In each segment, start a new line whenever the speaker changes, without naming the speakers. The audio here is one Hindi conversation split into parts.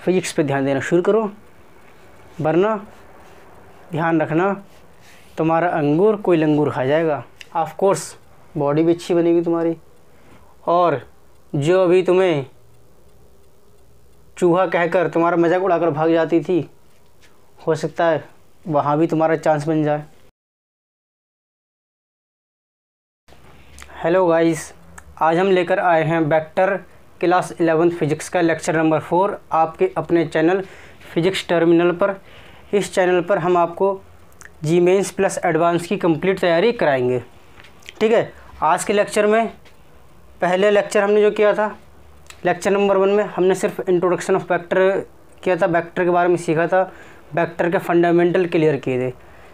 फिजिक्स पे ध्यान देना शुरू करो, वरना ध्यान रखना तुम्हारा अंगूर कोई लंगूर खा जाएगा। ऑफ कोर्स बॉडी भी अच्छी बनेगी तुम्हारी, और जो अभी तुम्हें चूहा कहकर तुम्हारा मजाक उड़ाकर भाग जाती थी, हो सकता है वहाँ भी तुम्हारा चांस बन जाए। हेलो गाइस, आज हम लेकर आए हैं वेक्टर क्लास 11 फिजिक्स का लेक्चर नंबर 4 आपके अपने चैनल फिजिक्स टर्मिनल पर। इस चैनल पर हम आपको जी मेंस प्लस एडवांस की कंप्लीट तैयारी कराएंगे। ठीक है, आज के लेक्चर में पहले लेक्चर हमने जो किया था, लेक्चर नंबर 1 में हमने सिर्फ इंट्रोडक्शन ऑफ वेक्टर किया था, वेक्टर के बारे में सीखा था, वेक्टर के फंडामेंटल क्लियर किए थे।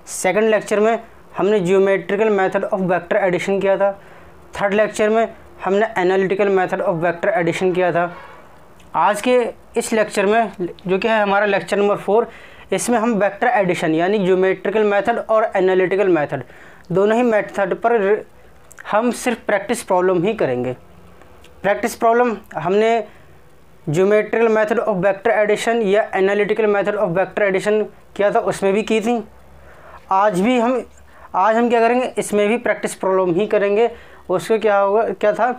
सेकंड लेक्चर में हमने geometrical method of vector addition किया था। थर्ड लेक्चर में हमने analytical method of vector addition किया था। आज के इस लेक्चर में जो कि है हमारा लेक्चर नंबर 4, इसमें हम वेक्टर एडिशन यानी जियोमेट्रिकल मेथड और एनालिटिकल मेथड दोनों ही मेथड पर हम सिर्फ प्रैक्टिस प्रॉब्लम ही करेंगे। प्रैक्टिस प्रॉब्लम हमने geometrical method of vector addition या analytical method of vector addition किया था, उसमें भी की थी। आज हम क्या करेंगे, इसमें भी प्रैक्टिस प्रॉब्लम ही करेंगे। उसको क्या था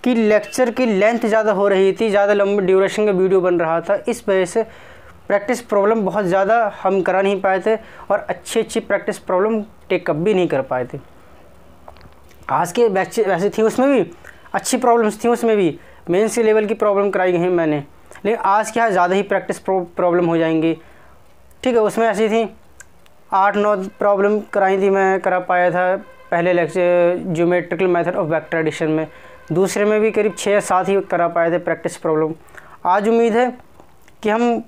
कि लेक्चर की लेंथ ज़्यादा हो रही थी, ज़्यादा लंबी ड्यूरेशन का वीडियो बन रहा था, इस वजह से प्रैक्टिस प्रॉब्लम बहुत ज़्यादा हम करा नहीं पाए थे और अच्छी प्रैक्टिस प्रॉब्लम टेकअप भी नहीं कर पाए थे। आज के वैसे थी, उसमें भी अच्छी प्रॉब्लम्स थी, उसमें भी मेंस के लेवल की प्रॉब्लम कराई गई हैं मैंने, लेकिन आज क्या है ज़्यादा ही प्रैक्टिस प्रॉब्लम हो जाएंगी। ठीक है, उसमें ऐसी थी 8-9 प्रॉब्लम कराई थी, मैं करा पाया था पहले lecture geometrical method of vector addition में। दूसरे में भी करीब 6-7 ही करा पाए थे प्रैक्टिस प्रॉब्लम। आज उम्मीद है कि हम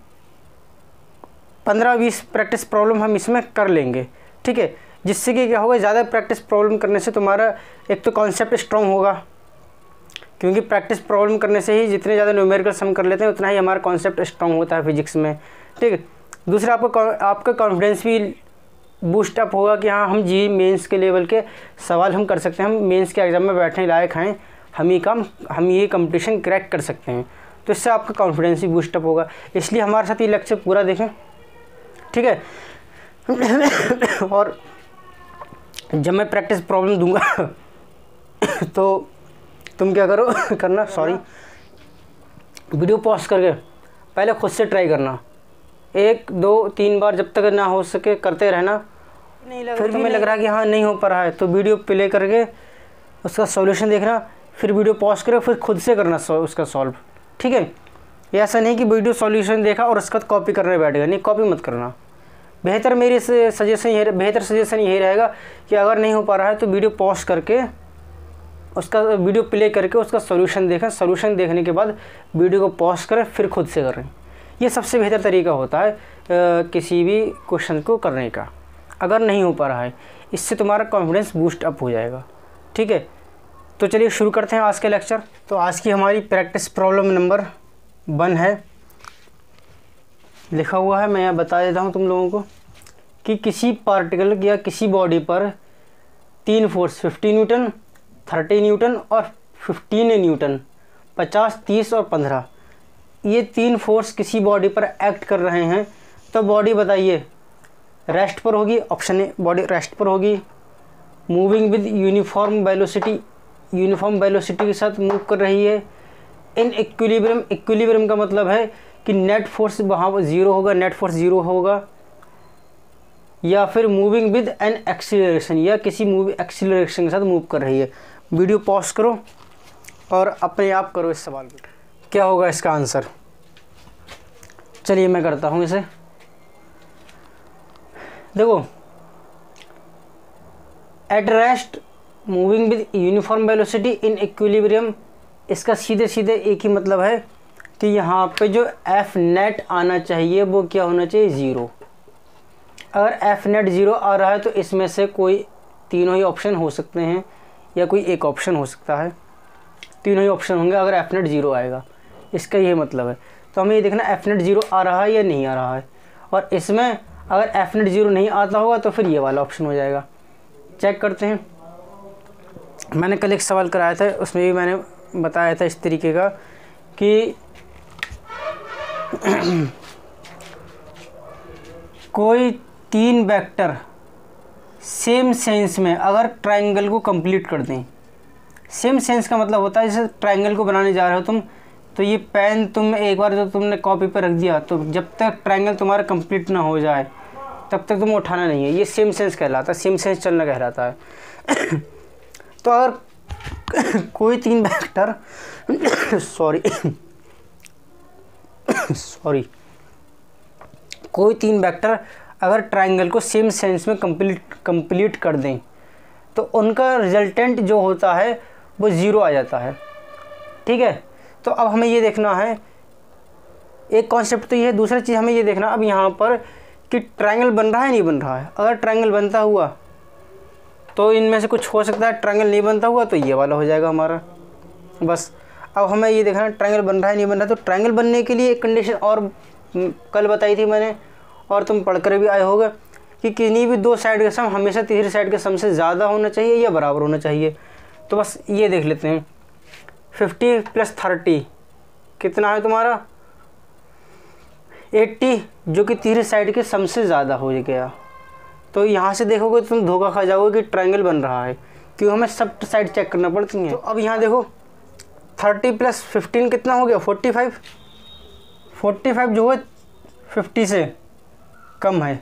15-20 प्रैक्टिस प्रॉब्लम हम इसमें कर लेंगे। ठीक है, जिससे कि क्या होगा, ज़्यादा प्रैक्टिस प्रॉब्लम करने से तुम्हारा एक तो कॉन्सेप्ट स्ट्रॉन्ग होगा, क्योंकि प्रैक्टिस प्रॉब्लम करने से ही जितने ज़्यादा न्यूमेरिकल्स हम कर लेते हैं उतना ही हमारा कॉन्सेप्ट स्ट्रॉन्ग होता है फिजिक्स में। ठीक है, दूसरा आपका कॉन्फिडेंस भी बूस्ट अप होगा कि हाँ, हम जी मेंस के लेवल के सवाल हम कर सकते हैं, हम मेंस के एग्ज़ाम में बैठने लायक हैं, हम ये कंपटीशन क्रैक कर सकते हैं। तो इससे आपका कॉन्फिडेंस भी बूस्ट अप होगा। इसलिए हमारे साथ ये लेक्चर पूरा देखें। ठीक है, और जब मैं प्रैक्टिस प्रॉब्लम दूंगा तो तुम क्या करना वीडियो पॉज करके पहले खुद से ट्राई करना, 1-2-3 बार जब तक ना हो सके करते रहना। फिर तुम्हें लग रहा है कि हाँ नहीं हो पा रहा है तो वीडियो प्ले करके उसका सॉल्यूशन देखना, फिर वीडियो पॉज करके फिर खुद से करना उसका सॉल्व। ठीक है, ये ऐसा नहीं कि वीडियो सॉल्यूशन देखा और उसका कॉपी करने बैठेगा, नहीं, कॉपी मत करना। बेहतर सजेशन यही रहेगा कि अगर नहीं हो पा रहा है तो वीडियो पॉज करके उसका वीडियो प्ले करके उसका सॉल्यूशन देखें, सॉल्यूशन देखने के बाद वीडियो को पॉज करें फिर खुद से करें। ये सबसे बेहतर तरीका होता है किसी भी क्वेश्चन को करने का, अगर नहीं हो पा रहा है। इससे तुम्हारा कॉन्फिडेंस बूस्ट अप हो जाएगा। ठीक है, तो चलिए शुरू करते हैं आज के लेक्चर। तो आज की हमारी प्रैक्टिस प्रॉब्लम नंबर 1 है, लिखा हुआ है, मैं यहाँ बता देता हूँ तुम लोगों को कि किसी पार्टिकल या किसी बॉडी पर 3 फोर्स 50 न्यूटन, 30 न्यूटन और 15 न्यूटन, 50, 30 और 15, ये 3 फोर्स किसी बॉडी पर एक्ट कर रहे हैं। तो बॉडी बताइए रेस्ट पर होगी, ऑप्शन ए बॉडी रेस्ट पर होगी, मूविंग विद यूनिफॉर्म वेलोसिटी के साथ मूव कर रही है, इन इक्विलिब्रियम का मतलब है कि नेट फोर्स वहाँ पर 0 होगा, नेट फोर्स 0 होगा, या फिर मूविंग विद एन एक्सीलरेशन या किसी एक्सीलरेशन के साथ मूव कर रही है। वीडियो पॉज करो और अपने आप करो इस सवाल को, क्या होगा इसका आंसर। चलिए मैं करता हूँ इसे। देखो, at rest moving with uniform velocity in equilibrium, इसका सीधे एक ही मतलब है कि यहाँ पे जो एफ नेट आना चाहिए वो क्या होना चाहिए, 0। अगर एफ नेट 0 आ रहा है तो इसमें से कोई तीनों ही ऑप्शन हो सकते हैं या कोई एक ऑप्शन हो सकता है, तीनों ही ऑप्शन होंगे अगर एफ नेट 0 आएगा, इसका ये मतलब है। तो हमें ये देखना एफ नेट 0 आ रहा है या नहीं आ रहा है, और इसमें अगर एफ नेट 0 नहीं आता होगा तो फिर ये वाला ऑप्शन हो जाएगा। चेक करते हैं। मैंने कल एक सवाल कराया था, उसमें भी मैंने बताया था इस तरीके का कि कोई 3 वेक्टर सेम सेंस में अगर ट्रायंगल को कंप्लीट कर दें। सेम सेंस का मतलब होता है जैसे ट्रायंगल को बनाने जा रहे हो तुम, तो ये पेन तुम एक बार जो तुमने कॉपी पर रख दिया, तो जब तक ट्रायंगल तुम्हारा कंप्लीट ना हो जाए तब तक तुम उठाना नहीं है। ये सेम सेंस कहलाता है, सेम सेंस चलना कहलाता है। तो अगर कोई 3 वेक्टर कोई 3 वेक्टर अगर ट्रायंगल को सेम सेंस में कंप्लीट कर दें तो उनका रिजल्टेंट जो होता है वो 0 आ जाता है। ठीक है, तो अब हमें ये देखना है, एक कॉन्सेप्ट तो ये है, दूसरी चीज़ हमें ये देखना अब यहाँ पर कि ट्रायंगल बन रहा है नहीं बन रहा है। अगर ट्रायंगल बनता हुआ तो इनमें से कुछ हो सकता है, ट्रायंगल नहीं बनता हुआ तो ये वाला हो जाएगा हमारा। बस अब हमें ये देखना ट्रायंगल बन रहा है नहीं बन रहा है। तो ट्रायंगल बनने के लिए एक कंडीशन और कल बताई थी मैंने, और तुम पढ़कर भी आए होगे कि किसी भी 2 साइड का सम हमेशा तीसरी साइड के सम से ज़्यादा होना चाहिए या बराबर होना चाहिए। तो बस ये देख लेते हैं, 50 + 30 कितना है तुम्हारा 80, जो कि तीसरी साइड के सम से ज़्यादा हो गया। तो यहाँ से देखोगे तुम धोखा खा जाओगे कि ट्रायंगल बन रहा है, क्यों हमें सब साइड चेक करना पड़ती हैं। तो अब यहाँ देखो 30 + 15 कितना हो गया 45। 45 जो है 50 से कम है।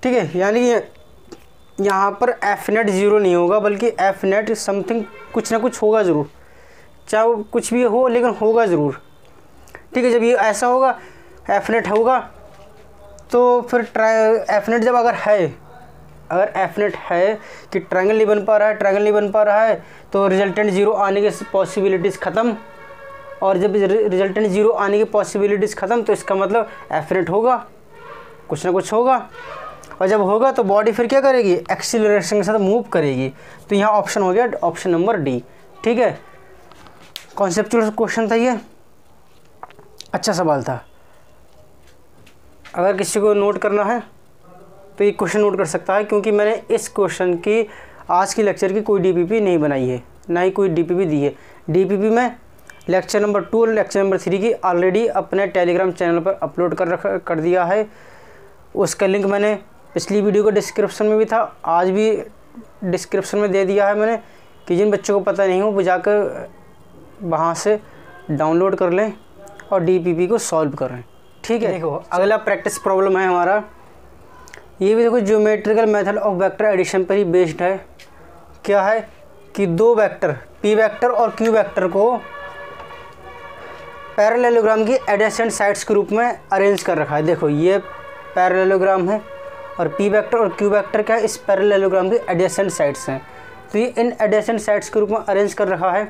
ठीक है, यानी यहाँ पर एफ नेट 0 नहीं होगा, बल्कि एफ नेट समथिंग कुछ ना कुछ होगा ज़रूर, चाहे वो कुछ भी हो लेकिन होगा ज़रूर। ठीक है, जब ये ऐसा होगा एफ नेट होगा तो फिर एफ नेट जब अगर एफ नेट है कि ट्रायंगल नहीं बन पा रहा है तो रिजल्टेंट 0 आने की पॉसिबिलिटीज़ ख़त्म। और जब रिजल्टेंट 0 आने की पॉसिबिलिटीज़ ख़त्म तो इसका मतलब एफ नेट होगा, कुछ ना कुछ होगा। और जब होगा तो बॉडी फिर क्या करेगी, एक्सीलरेशन के साथ मूव करेगी। तो यहाँ ऑप्शन हो गया ऑप्शन नंबर डी। ठीक है, कॉन्सेप्चुअल क्वेश्चन था ये, अच्छा सवाल था। अगर किसी को नोट करना है तो ये क्वेश्चन नोट कर सकता है, क्योंकि मैंने इस क्वेश्चन की आज की लेक्चर की कोई डीपीपी नहीं बनाई है, ना ही कोई डीपीपी दी है। डीपीपी में लेक्चर नंबर 2 और लेक्चर नंबर 3 की ऑलरेडी अपने टेलीग्राम चैनल पर अपलोड कर दिया है। उसका लिंक मैंने पिछली वीडियो को डिस्क्रिप्शन में भी था, आज भी डिस्क्रिप्शन में दे दिया है मैंने, कि जिन बच्चों को पता नहीं हो वो जाकर वहाँ से डाउनलोड कर लें और डीपीपी को सॉल्व करें। ठीक है, देखो अगला प्रैक्टिस प्रॉब्लम है हमारा, ये भी देखो geometrical method of vector addition पर ही बेस्ड है। क्या है कि 2 वेक्टर पी वेक्टर और क्यू वेक्टर को पैरेललोग्राम की एडजेसेंट साइड्स के रूप में अरेंज कर रखा है। देखो ये पैरेललोग्राम है और पी वेक्टर और क्यू वेक्टर क्या है, इस पैरेललोग्राम की एडजेसेंट साइड्स हैं। तो ये इन एडजेसेंट साइड्स के रूप में अरेंज कर रखा है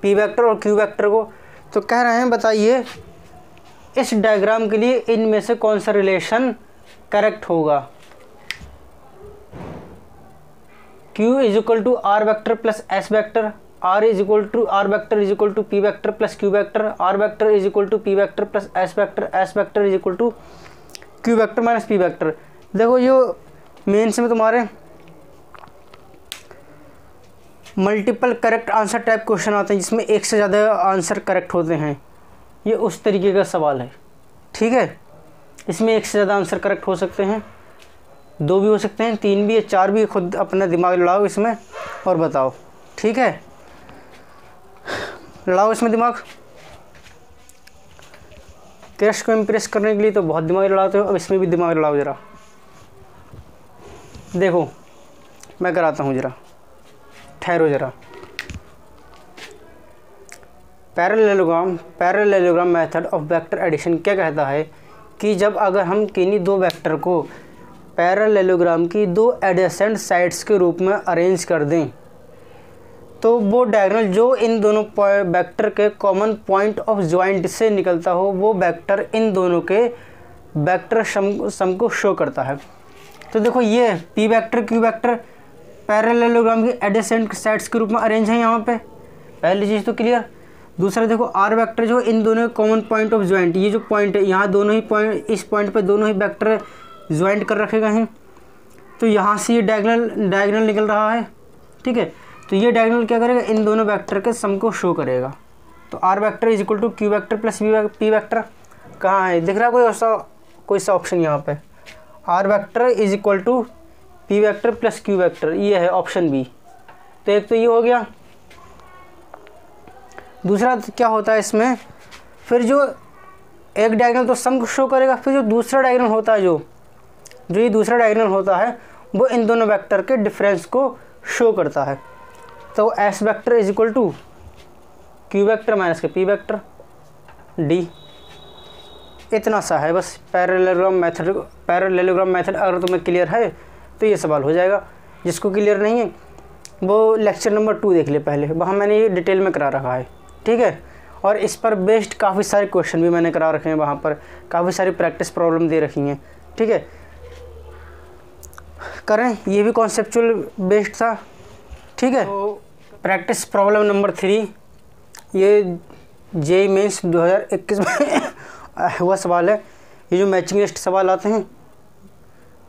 पी वेक्टर और क्यू वेक्टर को। तो कह रहे हैं बताइए इस डायग्राम के लिए इनमें से कौन सा रिलेशन करेक्ट होगा। Q = R vector plus S vector, R vector = P vector plus Q vector, R vector = P vector plus S vector, S vector = Q vector minus P vector. देखो जो मेंस में तुम्हारे multiple correct answer type question आते हैं जिसमें एक से ज़्यादा आंसर करेक्ट होते हैं, ये उस तरीके का सवाल है। ठीक है, इसमें एक से ज़्यादा आंसर करेक्ट हो सकते हैं, 2 भी हो सकते हैं, 3 भी, 4 भी। खुद अपना दिमाग लड़ाओ इसमें और बताओ। ठीक है, लड़ाओ इसमें दिमाग। क्रश को इम्प्रेस करने के लिए तो बहुत दिमाग लड़ाते हो, अब इसमें भी दिमाग लड़ाओ ज़रा। देखो मैं कराता हूँ, ज़रा ठहरो ज़रा। Parallelogram method of vector addition क्या कहता है कि जब अगर हम किन्हीं 2 वेक्टर को पैरेललोग्राम की 2 एडजेसेंट साइड्स के रूप में अरेंज कर दें तो वो डायगोनल जो इन दोनों वेक्टर के कॉमन पॉइंट ऑफ ज्वाइंट से निकलता हो वो वेक्टर इन दोनों के वेक्टर सम को शो करता है। तो देखो ये P vector Q vector parallelogram की एडजेसेंट साइड्स के रूप में अरेंज है यहाँ पे, पहली चीज़ तो क्लियर। दूसरा देखो आर वेक्टर जो इन दोनों कॉमन पॉइंट ऑफ ज्वाइंट, ये जो पॉइंट है यहाँ दोनों ही पॉइंट, इस पॉइंट पे दोनों ही वेक्टर ज्वाइंट कर रखे गए हैं। तो यहाँ से ये डायगोनल निकल रहा है। ठीक है, तो ये डायगोनल क्या करेगा, इन दोनों वेक्टर के सम को शो करेगा। तो R vector is equal to Q vector plus P vector कहाँ है, दिख रहा है कोई सा ऑप्शन यहाँ पे, R vector is equal to P vector plus Q vector, ये है ऑप्शन बी। तो एक तो ये हो गया। दूसरा क्या होता है इसमें, फिर जो एक डायगोनल तो सम को शो करेगा, फिर जो दूसरा डायगोनल होता है जो ये दूसरा डायगोनल होता है वो इन दोनों वेक्टर के डिफरेंस को शो करता है। तो S vector is equal to Q vector minus के पी वेक्टर डी, इतना सा है बस। पैरेललोग्राम मेथड अगर तुम्हें क्लियर है तो ये सवाल हो जाएगा। जिसको क्लियर नहीं है वो लेक्चर नंबर 2 देख ले पहले, वहाँ मैंने ये डिटेल में करा रखा है, ठीक है। और इस पर बेस्ड काफ़ी सारे क्वेश्चन भी मैंने करा रखे हैं, वहाँ पर काफ़ी सारी प्रैक्टिस प्रॉब्लम दे रखी हैं, ठीक है। करें, ये भी कॉन्सेप्चुअल बेस्ड था, ठीक है। तो प्रैक्टिस प्रॉब्लम नंबर 3 ये जेईई मेंस 2021 में हुआ सवाल है। ये जो मैचिंग लिस्ट सवाल आते हैं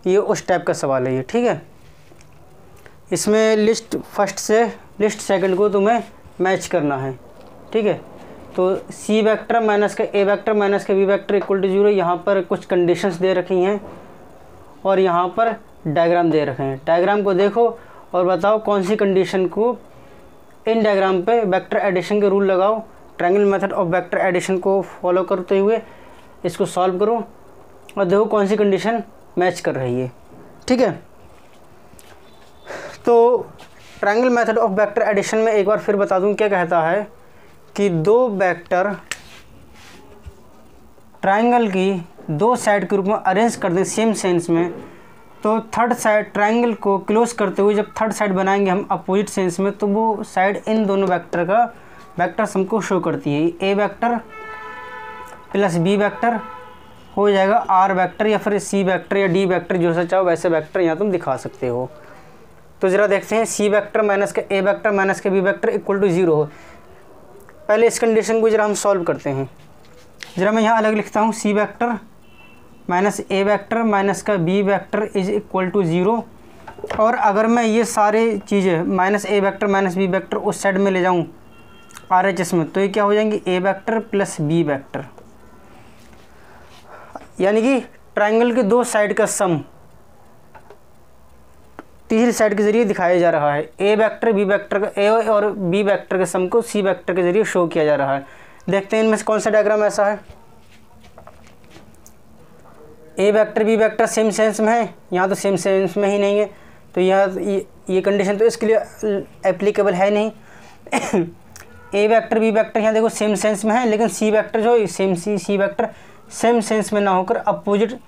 ये उस टाइप का सवाल है ये, ठीक है। इसमें लिस्ट फर्स्ट से लिस्ट सेकंड को तुम्हें मैच करना है, ठीक है। तो सी वेक्टर माइनस का ए वेक्टर माइनस का बी वेक्टर इक्वल टू 0, यहाँ पर कुछ कंडीशंस दे रखी हैं और यहाँ पर डायग्राम दे रखे हैं। डायग्राम को देखो और बताओ कौन सी कंडीशन को इन डायग्राम पे वेक्टर एडिशन के रूल लगाओ। Triangle method of vector addition को फॉलो करते हुए इसको सॉल्व करो और देखो कौन सी कंडीशन मैच कर रही है, ठीक है। तो triangle method of vector addition में एक बार फिर बता दूं क्या कहता है कि दो वेक्टर ट्रायंगल की दो साइड के रूप में अरेंज कर दें सेम सेंस में, तो थर्ड साइड ट्रायंगल को क्लोज करते हुए जब थर्ड साइड बनाएंगे हम अपोजिट सेंस में, तो वो साइड इन दोनों वेक्टर का वेक्टर सम को शो करती है। A vector plus B vector हो जाएगा आर वेक्टर या फिर सी वेक्टर या डी वेक्टर, जो सा चाहो वैसे वेक्टर यहाँ तुम दिखा सकते हो। तो ज़रा देखते हैं, सी वेक्टर माइनस का ए वेक्टर माइनस का बी वेक्टर इक्वल टू 0 हो। पहले इस कंडीशन को ज़रा हम सॉल्व करते हैं। ज़रा मैं यहाँ अलग लिखता हूँ, C vector minus A vector minus का B vector is equal to 0। और अगर मैं ये सारे चीज़ें minus A vector minus B vector उस साइड में ले जाऊँ RHS में, तो ये क्या हो जाएंगी, ए वेक्टर प्लस बी वेक्टर, यानी कि ट्रायंगल के दो साइड का सम तीसरी साइड के ज़रिए दिखाया जा रहा है। ए वेक्टर बी वेक्टर का ए और बी वेक्टर के सम को सी वेक्टर के ज़रिए शो किया जा रहा है। देखते हैं इनमें से कौन सा डायग्राम ऐसा है। A vector B vector same sense में है, यहाँ तो सेम सेंस में ही नहीं है, तो यहाँ ये कंडीशन तो इसके लिए एप्लीकेबल है नहीं। ए वेक्टर बी वेक्टर यहाँ देखो सेम सेंस में है, लेकिन सी वेक्टर जो सी वेक्टर सेम सेंस में ना होकर अपोजिट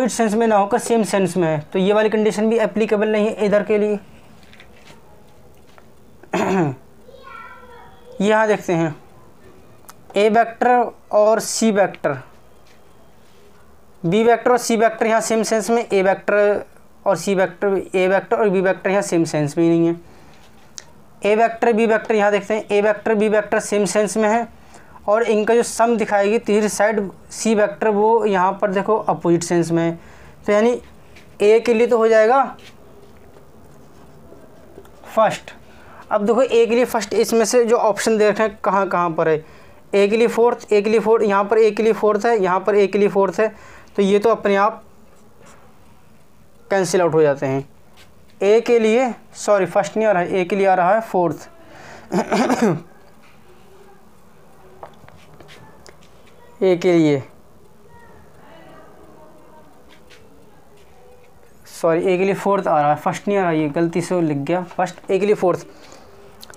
सेंस में ना होकर सेम सेंस में है, तो ये वाली कंडीशन भी एप्लीकेबल नहीं है इधर के लिए। यहाँ देखते हैं ए वेक्टर और सी वेक्टर, बी वेक्टर और सी वेक्टर यहाँ सेम सेंस में, ए वेक्टर और सी वेक्टर, ए वेक्टर और बी वेक्टर यहाँ सेम सेंस में ही नहीं है। ए वेक्टर बी वेक्टर यहाँ देखते हैं, A vector B vector same sense में है और इनका जो सम दिखाएगी तीसरी साइड सी वेक्टर वो यहाँ पर देखो अपोजिट सेंस में है। तो यानी ए के लिए तो हो जाएगा फर्स्ट। अब देखो ए के लिए फर्स्ट, इसमें से जो ऑप्शन दे रखे हैं कहाँ कहाँ पर है, ए के लिए फोर्थ, ए के लिए फोर्थ, यहाँ पर ए के लिए फोर्थ है, यहाँ पर ए के लिए फोर्थ है, तो ये तो अपने आप कैंसिल आउट हो जाते हैं। ए के लिए फर्स्ट नहीं आ रहा है, ए के लिए आ रहा है फोर्थ। ए के लिए ए के लिए फोर्थ आ रहा है, फर्स्ट नहीं आ रहा, ये गलती से लिख गया, फर्स्ट ए के लिए फोर्थ।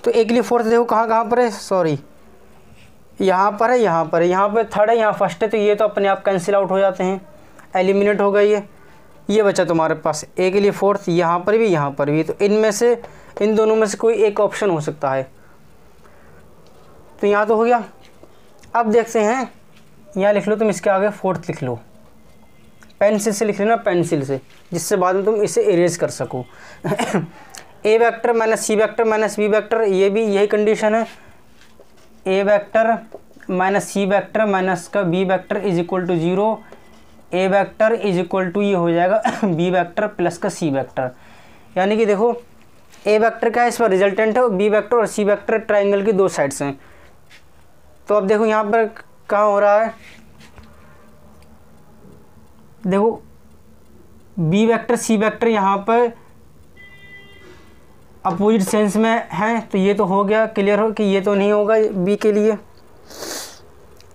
तो ए के लिए फोर्थ देखो कहाँ पर है, यहाँ पर है, यहाँ पर है, यहाँ पर थर्ड है, यहाँ फर्स्ट है, तो ये तो अपने आप कैंसिल आउट हो जाते हैं, एलिमिनेट हो गई है। ये बचा तुम्हारे पास ए के लिए फोर्थ, यहाँ पर भी यहाँ पर भी, तो इनमें से इन दोनों में से कोई एक ऑप्शन हो सकता है। तो यहाँ तो हो गया। अब देखते हैं, यहाँ लिख लो तुम, इसके आगे फोर्थ लिख लो, पेंसिल से लिख लेना, पेंसिल से, जिससे बाद में तुम इसे इरेज कर सको। A vector minus C vector minus B vector, ये भी यही कंडीशन है, A vector minus C vector minus का B vector is equal to 0, A vector is equal to ये हो जाएगा बी वेक्टर प्लस का सी वेक्टर। यानी कि देखो ए वेक्टर का है, इस पर रिजल्टेंट है, और बी वेक्टर और सी वेक्टर ट्राइंगल की दो साइड्स हैं। तो अब देखो यहाँ पर कहाँ हो रहा है, देखो बी वेक्टर सी वेक्टर यहाँ पर अपोजिट सेंस में है, तो ये तो हो गया क्लियर हो कि ये तो नहीं होगा बी के लिए।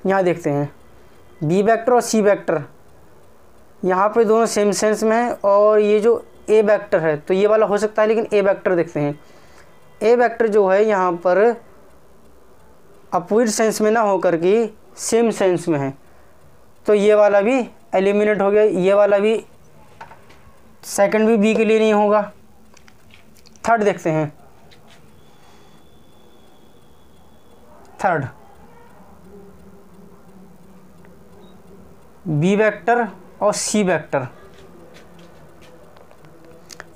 यहाँ देखते हैं बी वेक्टर और सी वेक्टर यहाँ पे दोनों सेम सेंस में है, और ये जो ए वेक्टर है तो ये वाला हो सकता है, लेकिन ए वेक्टर देखते हैं, ए वेक्टर जो है यहाँ पर अपोजिट सेंस में ना होकर के सेम सेंस में है, तो ये वाला भी एलिमिनेट हो गया, ये वाला भी सेकंड भी बी के लिए नहीं होगा। थर्ड देखते हैं, थर्ड बी वेक्टर और सी वेक्टर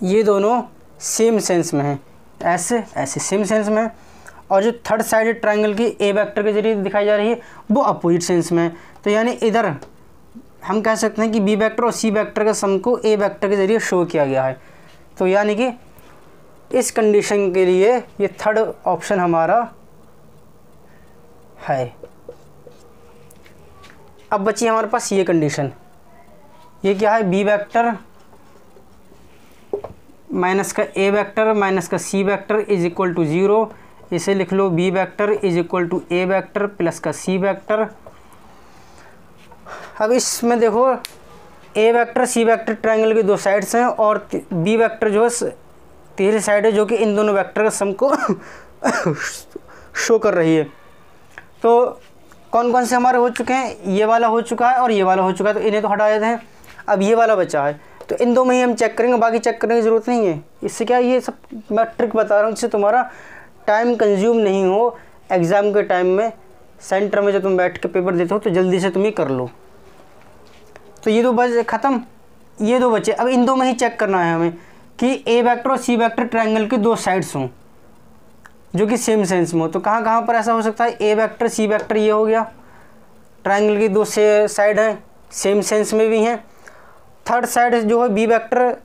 ये दोनों सेम सेंस में हैं, ऐसे ऐसे सेम सेंस में है, और जो थर्ड साइड ट्रायंगल की ए वेक्टर के जरिए दिखाई जा रही है वो अपोजिट सेंस में है। तो यानी इधर हम कह सकते हैं कि बी वेक्टर और सी वेक्टर का सम को ए वेक्टर के जरिए शो किया गया है। तो यानी कि इस कंडीशन के लिए ये थर्ड ऑप्शन हमारा है। अब बची हमारे पास ये कंडीशन, ये क्या है, बी वेक्टर माइनस का ए वेक्टर माइनस का C vector is equal to 0। इसे लिख लो B vector is equal to A vector plus का सी वेक्टर। अब इसमें देखो A vector C vector triangle की दो साइड्स हैं, और बी वेक्टर जो है तीसरी साइड है जो कि इन दोनों वेक्टर का सम को शो कर रही है। तो कौन कौन से हमारे हो चुके हैं, ये वाला हो चुका है और ये वाला हो चुका है, तो इन्हें तो हटा देते हैं। अब ये वाला बचा है, तो इन दो में ही हम चेक करेंगे, बाकी चेक करने की ज़रूरत नहीं है। इससे क्या, ये सब मैं ट्रिक बता रहा हूँ जिससे तुम्हारा टाइम कंज्यूम नहीं हो एग्ज़ाम के टाइम में, सेंटर में जब तुम बैठ के पेपर देते हो तो जल्दी से तुम ये कर लो। तो ये दो बचे ख़त्म, ये दो बचे। अब इन दो में ही चेक करना है हमें कि ए वेक्टर और सी वेक्टर ट्रायंगल की दो साइड्स हों जो कि सेम सेंस में हो। तो कहाँ कहाँ पर ऐसा हो सकता है, ए वेक्टर सी वेक्टर ये हो गया, ट्रायंगल की दो से साइड हैं, सेम सेंस में भी हैं। थर्ड साइड जो है बी वेक्टर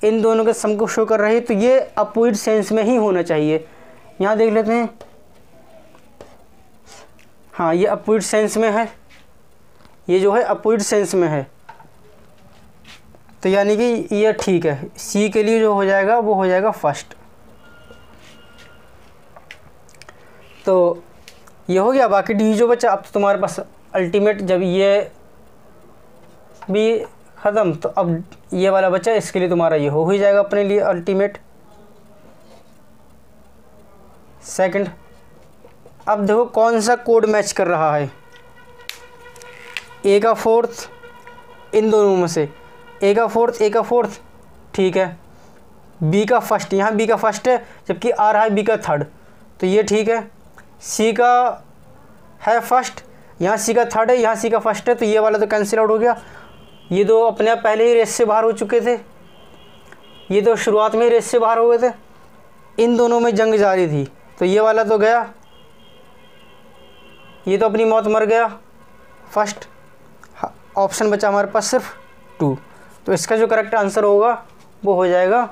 इन दोनों के सम को शो कर रही है, तो ये अपोजिट सेंस में ही होना चाहिए। यहाँ देख लेते हैं, हाँ ये अपोजिट सेंस में है, ये जो है अपोजिट सेंस में है, तो यानी कि ये ठीक है। सी के लिए जो हो जाएगा वो हो जाएगा फर्स्ट। तो ये हो गया, बाकी डी जो बचा। अब तो तुम्हारे पास अल्टीमेट, जब ये भी ख़त्म तो अब ये वाला बचा, इसके लिए तुम्हारा ये हो ही जाएगा अपने लिए अल्टीमेट सेकंड। अब देखो कौन सा कोड मैच कर रहा है, ए का फोर्थ, इन दोनों में से ए का फोर्थ, ए का फोर्थ ठीक है, बी का फर्स्ट, यहाँ बी का फर्स्ट है जबकि आ रहा है बी का थर्ड, तो ये ठीक है। सी का है फर्स्ट, यहाँ सी का थर्ड है, यहाँ सी का फर्स्ट है, तो ये वाला तो कैंसिल आउट हो गया। ये दो अपने आप पहले ही रेस से बाहर हो चुके थे, ये तो शुरुआत में ही रेस से बाहर हो गए थे, इन दोनों में जंग जारी थी, तो ये वाला तो गया, ये तो अपनी मौत मर गया फर्स्ट। ऑप्शन बचा हमारे पास सिर्फ 2, तो इसका जो करेक्ट आंसर होगा वो हो जाएगा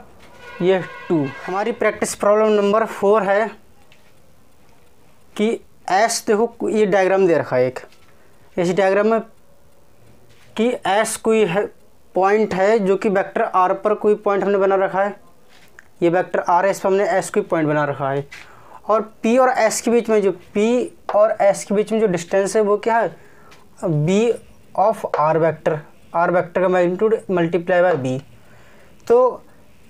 ये 2। हमारी प्रैक्टिस प्रॉब्लम नंबर 4 है कि एस, देखो ये डायग्राम दे रखा है एक, इस डायग्राम में कि एस कोई है पॉइंट है जो कि वेक्टर आर पर कोई पॉइंट हमने बना रखा है, ये वेक्टर आर है, इस पर हमने एस कोई पॉइंट बना रखा है, और पी और एस के बीच में जो पी और एस के बीच में जो डिस्टेंस है वो क्या है, B of R vector, R vector का मैग्नीट्यूड मल्टीप्लाई बाय बी। तो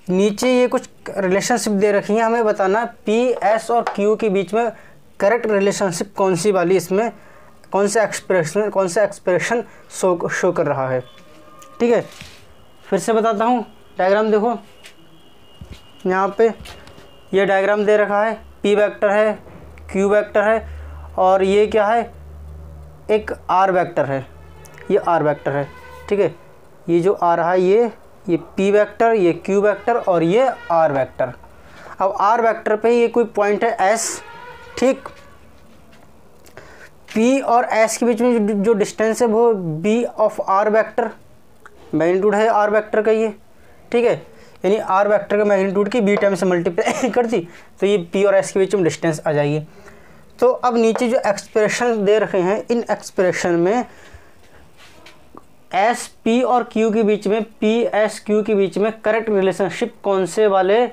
नीचे ये कुछ रिलेशनशिप दे रखी है, हमें बताना पी एस और क्यू के बीच में करेक्ट रिलेशनशिप कौन सी वाली, इसमें कौन सा एक्सप्रेशन शो कर रहा है। ठीक है, फिर से बताता हूँ, डायग्राम देखो, यहाँ पे ये डायग्राम दे रखा है, पी वेक्टर है, क्यू वेक्टर है, और ये क्या है, एक आर वेक्टर है, ये आर वेक्टर है। ठीक है, ये जो आ रहा है ये पी वेक्टर, ये क्यू वेक्टर और ये आर वेक्टर। अब आर वेक्टर पे ये कोई पॉइंट है एस, ठीक, पी और एस के बीच में जो डिस्टेंस है वो B of R vector, magnitude है आर वेक्टर का ये। ठीक है, यानी आर वेक्टर का मैग्नीट्यूड की बी टाइम से मल्टीप्लाई कर दी तो ये पी और एस के बीच में डिस्टेंस आ जाएगी। तो अब नीचे जो एक्सप्रेशन दे रखे हैं, इन एक्सप्रेशन में एस पी और क्यू के बीच में, पी एस क्यू के बीच में करेक्ट रिलेशनशिप कौन से वाले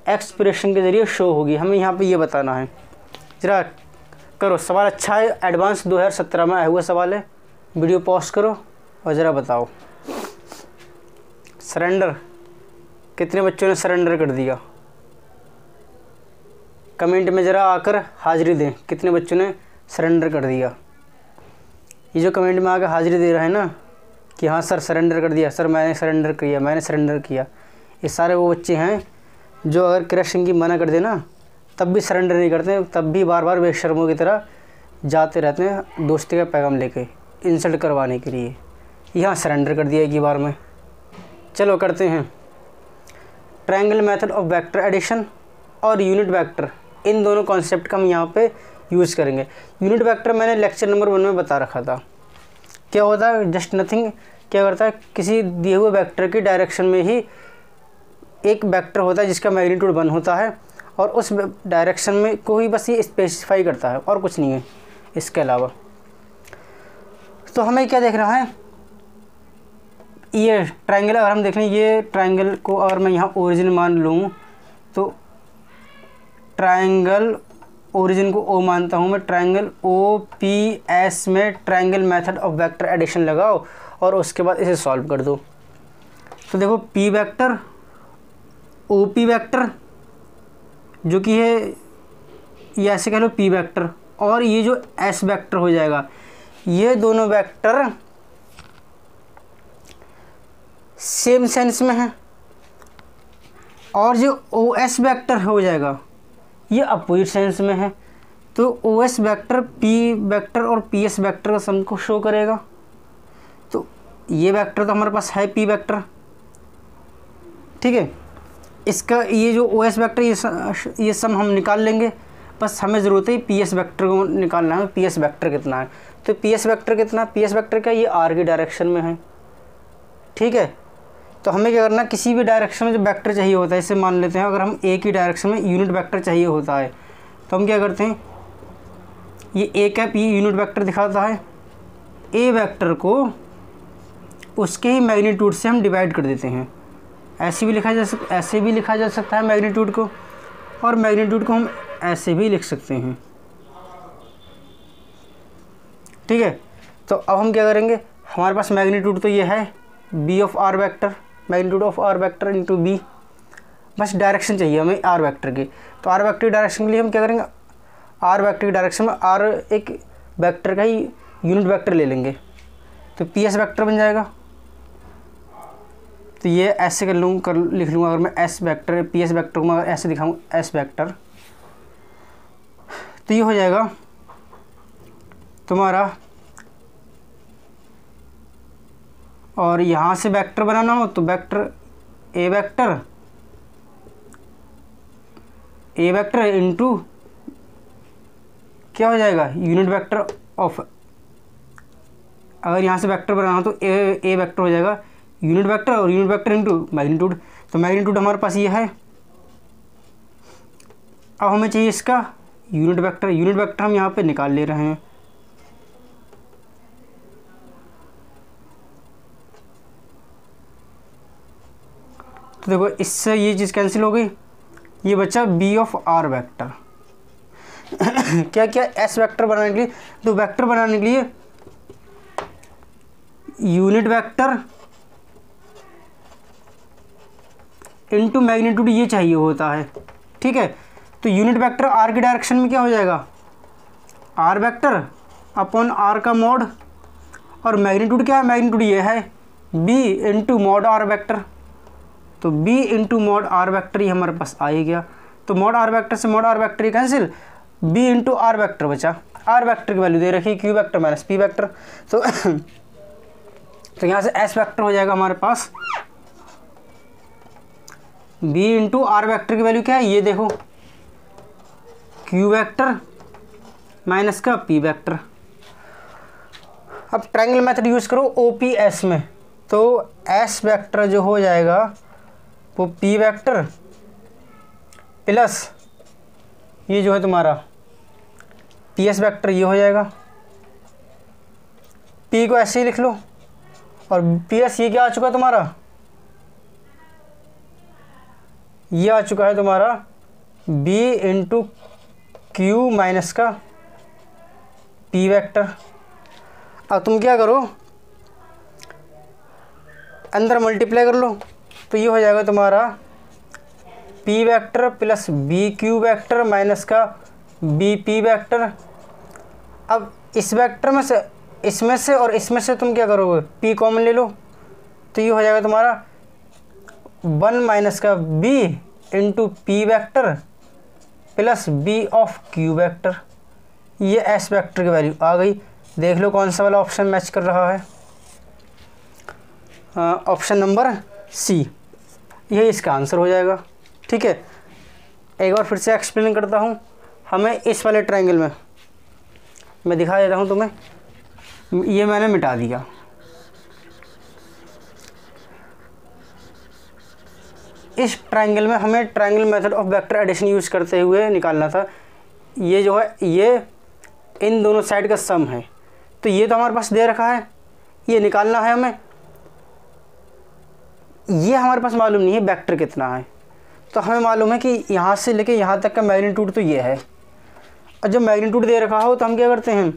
एक्सप्रेशन के ज़रिए शो होगी, हमें यहाँ पे ये बताना है। ज़रा करो, सवाल अच्छा है, एडवांस 2017 में आया हुआ सवाल है। वीडियो पॉज करो और ज़रा बताओ। सरेंडर, कितने बच्चों ने सरेंडर कर दिया? कमेंट में ज़रा आकर हाज़िरी दें, कितने बच्चों ने सरेंडर कर दिया। ये जो कमेंट में आकर हाज़िरी दे रहा है ना कि हाँ सर सरेंडर कर दिया, सर मैंने सरेंडर किया, मैंने सरेंडर किया, ये सारे वो बच्चे हैं जो अगर क्रैशिंग की मना कर देना तब भी सरेंडर नहीं करते, तब भी बार बार बेशर्मों की तरह जाते रहते हैं दोस्ती का पैगाम लेके इंसल्ट करवाने के लिए। यहाँ सरेंडर कर दिया एक ही बार में। चलो करते हैं। Triangle method of vector addition और यूनिट वेक्टर, इन दोनों कॉन्सेप्ट का हम यहाँ पे यूज़ करेंगे। यूनिट वेक्टर मैंने लेक्चर नंबर 1 में बता रखा था। क्या होता है, जस्ट नथिंग, क्या करता है, किसी दिए हुए वेक्टर की डायरेक्शन में ही एक वेक्टर होता है जिसका मैग्नीट्यूड 1 होता है और उस डायरेक्शन में को ही बस ये स्पेसिफाई करता है और कुछ नहीं है इसके अलावा। तो हमें क्या देखना है, ये ट्रायंगल अगर हम देख लें, ये ट्रायंगल को अगर मैं यहाँ ओरिजिन मान लूँ तो ट्रायंगल ओरिजिन को ओ मानता हूँ मैं, ट्रायंगल ओ पी एस में triangle method of vector addition लगाओ और उसके बाद इसे सॉल्व कर दो। तो देखो P vector, O P vector जो कि है ये ऐसे कह लो पी वेक्टर, और ये जो एस वेक्टर हो जाएगा, ये दोनों वेक्टर सेम सेंस में है। और जो ओ एस वेक्टर हो जाएगा ये अपोजिट सेंस में है। तो O S vector P vector और पी एस वेक्टर का सम को शो करेगा। तो ये वेक्टर तो हमारे पास है पी वेक्टर, ठीक है। इसका ये जो ओ एस वेक्टर ये सम हम निकाल लेंगे, बस हमें ज़रूरत है पी एस वेक्टर को निकालना है। पी एस वेक्टर कितना है, तो पी एस वेक्टर कितना, पी एस वेक्टर का ये आर की डायरेक्शन में है, ठीक है। तो हमें क्या करना है, किसी भी डायरेक्शन में जो वेक्टर चाहिए होता है, इसे मान लेते हैं अगर हम ए की डायरेक्शन में यूनिट वेक्टर चाहिए होता है तो हम क्या करते हैं, ये ए कैप ये यूनिट वेक्टर दिखाता है, ए वेक्टर को उसके ही मैग्नीट्यूड से हम डिवाइड कर देते हैं। ऐसे भी लिखा जा सकता है मैग्नीट्यूड को, और मैग्नीट्यूड को हम ऐसे भी लिख सकते हैं, ठीक है। तो अब हम क्या करेंगे, हमारे पास मैग्नीट्यूड तो ये है B of R vector, magnitude of R vector into B, बस डायरेक्शन चाहिए हमें आर वेक्टर की। तो आर वेक्टर की डायरेक्शन के लिए हम क्या करेंगे, आर वेक्टर की डायरेक्शन में आर एक वेक्टर का ही यूनिट वेक्टर ले लेंगे, तो पी एस वेक्टर बन जाएगा। तो ये ऐसे लिख लूँगा अगर मैं S vector, P S vector को मैं ऐसे दिखाऊँ एस वेक्टर, तो ये हो जाएगा तुम्हारा। और यहाँ से वेक्टर बनाना हो तो वेक्टर ए वेक्टर इंटू क्या हो जाएगा, यूनिट वेक्टर ऑफ, अगर यहाँ से वेक्टर बनाना हो तो ए वेक्टर हो जाएगा यूनिट वेक्टर, और यूनिट वेक्टर इंटू मैग्नीट्यूड। तो मैग्नीट्यूड हमारे पास ये है। अब हमें चाहिए इसका यूनिट वेक्टर, यूनिट वेक्टर हम यहाँ पे निकाल ले रहे हैं। तो देखो इससे ये चीज़ कैंसिल हो गई, ये बचा बी ऑफ आर वेक्टर। क्या क्या एस वेक्टर बनाने के लिए, तो वेक्टर बनाने के लिए यूनिट वेक्टर इनटू मैग्नीट्यूड ये चाहिए होता है, ठीक है। तो यूनिट वेक्टर आर की डायरेक्शन में क्या हो जाएगा, आर वेक्टर अपॉन आर का मॉड, और मैग्नीट्यूड क्या है, मैग्नीट्यूड ये है B into mod R vector. तो b into mod R vector ही हमारे पास आ ही गया। तो मॉड आर वेक्टर से मॉड आर वेक्टर ही cancel, b into R vector बचा। आर वेक्टर की वैल्यू दे रखी Q vector minus P vector. तो यहाँ से एस वेक्टर हो जाएगा हमारे पास, b इंटू आर वेक्टर की वैल्यू क्या है, ये देखो क्यू वेक्टर माइनस का पी वेक्टर। अब ट्रायंगल मेथड यूज़ करो ओ पी एस में, तो एस वेक्टर जो हो जाएगा वो पी वेक्टर प्लस ये जो है तुम्हारा पी एस वेक्टर, ये हो जाएगा। पी को ऐसे ही लिख लो, और पी एस ये क्या आ चुका है तुम्हारा, ये आ चुका है तुम्हारा बी इंटू क्यू माइनस का पी वेक्टर। अब तुम क्या करो, अंदर मल्टीप्लाई कर लो, तो ये हो जाएगा तुम्हारा P vector plus B Q vector minus का बी पी वेक्टर। अब इस वेक्टर में से, इसमें से और इसमें से तुम क्या करोगे, पी कॉमन ले लो, तो ये हो जाएगा तुम्हारा 1 माइनस का B into P vector plus B of Q vector. ये एस वेक्टर की वैल्यू आ गई। देख लो कौन सा वाला ऑप्शन मैच कर रहा है। ऑप्शन नंबर सी, यही इसका आंसर हो जाएगा। ठीक है, एक बार फिर से एक्सप्लेन करता हूँ। हमें इस वाले ट्रायंगल में, मैं दिखा देता हूँ तुम्हें, ये मैंने मिटा दिया। इस ट्रायंगल में हमें triangle method of vector addition use करते हुए निकालना था। ये जो है ये इन दोनों साइड का सम है, तो ये तो हमारे पास दे रखा है, ये निकालना है हमें। ये हमारे पास मालूम नहीं है वेक्टर कितना है, तो हमें मालूम है कि यहाँ से लेके यहाँ तक का मैग्नीट्यूड तो ये है। और जब मैग्नीट्यूड दे रखा हो तो हम क्या करते हैं,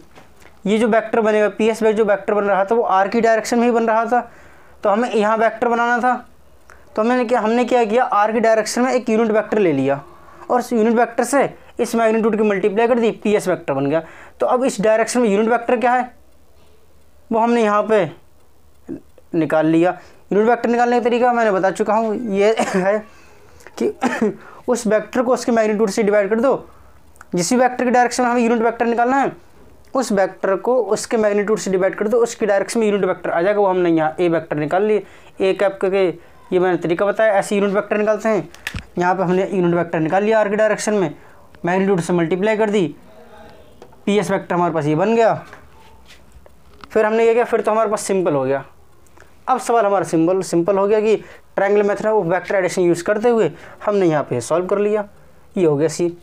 ये जो वेक्टर बनेगा पी एस जो वेक्टर बन रहा था वो आर की डायरेक्शन में ही बन रहा था, तो हमें यहाँ वेक्टर बनाना था। तो हमने क्या किया, आर की डायरेक्शन में एक यूनिट वेक्टर ले लिया, और उस यूनिट वेक्टर से इस मैग्नीट्यूड की मल्टीप्लाई कर दी, पी एस वेक्टर बन गया। तो अब इस डायरेक्शन में यूनिट वेक्टर क्या है, वो हमने यहाँ पे निकाल लिया। यूनिट वेक्टर निकालने का तरीका मैंने बता चुका हूँ, ये है कि उस वेक्टर को उसके मैग्नीट्यूड से डिवाइड कर दो। जिस भी वेक्टर की डायरेक्शन में हमें यूनिट वेक्टर निकालना है, उस वेक्टर को उसके मैग्नीट्यूड से डिवाइड कर दो, उसकी डायरेक्शन में यूनिट वेक्टर आ जाएगा। वो हमने यहाँ ए वेक्टर निकाल लिए, ए कैप करके, ये मैंने तरीका बताया, ऐसे यूनिट वेक्टर निकालते हैं। यहाँ पे हमने यूनिट वेक्टर निकाल लिया आर की डायरेक्शन में, मैग्नीट्यूड से मल्टीप्लाई कर दी, पी एस वेक्टर हमारे पास ये बन गया। फिर हमने ये किया, फिर तो हमारे पास सिंपल हो गया। अब सवाल हमारा सिंपल हो गया कि triangle method of vector addition use करते हुए हमने यहाँ पे सॉल्व कर लिया। ये हो गया सी।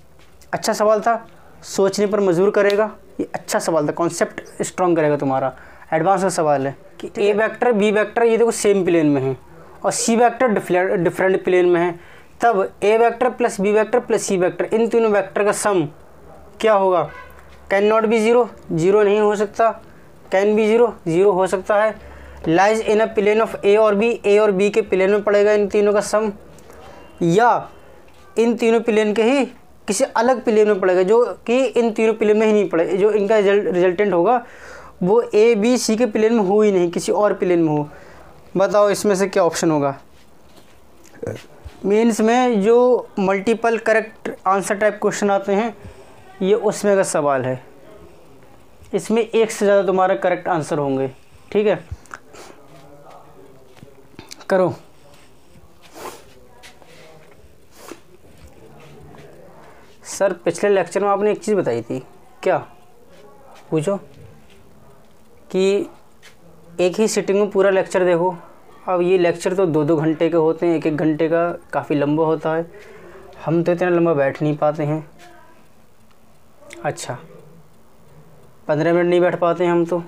अच्छा सवाल था, सोचने पर मजबूर करेगा, ये अच्छा सवाल था, कॉन्सेप्ट स्ट्रॉन्ग करेगा तुम्हारा। एडवांस का सवाल है कि ए वेक्टर बी वेक्टर ये देखो सेम प्लेन में है, और सी वेक्टर डिफरेंट प्लेन में है, तब A vector plus B vector plus C vector, इन तीनों वेक्टर का सम क्या होगा। Can not be zero, zero नहीं हो सकता। कैन बी ज़ीरो, ज़ीरो हो सकता है। Lies in a plane of A और बी के प्लेन में पड़ेगा इन तीनों का सम, या इन तीनों प्लेन के ही किसी अलग प्लेन में पड़ेगा, जो कि इन तीनों प्लेन में ही नहीं पड़े। जो इनका रिजल्टेंट होगा वो ए बी सी के प्लेन में हो ही नहीं, किसी और प्लेन में हो। बताओ इसमें से क्या ऑप्शन होगा। मेंस में जो multiple correct answer type question आते हैं, ये उसमें का सवाल है। इसमें एक से ज़्यादा तुम्हारा करेक्ट आंसर होंगे। ठीक है, करो। सर पिछले लेक्चर में आपने एक चीज़ बताई थी, क्या पूछो, कि एक ही सिटिंग में पूरा लेक्चर देखो। अब ये लेक्चर तो 2-2 घंटे के होते हैं, 1-1 घंटे का काफ़ी लंबा होता है, हम तो इतना लंबा बैठ नहीं पाते हैं। अच्छा, 15 मिनट नहीं बैठ पाते हैं हम तो।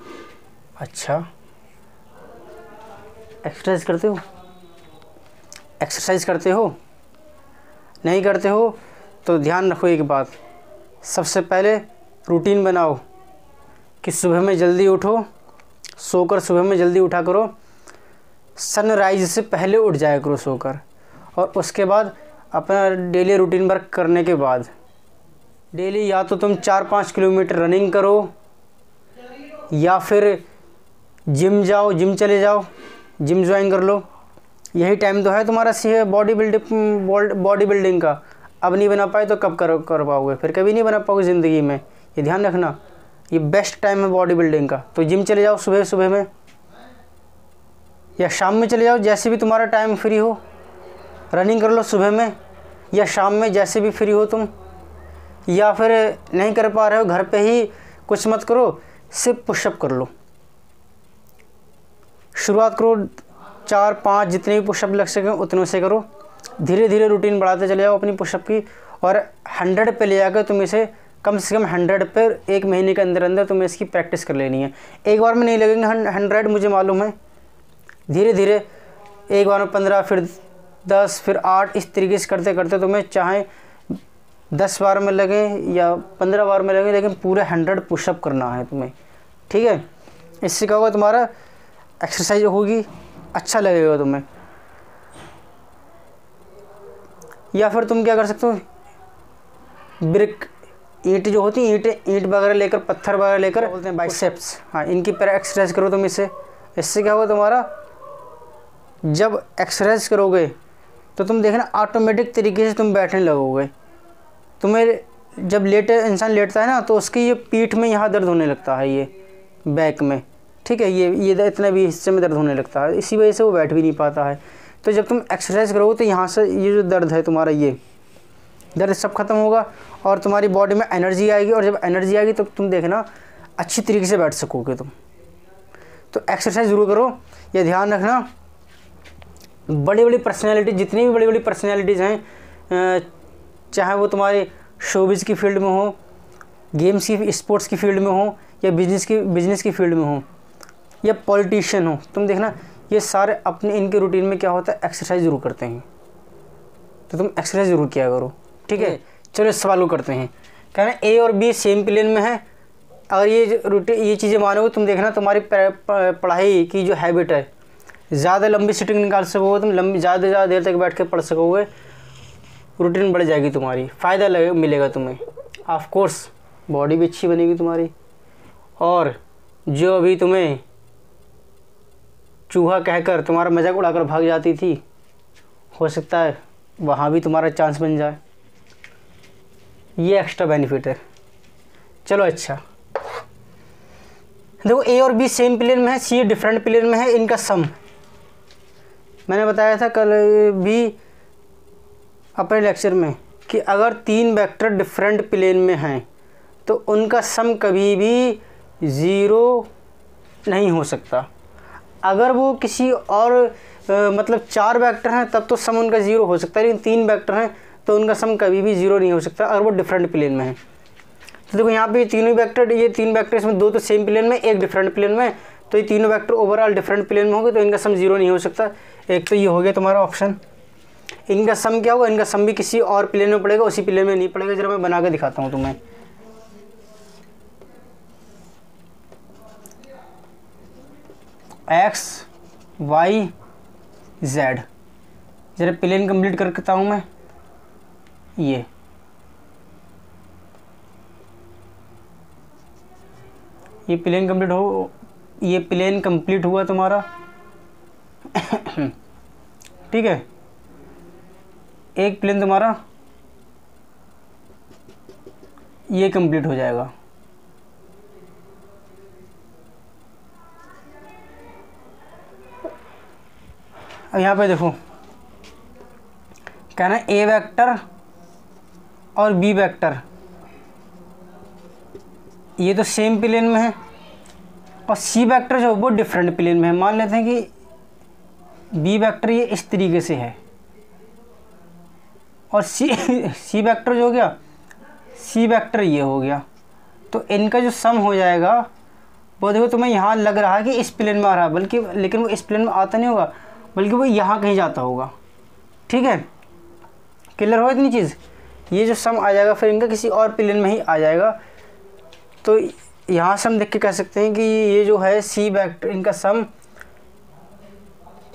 अच्छा, एक्सरसाइज करते हो? एक्सरसाइज करते हो? नहीं करते हो तो ध्यान रखो एक बात, सबसे पहले रूटीन बनाओ कि सुबह में जल्दी उठो, सोकर सुबह में जल्दी उठा करो, सनराइज से पहले उठ जाया करो सोकर, और उसके बाद अपना डेली रूटीन वर्क करने के बाद डेली या तो तुम 4-5 किलोमीटर रनिंग करो, या फिर जिम जाओ, जिम चले जाओ, जिम ज्वाइन कर लो। यही टाइम तो है तुम्हारा बॉडी बिल्डिंग का। अब नहीं बना पाए तो कब कर पाओगे, फिर कभी नहीं बना पाओगे ज़िंदगी में, ये ध्यान रखना। ये बेस्ट टाइम है बॉडी बिल्डिंग का। तो जिम चले जाओ सुबह में, या शाम में चले जाओ, जैसे भी तुम्हारा टाइम फ्री हो। रनिंग कर लो सुबह में या शाम में, जैसे भी फ्री हो तुम। या फिर नहीं कर पा रहे हो, घर पे ही कुछ मत करो, सिर्फ पुशअप कर लो। शुरुआत करो 4-5 जितने भी पुशअप लग सकें उतनों से करो। धीरे धीरे रूटीन बढ़ाते चले जाओ अपनी पुशअप की, और 100 पे ले जाकर तुम इसे कम से कम 100 पर 1 महीने के अंदर अंदर तुम्हें इसकी प्रैक्टिस कर लेनी है। एक बार में नहीं लगेंगे 100, मुझे मालूम है। धीरे धीरे एक बार में 15, फिर 10, फिर 8, इस तरीके से करते करते तुम्हें चाहे 10 बार में लगे या 15 बार में लगे, लेकिन पूरे 100 पुशअप करना है तुम्हें, ठीक है। इससे क्या होगा, तुम्हारा एक्सरसाइज होगी, अच्छा लगेगा तुम्हें। या फिर तुम क्या कर सकते हो, ब्रिक ईंट जो होती है, ईंट वगैरह लेकर, पत्थर वगैरह लेकर, बोलते हैं बाइसेप्स, हाँ, इनकी पर एक्सरसाइज करो तुम इससे क्या होगा, तुम्हारा जब एक्सरसाइज करोगे तो तुम देखना ऑटोमेटिक तरीके से तुम बैठने लगोगे। तुम्हें जब इंसान लेटता है ना, तो उसकी ये पीठ में यहाँ दर्द होने लगता है, ये बैक में, ठीक है, ये इतना भी हिस्से में दर्द होने लगता है, इसी वजह से वो बैठ भी नहीं पाता है। तो जब तुम एक्सरसाइज करोगे तो यहाँ से ये जो दर्द है तुम्हारा, ये दर्द सब खत्म होगा और तुम्हारी बॉडी में एनर्जी आएगी, और जब एनर्जी आएगी तो तुम देखना अच्छी तरीके से बैठ सकोगे तुम। तो एक्सरसाइज ज़रूर करो। ये ध्यान रखना, बड़ी बड़ी पर्सनैलिटी, जितनी भी बड़ी बड़ी पर्सनैलिटीज़ हैं, चाहे वो तुम्हारे शोबिज़ की फील्ड में हो, गेम्स की, स्पोर्ट्स की फील्ड में हो, या बिजनेस की फील्ड में हो, या पॉलिटिशियन हो, तुम देखना ये सारे अपने इनके रूटीन में क्या होता है, एक्सरसाइज ज़रूर करते हैं। तो तुम एक्सरसाइज ज़रूर किया करो, ठीक है। चलो इस सवाल को करते हैं। कहना ए और बी सेम प्लेन में है। अगर ये चीज़ें मानोगे, तुम देखना तुम्हारी पढ़ाई की जो हैबिट है, ज़्यादा लंबी सिटिंग निकाल सकोगे तुम, ज़्यादा देर तक बैठ के पढ़ सकोगे, रूटीन बढ़ जाएगी तुम्हारी, फ़ायदा मिलेगा तुम्हें। ऑफ कोर्स बॉडी भी अच्छी बनेगी तुम्हारी, और जो अभी तुम्हें चूहा कहकर तुम्हारा मजाक उड़ाकर भाग जाती थी, हो सकता है वहाँ भी तुम्हारा चांस बन जाए। ये एक्स्ट्रा बेनिफिट है। चलो अच्छा, देखो ए और बी सेम प्लेन में है, सी डिफरेंट प्लेन में है, इनका सम मैंने बताया था कल भी अपने लेक्चर में कि अगर 3 वेक्टर डिफरेंट प्लेन में हैं तो उनका सम कभी भी 0 नहीं हो सकता। अगर वो किसी और मतलब 4 वेक्टर हैं तब तो सम उनका 0 हो सकता है, लेकिन 3 वेक्टर हैं तो उनका सम कभी भी 0 नहीं हो सकता अगर वो डिफरेंट प्लेन में है। तो देखो यहाँ पे तीनों वेक्टर, ये 3 वेक्टर, इसमें 2 तो सेम प्लेन में, 1 डिफरेंट प्लेन में, तो ये तीनों वेक्टर ओवरऑल डिफरेंट प्लेन में होंगे, तो इनका सम 0 नहीं हो सकता। एक तो ये हो गया तुम्हारा ऑप्शन। इनका सम क्या होगा, इनका सम भी किसी और प्लेन में पड़ेगा, उसी प्लेन में नहीं पड़ेगा। जरा मैं बना के दिखाता हूँ तुम्हें। एक्स वाई जेड, जरा प्लेन कंप्लीट करता हूँ मैं। ये प्लेन कंप्लीट हुआ तुम्हारा ठीक है। एक प्लेन तुम्हारा ये कंप्लीट हो जाएगा। अब यहाँ पे देखो, कहना ए वेक्टर और बी वेक्टर ये तो सेम प्लेन में है, और सी वेक्टर जो वो डिफरेंट प्लेन में है। मान लेते हैं कि बी वेक्टर ये इस तरीके से है, और सी वेक्टर जो हो गया, सी वेक्टर ये हो गया। तो इनका जो सम हो जाएगा वो देखो, तुम्हें यहाँ लग रहा है कि इस प्लेन में आ रहा है, बल्कि लेकिन वो इस प्लेन में आता नहीं होगा, बल्कि वो यहाँ कहीं जाता होगा। ठीक है, क्लियर हो इतनी चीज़। ये जो सम आ जाएगा फिर इनका किसी और प्लेन में ही आ जाएगा। तो यहाँ से हम देख के कह सकते हैं कि ये जो है सी वेक्टर, इनका सम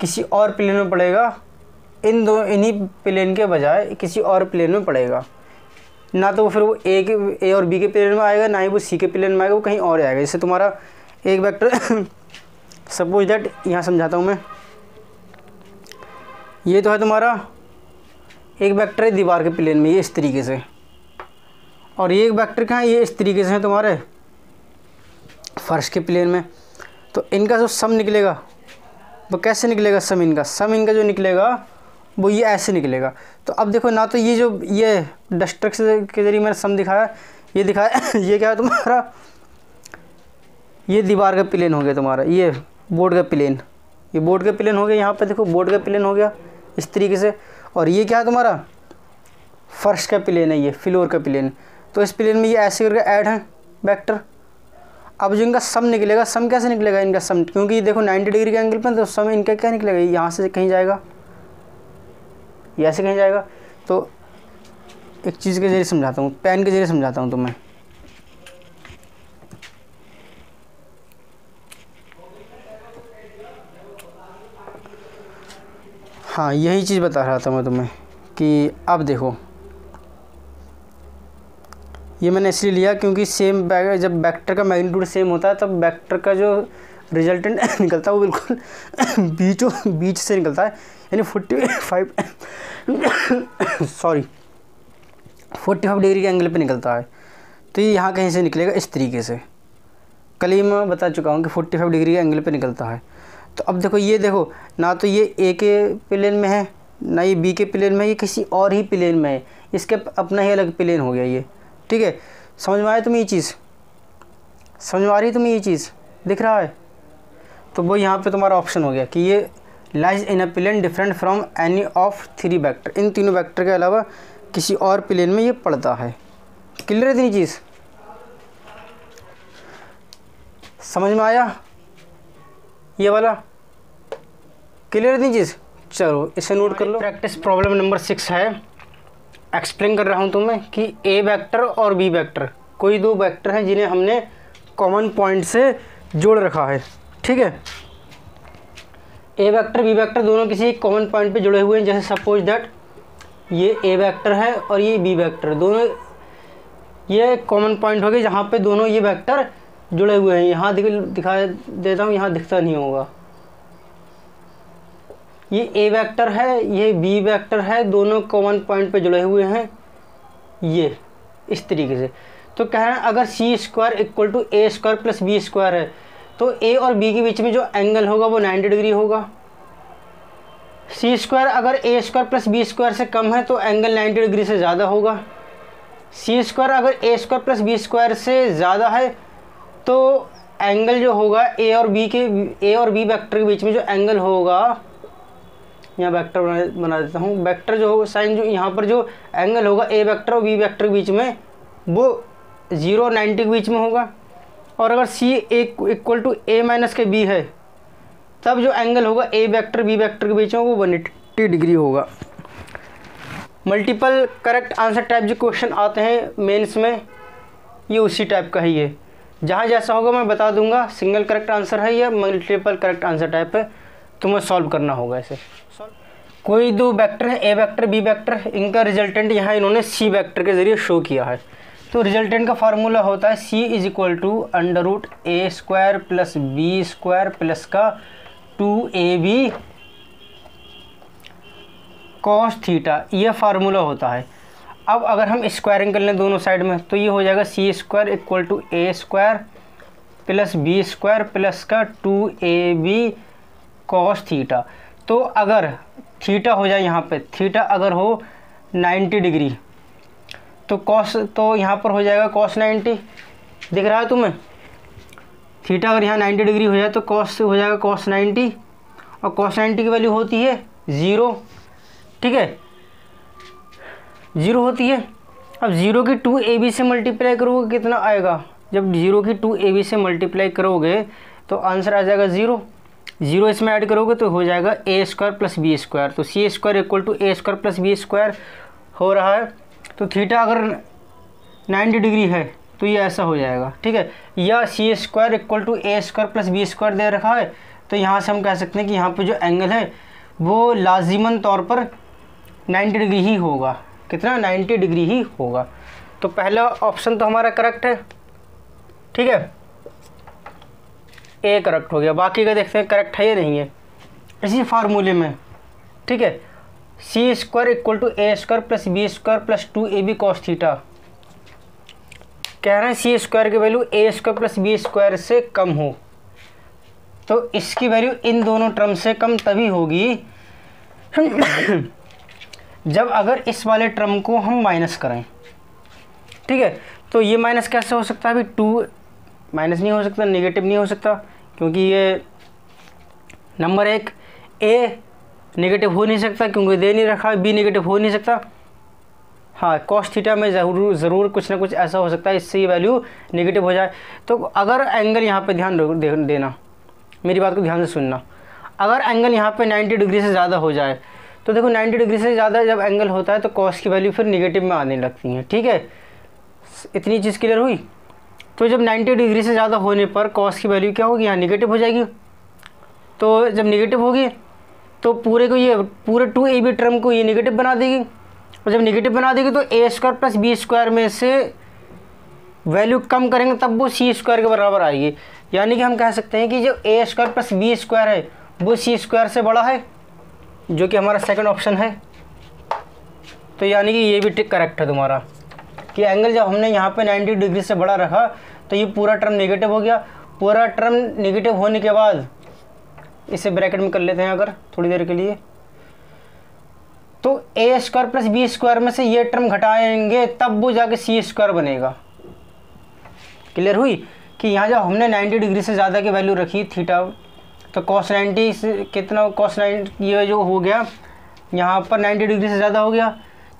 किसी और प्लेन में पड़ेगा, इन्हीं प्लेन के बजाय किसी और प्लेन में पड़ेगा। ना तो फिर वो ए और बी के प्लेन में आएगा, ना ही वो सी के प्लेन में आएगा, वो कहीं और आएगा। जैसे तुम्हारा एक वेक्टर सपोज दैट, यहाँ समझाता हूँ मैं। ये तो है तुम्हारा एक वेक्टर है दीवार के प्लेन में, ये इस तरीके से, और ये एक वेक्टर कहाँ है, ये इस तरीके से है तुम्हारे फर्श के प्लेन में। तो इनका जो सम निकलेगा वो कैसे निकलेगा, सम इनका जो निकलेगा वो ये ऐसे निकलेगा। तो अब देखो ना, तो ये डस्टर के जरिए मैंने सम दिखाया, ये दिखाया ये क्या है तुम्हारा, ये दीवार का प्लेन हो गया तुम्हारा, ये बोर्ड का प्लेन, ये बोर्ड का प्लेन हो गया। यहाँ पे देखो बोर्ड का प्लेन हो गया इस तरीके से, और ये क्या है तुम्हारा फर्स्ट का प्लेन है, ये फ्लोर का प्लेन। तो इस प्लेन में ये ऐसे करके ऐड है वेक्टर। अब जो इनका सम निकलेगा, सम कैसे निकलेगा इनका सम, क्योंकि देखो 90 डिग्री के एंगल पर, तो सम इनका क्या निकलेगा, यहाँ से कहीं जाएगा, ये ऐसे कहीं जाएगा। तो एक चीज़ के जरिए समझाता हूँ, पेन के जरिए समझाता हूँ तुम्हें। हाँ, यही चीज़ बता रहा था मैं तुम्हें कि अब देखो, ये मैंने इसलिए लिया क्योंकि सेम जब वेक्टर का मैग्नीट्यूड सेम होता है तब वेक्टर का जो रिजल्टेंट निकलता है वो बिल्कुल बीच से निकलता है, यानी 45 डिग्री के एंगल पे निकलता है। तो ये यहाँ कहीं से निकलेगा इस तरीके से। कल ही मैं बता चुका हूँ कि 45 डिग्री के एंगल पे निकलता है। तो अब देखो, ये देखो ना तो ये ए के प्लेन में है, ना ये बी के प्लेन में है, ये किसी और ही प्लेन में है, इसके अपना ही अलग प्लेन हो गया ये। ठीक है, समझ में आया तुम्हें ये चीज़, समझ में आ रही है तुम्हें ये चीज़, दिख रहा है। तो वो यहाँ पे तुम्हारा ऑप्शन हो गया कि ये lies in a plane different from any of 3 vector, इन तीनों वेक्टर के अलावा किसी और प्लेन में ये पड़ता है। क्लियर है इतनी चीज़, समझ में आया ये वाला, क्लियर इतनी चीज़। चलो इसे नोट कर लो। प्रैक्टिस प्रॉब्लम नंबर 6 है। एक्सप्लेन कर रहा हूँ तुम्हें कि ए वेक्टर और बी वेक्टर कोई दो वेक्टर हैं जिन्हें हमने कॉमन पॉइंट से जोड़ रखा है। ठीक है, ए वेक्टर बी वेक्टर दोनों किसी कॉमन पॉइंट पे जुड़े हुए हैं। जैसे सपोज दैट ये ए वेक्टर है और ये बी वेक्टर, दोनों ये कॉमन पॉइंट हो गए जहाँ पे दोनों ये वेक्टर जुड़े हुए हैं। यहाँ दिखा देता हूँ, यहाँ दिखता नहीं होगा। ये ए वेक्टर है, ये बी वेक्टर है, दोनों कॉमन पॉइंट पे जुड़े हुए हैं ये इस तरीके से। तो कह रहे हैं अगर C square equal to A square plus B square है तो ए और बी के बीच में जो एंगल होगा वो 90 डिग्री होगा। सी स्क्वायर अगर ए स्क्वायर प्लस बी स्क्वायर से कम है तो एंगल 90 डिग्री से ज़्यादा होगा। सी स्क्वायर अगर ए स्क्वायर प्लस बी स्क्वायर से ज़्यादा है तो एंगल जो होगा ए और बी वेक्टर के बीच में जो एंगल होगा, यहाँ वेक्टर बना देता हूँ, वेक्टर जो होगा साइन, जो यहाँ पर जो एंगल होगा ए वेक्टर और बी वेक्टर के बीच में वो 0 और 90 के बीच में होगा। और अगर सी इक्वल टू ए माइनस के बी है तब जो एंगल होगा ए वेक्टर बी वेक्टर के बीच में वो 180 डिग्री होगा। मल्टीपल करेक्ट आंसर टाइप जो क्वेश्चन आते हैं मेंस में, ये उसी टाइप का ही है। जहाँ जैसा होगा मैं बता दूंगा, सिंगल करेक्ट आंसर है या मल्टीपल करेक्ट आंसर टाइप है, तुम्हें सॉल्व करना होगा ऐसे। कोई दो वेक्टर है ए वेक्टर बी वेक्टर, इनका रिजल्टेंट यहाँ इन्होंने सी वेक्टर के ज़रिए शो किया है। तो रिजल्टेंट का फार्मूला होता है C is equal to under root A square plus B square plus का 2ab कॉस थीटा, ये फार्मूला होता है। अब अगर हम स्क्वायरिंग कर लें दोनों साइड में तो ये हो जाएगा C square equal to A square plus B square plus का 2ab कॉस थीटा। तो अगर थीटा हो जाए यहाँ पे, थीटा अगर हो 90 डिग्री तो कॉस, तो यहाँ पर हो जाएगा कॉस 90, दिख रहा है तुम्हें। थीटा अगर यहाँ 90 डिग्री हो जाए तो कॉस हो जाएगा कॉस 90, और कॉस 90 की वैल्यू होती है 0। ठीक है, 0 होती है। अब 0 की 2ab से मल्टीप्लाई करोगे कितना आएगा, जब 0 की 2ab से मल्टीप्लाई करोगे तो आंसर आ जाएगा 0। 0 इसमें ऐड करोगे तो हो जाएगा A square plus B square. तो C square equal to A square plus B square हो रहा है। तो थीटा अगर 90 डिग्री है तो ये ऐसा हो जाएगा। ठीक है, या C square equal to A square plus B square दे रखा है तो यहाँ से हम कह सकते हैं कि यहाँ पे जो एंगल है वो लाजिमन तौर पर 90 डिग्री ही होगा। कितना, 90 डिग्री ही होगा। तो पहला ऑप्शन तो हमारा करेक्ट है। ठीक है, ए करेक्ट हो गया। बाकी का देखते हैं करेक्ट है या नहीं है इसी फार्मूले में। ठीक है, C square equal to A square plus B square plus 2ab cos theta, कह रहे हैं सी स्क्वायर की value A square plus B square से कम हो, तो इसकी वैल्यू इन दोनों टर्म से कम तभी होगी जब अगर इस वाले टर्म को हम माइनस करें। ठीक है, तो ये माइनस कैसे हो सकता है, अभी 2 माइनस नहीं हो सकता, नेगेटिव नहीं हो सकता, क्योंकि ये नंबर 1 ए नेगेटिव हो नहीं सकता क्योंकि दे नहीं रखा है, बी नेगेटिव हो नहीं सकता। हाँ, कॉस थीटा में ज़रूर कुछ ना कुछ ऐसा हो सकता है इससे ये वैल्यू नेगेटिव हो जाए। तो अगर एंगल यहाँ पे ध्यान देना, मेरी बात को ध्यान से सुनना, अगर एंगल यहाँ पे 90 डिग्री से ज़्यादा हो जाए तो देखो 90 डिग्री से ज़्यादा जब एंगल होता है तो कॉस की वैल्यू फिर निगेटिव में आने लगती है। ठीक है, इतनी चीज़ क्लियर हुई। तो जब 90 डिग्री से ज़्यादा होने पर कॉस की वैल्यू क्या होगी, यहाँ निगेटिव हो जाएगी। तो जब निगेटिव होगी तो पूरे 2ab टर्म को ये निगेटिव बना देगी, और जब निगेटिव बना देगी तो a square plus B square में से वैल्यू कम करेंगे तब वो सी स्क्वायर के बराबर आएगी। यानी कि हम कह सकते हैं कि जो a square plus B square है वो सी स्क्वायर से बड़ा है, जो कि हमारा सेकंड ऑप्शन है। तो यानी कि ये भी टिक करेक्ट है तुम्हारा कि एंगल जब हमने यहाँ पे 90 डिग्री से बड़ा रखा तो ये पूरा टर्म नेगेटिव हो गया। पूरा टर्म नेगेटिव होने के बाद इसे ब्रैकेट में कर लेते हैं अगर थोड़ी देर के लिए, तो a square plus B square में से ये टर्म घटाएंगे तब वो जाके सी स्क्वायर बनेगा। क्लियर हुई कि यहाँ जब हमने 90 डिग्री से ज़्यादा की वैल्यू रखी थीटा, तो cos 90 से कितना, cos 90 ये जो हो गया यहाँ पर 90 डिग्री से ज़्यादा हो गया,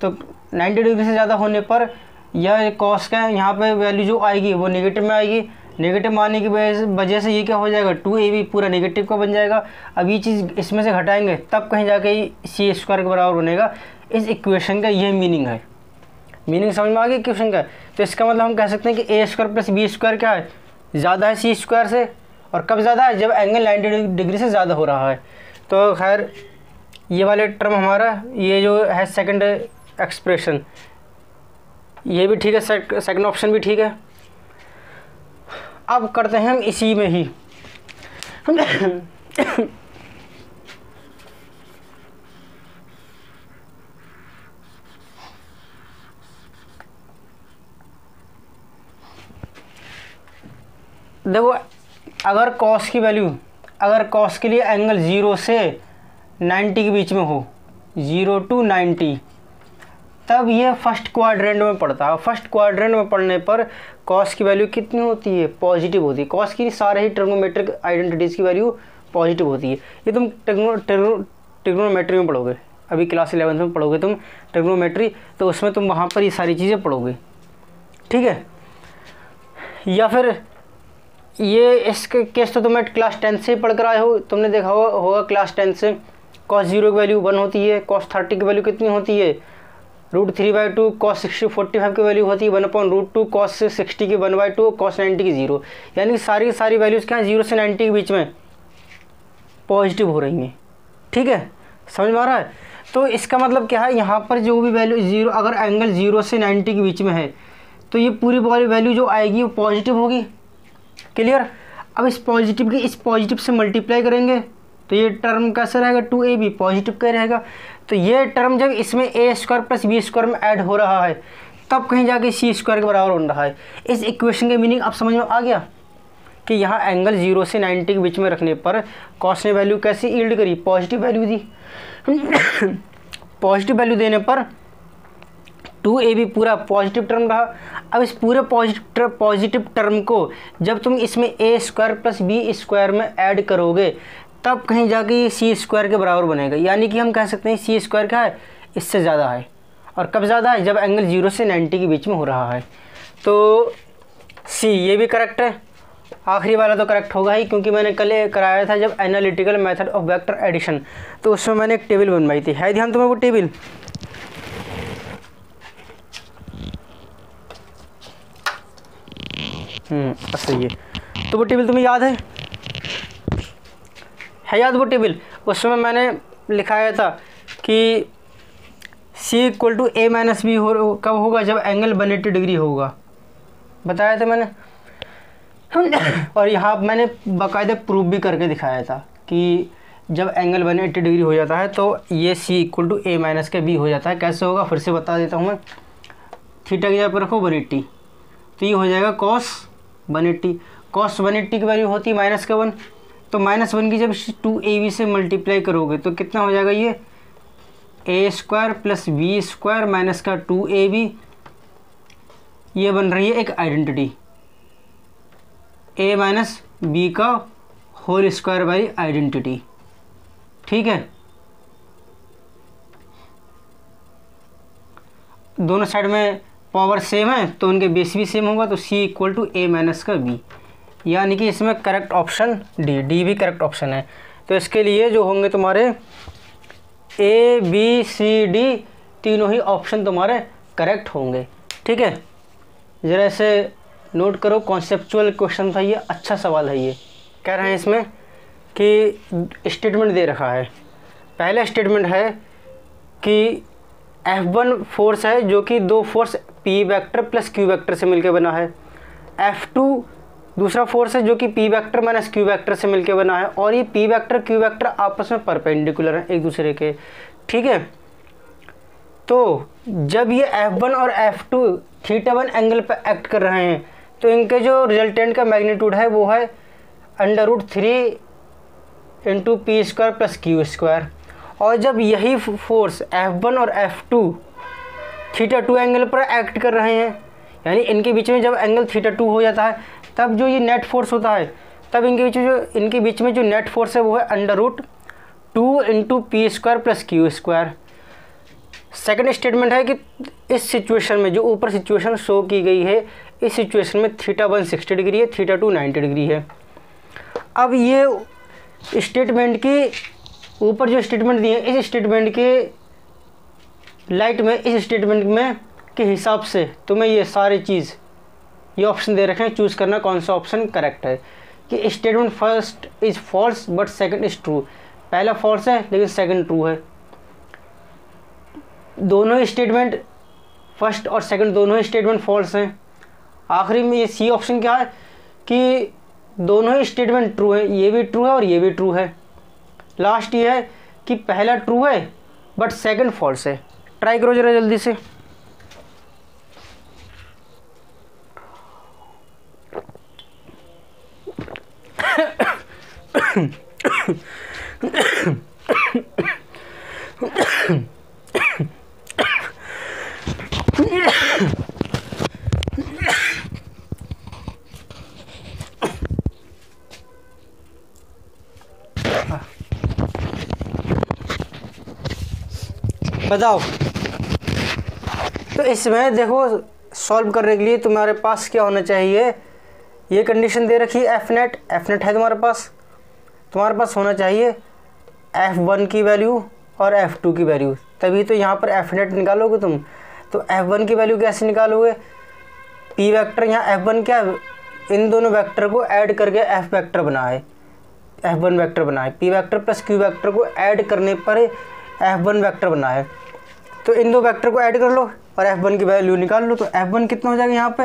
तो 90 डिग्री से ज़्यादा होने पर यह cos का यहाँ पे वैल्यू जो आएगी वो नेगेटिव में आएगी। नेगेटिव आने की वजह से ये क्या हो जाएगा, 2ab पूरा नेगेटिव का बन जाएगा। अब ये चीज़ इसमें से घटाएंगे तब कहीं जाके सी स्क्वायर के बराबर बनेगा। इस इक्वेशन का ये मीनिंग है। मीनिंग समझ में आ गया इक्वेशन का। तो इसका मतलब हम कह सकते हैं कि a square plus B square क्या है, ज़्यादा है सी स्क्वायर से। और कब ज़्यादा है, जब एंगल 90 डिग्री से ज़्यादा हो रहा है। तो खैर ये वाले टर्म हमारा ये जो है सेकंड एक्सप्रेशन ये भी ठीक है, सेकंड ऑप्शन भी ठीक है। अब करते हैं हम इसी में ही देखो, अगर कॉस की वैल्यू, अगर कॉस के लिए एंगल 0 से 90 के बीच में हो, 0 to 90, तब ये फर्स्ट क्वाड्रेंट में पड़ता है। फर्स्ट क्वाड्रेंट में पड़ने पर कॉस की वैल्यू कितनी होती है, पॉजिटिव होती है। कॉस की सारे ही ट्रिग्नोमेट्रिक आइडेंटिटीज़ की वैल्यू पॉजिटिव होती है। ये तुम ट्रिग्नोमेट्री में पढ़ोगे, अभी क्लास 11 में पढ़ोगे तुम ट्रिग्नोमेट्री, तो उसमें तुम वहाँ पर ये सारी चीज़ें पढ़ोगे। ठीक है, या फिर ये इसके केस तो तुम्हें क्लास 10 से पढ़ कर आए हो, तुमने देखा होगा क्लास 10 से cos 0 की वैल्यू 1 होती है, cos 30 की वैल्यू कितनी होती है, √3/2, cos 45 की वैल्यू होती है 1/√2, cos 60 की 1/2, cos 90 की 0। यानी सारी वैल्यूज़ क्या हैं, 0 से 90 के बीच में पॉजिटिव हो रही हैं। ठीक है, समझ में आ रहा है। तो इसका मतलब क्या है, यहाँ पर जो भी वैल्यू 0, अगर एंगल 0 से 90 के बीच में है तो ये पूरी वैल्यू जो आएगी वो पॉजिटिव होगी। क्लियर। अब इस पॉजिटिव से मल्टीप्लाई करेंगे तो ये टर्म कैसा रहेगा, 2ab पॉजिटिव का रहेगा। तो ये टर्म जब इसमें a square plus B square में ऐड हो रहा है तब कहीं जाके सी स्क्वायर के बराबर बन रहा है। इस इक्वेशन का मीनिंग अब समझ में आ गया कि यहाँ एंगल 0 से 90 के बीच में रखने पर कॉस ने वैल्यू कैसी यील्ड करी, पॉजिटिव वैल्यू दी। पॉजिटिव वैल्यू देने पर 2ab पूरा पॉजिटिव टर्म रहा। अब इस पूरे पॉजिटिव टर्म को जब तुम इसमें a square plus B square में ऐड करोगे तब कहीं जाके ये सी स्क्वायर के बराबर बनेगा। यानी कि हम कह सकते हैं सी स्क्वायर क्या है, इससे ज़्यादा है। और कब ज़्यादा है, जब एंगल 0 से 90 के बीच में हो रहा है। तो सी ये भी करेक्ट है। आखिरी वाला तो करेक्ट होगा ही, क्योंकि मैंने कल कराया था जब analytical method of vector addition, तो उसमें मैंने एक टेबल बनवाई थी। है ध्यान तुम्हें वो टेबल? सही है। तो वो टेबल तुम्हें याद है याद वो टेबल? उसमें मैंने लिखाया था कि c = a - b कब होगा, जब एंगल 180 डिग्री होगा, बताया था मैंने। और यहाँ मैंने बाकायदा प्रूफ भी करके दिखाया था कि जब एंगल 180 डिग्री हो जाता है तो ये c = a - b हो जाता है। कैसे होगा फिर से बता देता हूँ मैं। थीटा की जगह पर रखो 180, तो ये हो जाएगा cos 180। cos 180 की वैल्यू होती है -1, तो -1 की जब 2ab से मल्टीप्लाई करोगे तो कितना हो जाएगा, ये a square plus B square minus का 2ab। ये बन रही है एक आइडेंटिटी, a माइनस बी का होल स्क्वायर बाई आइडेंटिटी। ठीक है, दोनों साइड में पावर सेम है तो उनके बेस भी सेम होगा, तो C equal to A minus का B, यानी कि इसमें करेक्ट ऑप्शन डी भी करेक्ट ऑप्शन है। तो इसके लिए जो होंगे तुम्हारे A B C D तीनों ही ऑप्शन तुम्हारे करेक्ट होंगे। ठीक है, ज़रा इसे नोट करो, कॉन्सेप्चुअल क्वेश्चन था ये, अच्छा सवाल है ये। कह रहे हैं इसमें कि स्टेटमेंट दे रखा है। पहला स्टेटमेंट है कि F1 फोर्स है जो कि दो force P vector plus Q vector से मिलकर बना है। F2 दूसरा फोर्स है जो कि P vector minus Q vector से मिलकर बना है, और ये P वेक्टर Q वेक्टर आपस में परपेंडिकुलर हैं एक दूसरे के। ठीक है, तो जब ये F1 और F2 θ1 एंगल पर एक्ट कर रहे हैं तो इनके जो रिजल्टेंट का मैग्नीट्यूड है वो है √3 into P square plus Q square. और जब यही फोर्स F1 और F2 θ2 एंगल पर एक्ट कर रहे हैं, यानी इनके बीच में जब एंगल θ2 हो जाता है, तब जो ये नेट फोर्स होता है, तब इनके बीच में जो नेट फोर्स है वो है √2 into P square plus Q square. Second statement है कि इस सिचुएशन में, जो ऊपर सिचुएशन शो की गई है, इस सिचुएशन में θ1 60 डिग्री है, θ2 90 डिग्री है। अब ये स्टेटमेंट की ऊपर जो स्टेटमेंट दिए, इस स्टेटमेंट के लाइट में, इस स्टेटमेंट में के हिसाब से तुम्हें ये सारी चीज़, ये ऑप्शन दे रखे हैं, चूज़ करना कौन सा ऑप्शन करेक्ट है। कि statement first is false but second is true, पहला फॉल्स है लेकिन सेकंड ट्रू है। दोनों ही स्टेटमेंट, फर्स्ट और सेकंड दोनों ही स्टेटमेंट फॉल्स हैं। आखिरी में ये सी ऑप्शन क्या है कि दोनों ही स्टेटमेंट ट्रू है, ये भी ट्रू है और ये भी ट्रू है। लास्ट ये है कि पहला ट्रू है बट सेकंड फॉल्स है। ट्राई करो जरा जल्दी से। बताओ, तो इसमें देखो सॉल्व करने के लिए तुम्हारे पास क्या होना चाहिए, ये कंडीशन दे रखी है एफ नेट है तुम्हारे पास होना चाहिए F1 की वैल्यू और F2 की वैल्यू, तभी तो यहाँ पर एफ नेट निकालोगे तुम। तो F1 की वैल्यू कैसे निकालोगे, P वेक्टर, यहाँ F1 क्या है, इन दोनों वेक्टर को ऐड करके F वेक्टर बना है, F1 वेक्टर बना है। P vector plus Q vector को ऐड करने पर F1 वेक्टर बना है। तो इन दो वेक्टर को ऐड कर लो और F1 की वैल्यू निकाल लो। तो F1 कितना हो जाएगा, यहाँ पे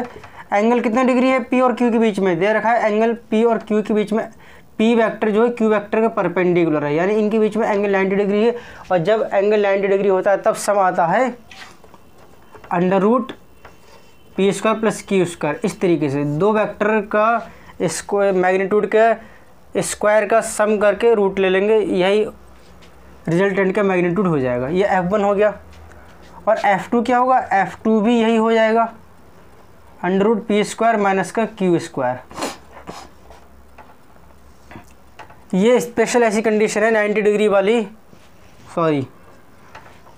एंगल कितना डिग्री है, P और Q के बीच में दे रखा है, एंगल P और Q के बीच में, P वेक्टर जो है Q वेक्टर के परपेंडिकुलर है, यानी इनके बीच में एंगल 90 डिग्री है। और जब एंगल 90 डिग्री होता है तब सम आता है √P square plus Q square. इस तरीके से दो वेक्टर का स्क्वायर, मैग्नीट्यूड के स्क्वायर का सम करके रूट ले लेंगे, यही रिजल्टेंट का मैग्नीट्यूड हो जाएगा। ये F1 हो गया। और F2 क्या होगा, F2 भी यही हो जाएगा √P स्क्वायर माइनस का Q स्क्वायर। ये स्पेशल ऐसी कंडीशन है 90 डिग्री वाली,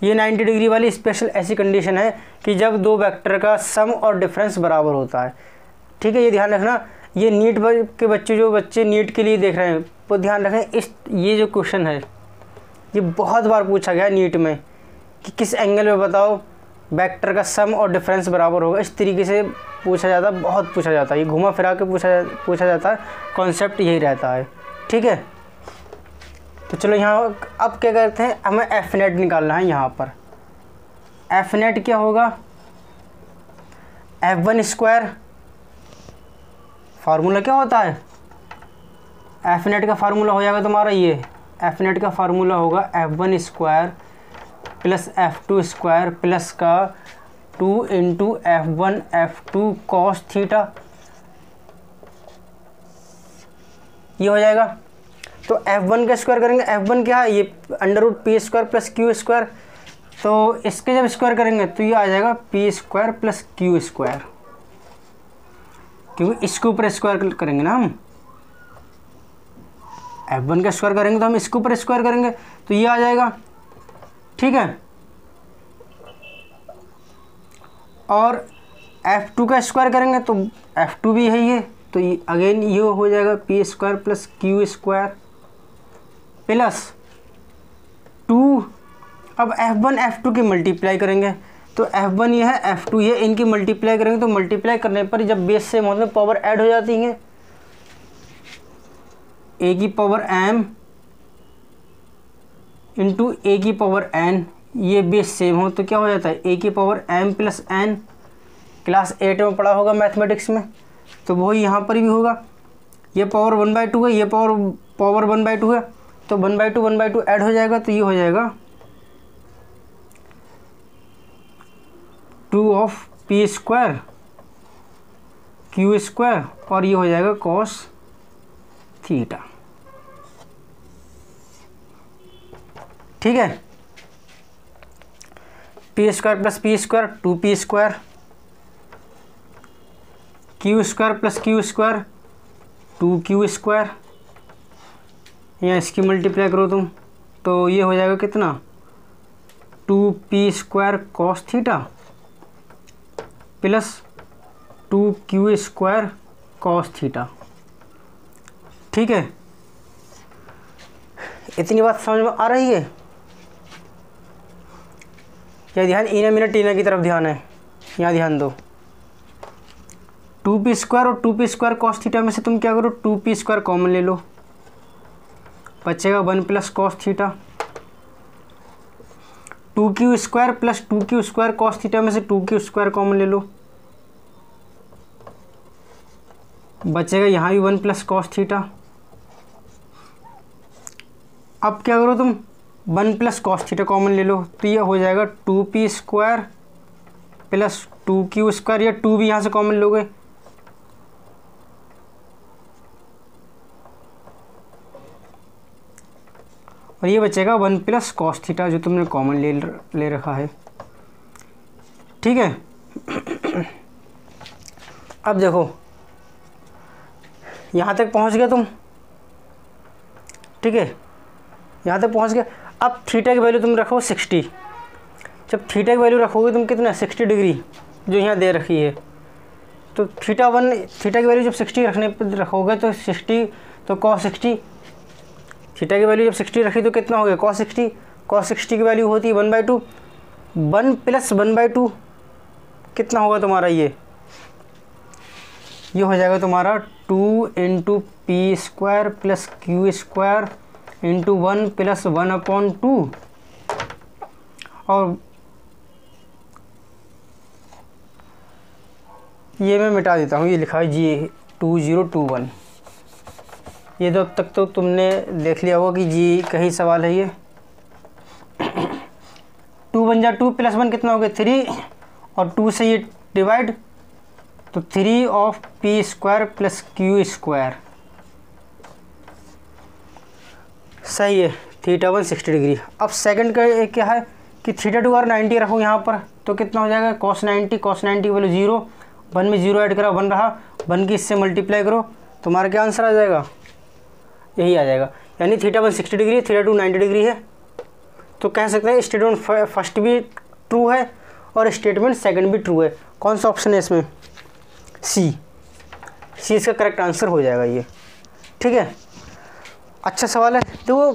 ये 90 डिग्री वाली स्पेशल ऐसी कंडीशन है कि जब दो वेक्टर का सम और डिफरेंस बराबर होता है। ठीक है, ये ध्यान रखना। ये नीट के बच्चे, जो बच्चे नीट के लिए देख रहे हैं वो ध्यान रखें, ये जो क्वेश्चन है ये बहुत बार पूछा गया नीट में कि किस एंगल में बताओ वेक्टर का सम और डिफरेंस बराबर होगा। इस तरीके से पूछा जाता है, बहुत पूछा जाता है, ये घुमा फिरा के पूछा जाता है, कॉन्सेप्ट यही रहता है। ठीक है, तो चलो यहाँ अब क्या करते हैं, हमें एफ नेट निकालना है। यहाँ पर एफ नेट क्या होगा, F1 स्क्वायर, फार्मूला क्या होता है, एफ नेट का फार्मूला हो जाएगा तुम्हारा, ये एफ नेट का फार्मूला होगा F1 square plus F2 square plus का 2 into F1 F2 cos theta, ये हो जाएगा। तो F1 का स्क्वायर करेंगे, F1 क्या है, ये √P square plus Q square, तो इसके जब स्क्वायर करेंगे तो ये आ जाएगा P square plus Q square, क्योंकि इसके ऊपर स्क्वायर करेंगे ना हम, F1 का स्क्वायर करेंगे तो हम इसके ऊपर स्क्वायर करेंगे, तो ये आ जाएगा। ठीक है, और F2 का स्क्वायर करेंगे तो F2 भी है ये, तो अगेन ये हो जाएगा P square plus Q square plus 2। अब F1 F2 की मल्टीप्लाई करेंगे तो F1 ये है, F2 ये, इनकी मल्टीप्लाई करेंगे तो मल्टीप्लाई करने पर जब बेस सेम होते हैं पावर ऐड हो जाती है, a की पावर m इंटू ए की पावर n, ये बेस सेम हो तो क्या हो जाता है a की power m plus n। Class 8 में पढ़ा होगा मैथमेटिक्स में, तो वही यहाँ पर भी होगा। ये पावर 1/2 है, ये पावर 1/2 है, तो 1/2 ऐड हो जाएगा तो ये हो जाएगा 2 of P square Q square और ये हो जाएगा कॉस थीटा। ठीक है, P square plus P square 2p square, Q square plus Q square 2q square, या इसकी मल्टीप्लाई करो तुम तो ये हो जाएगा कितना 2p square cos theta plus 2q square cos theta. ठीक है, इतनी बात समझ में आ रही है? या ध्यान इना मिना टीना की तरफ ध्यान है, यहाँ ध्यान दो। 2p स्क्वायर और 2p स्क्वायर कॉस थीटा में से तुम क्या करो 2p स्क्वायर कॉमन ले लो, बचेगा 1 plus cos theta. 2q square plus 2q square cos theta में से 2q स्क्वायर कॉमन ले लो, बचेगा यहाँ भी 1 प्लस कॉस थीटा। अब क्या करो तुम 1 प्लस कॉस थीटा कॉमन ले लो तो ये हो जाएगा 2p square plus 2q square, या 2 भी यहाँ से कॉमन लोगे और ये बचेगा 1 प्लस कॉस थीटा जो तुमने कॉमन ले रखा है। ठीक है, अब देखो यहाँ तक पहुँच गए तुम। ठीक है, यहाँ तक पहुँच गए। अब थीटा की वैल्यू तुम रखो 60। जब थीटा की वैल्यू रखोगे तुम कितना 60 डिग्री जो यहाँ दे रखी है, तो थीटा की वैल्यू जब 60 रखने पर रखोगे तो 60 तो cos 60, थीटा की वैल्यू जब 60 रखी तो कितना हो गया cos 60। cos 60 की वैल्यू होती है 1/2, 1 प्लस 1/2 कितना होगा तुम्हारा, ये हो जाएगा तुम्हारा 2 into P square plus Q square into 1 plus 1/2। और ये मैं मिटा देता हूँ, ये लिखा है जी 2021। ये तो अब तक तो तुमने देख लिया होगा कि जी कहीं सवाल है ये। 2 बन जा 2 प्लस 1 कितना हो गया 3, और 2 से ये डिवाइड तो 3 of P square plus Q square. सही है, थीटा 1 60 डिग्री। अब सेकंड का एक क्या है कि थीटा 2 और 90 रखो यहाँ पर तो कितना हो जाएगा cos 90 की वैल्यू 0, 1 में 0 ऐड करा 1 रहा, 1 की इससे मल्टीप्लाई करो तुम्हारा क्या आंसर आ जाएगा, यही आ जाएगा। यानी थीटा 1 60 डिग्री, थीटा 2 90 डिग्री है। तो कह सकते हैं स्टेटमेंट फर्स्ट भी ट्रू है और स्टेटमेंट सेकंड भी ट्रू है। कौन सा ऑप्शन है इसमें, सी इसका करेक्ट आंसर हो जाएगा ये। ठीक है, अच्छा सवाल है। तो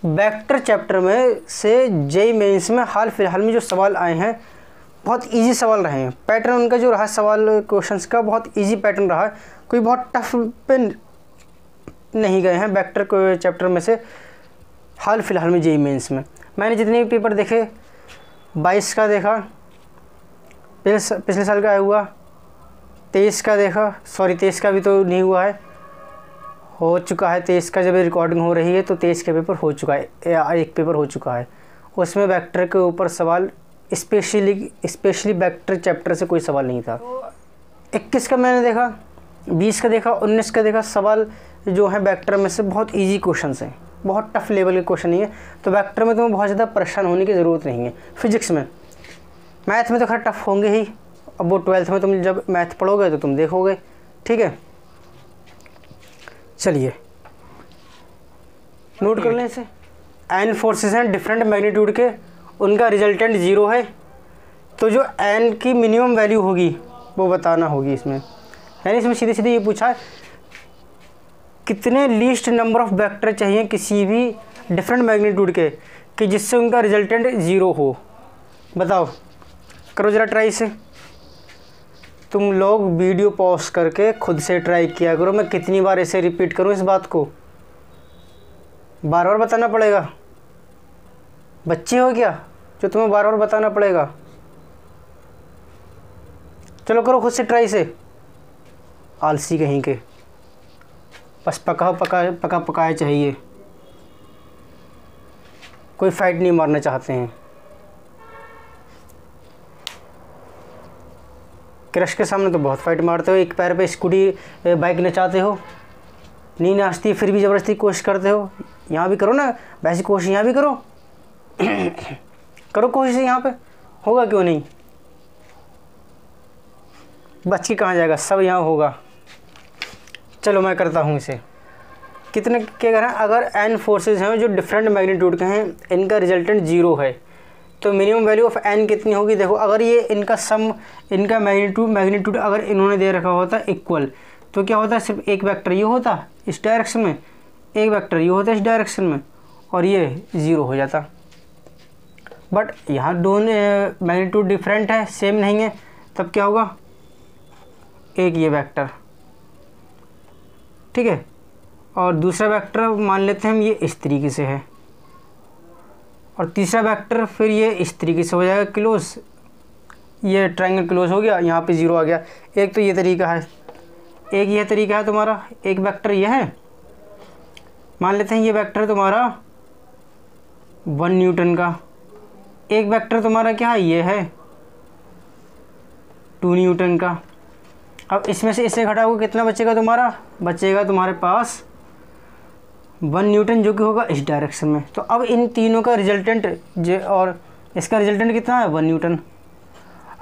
वेक्टर चैप्टर में से जेईई मेंस में हाल फिलहाल में जो सवाल आए हैं बहुत इजी सवाल रहे हैं। पैटर्न उनका जो रहा सवाल क्वेश्चंस का बहुत इजी पैटर्न रहा है, कोई बहुत टफ पे नहीं गए हैं वेक्टर को चैप्टर में से हाल फिलहाल में जेईई मेंस में। मैंने जितने भी पेपर देखे 22 का देखा, पिछले साल का आया हुआ, 23 का देखा, सॉरी 23 का भी तो नहीं हुआ है, हो चुका है 23 का, जब रिकॉर्डिंग हो रही है तो 23 का पेपर हो चुका है, एक पेपर हो चुका है। उसमें वेक्टर के ऊपर सवाल स्पेशली वेक्टर चैप्टर से कोई सवाल नहीं था। 21 का मैंने देखा, 20 का देखा, 19 का देखा। सवाल जो है वेक्टर में से बहुत इजी क्वेश्चंस हैं, बहुत टफ लेवल के क्वेश्चन नहीं है। तो वेक्टर में तुम्हें बहुत ज़्यादा परेशान होने की ज़रूरत नहीं है। फिजिक्स में, मैथ में तो खैर टफ होंगे ही, अब वो 12th में तुम जब मैथ पढ़ोगे तो तुम देखोगे। ठीक है, चलिए नोट कर लें इसे। एन फोर्सेस हैं डिफरेंट मैग्नीट्यूड के, उनका रिजल्टेंट 0 है। तो जो n की मिनिमम वैल्यू होगी वो बताना होगी इसमें। यानी इसमें सीधे सीधे ये पूछा कितने लीस्ट नंबर ऑफ वेक्टर चाहिए किसी भी डिफरेंट मैग्नीट्यूड के कि जिससे उनका रिजल्टेंट 0 हो। बताओ, करो ज़रा ट्राई से। तुम लोग वीडियो पॉज करके खुद से ट्राई किया करो। मैं कितनी बार ऐसे रिपीट करूं इस बात को? बार बार बताना पड़ेगा? बच्चे हो क्या जो तुम्हें बार बार बताना पड़ेगा? चलो करो खुद से ट्राई से, आलसी कहीं के। बस पकाए चाहिए, कोई फाइट नहीं मारना चाहते हैं। क्रश के सामने तो बहुत फाइट मारते हो, एक पैर पे स्कूटी बाइक नचाते हो, नहीं नाचती फिर भी ज़बरदस्ती कोशिश करते हो। यहाँ भी करो ना वैसी कोशिश, यहाँ भी करो करो कोशिश यहाँ पे, होगा क्यों नहीं? बच के कहाँ जाएगा, सब यहाँ होगा। चलो मैं करता हूँ इसे। कितने क्या करें, अगर n फोर्सेस हैं जो डिफरेंट मैग्नीट्यूड के हैं, इनका रिजल्टेंट 0 है तो मिनिमम वैल्यू ऑफ n कितनी होगी? देखो, अगर ये इनका सम, इनका मैग्नीट्यूड अगर इन्होंने दे रखा होता इक्वल, तो क्या होता है, सिर्फ एक वेक्टर ये होता इस डायरेक्शन में, एक वेक्टर ये होता इस डायरेक्शन में, और ये 0 हो जाता। बट यहाँ दोनों मैग्नीट्यूड डिफरेंट है, सेम नहीं है, तब क्या होगा, एक ये वेक्टर, ठीक है, और दूसरा वेक्टर मान लेते हैं हम ये इस तरीके से है, और तीसरा वेक्टर फिर ये इस तरीके से हो जाएगा क्लोज, ये ट्रायंगल क्लोज हो गया, यहाँ पे 0 आ गया। एक तो ये तरीका है, एक ये तरीका है तुम्हारा, एक वेक्टर ये है, मान लेते हैं ये वेक्टर तुम्हारा 1 न्यूटन का, एक वेक्टर तुम्हारा क्या है, ये है 2 न्यूटन का। अब इसमें से इसे घटाओगे कितना बचेगा तुम्हारा, बचेगा तुम्हारे पास 1 न्यूटन, जो कि होगा इस डायरेक्शन में। तो अब इन तीनों का रिजल्टेंट और इसका रिजल्टेंट कितना है, 1 न्यूटन।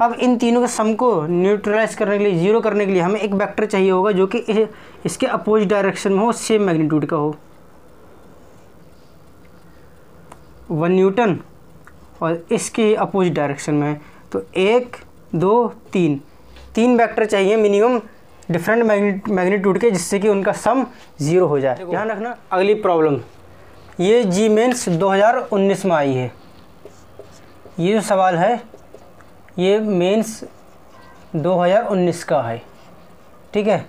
अब इन तीनों के सम को न्यूट्रलाइज करने के लिए, 0 करने के लिए हमें एक वेक्टर चाहिए होगा जो कि इसके अपोजिट डायरेक्शन में हो, सेम मैग्नीट्यूड का हो। 1 न्यूटन और इसके अपोजिट डायरेक्शन में है, तो 1 2 3 वेक्टर चाहिए मिनिमम डिफरेंट मैग्नीट्यूड के, जिससे कि उनका सम 0 हो जाए। ध्यान रखना। अगली प्रॉब्लम, ये जी मेंस 2019 में आई है। ये जो सवाल है ये मेंस 2019 का है, ठीक है।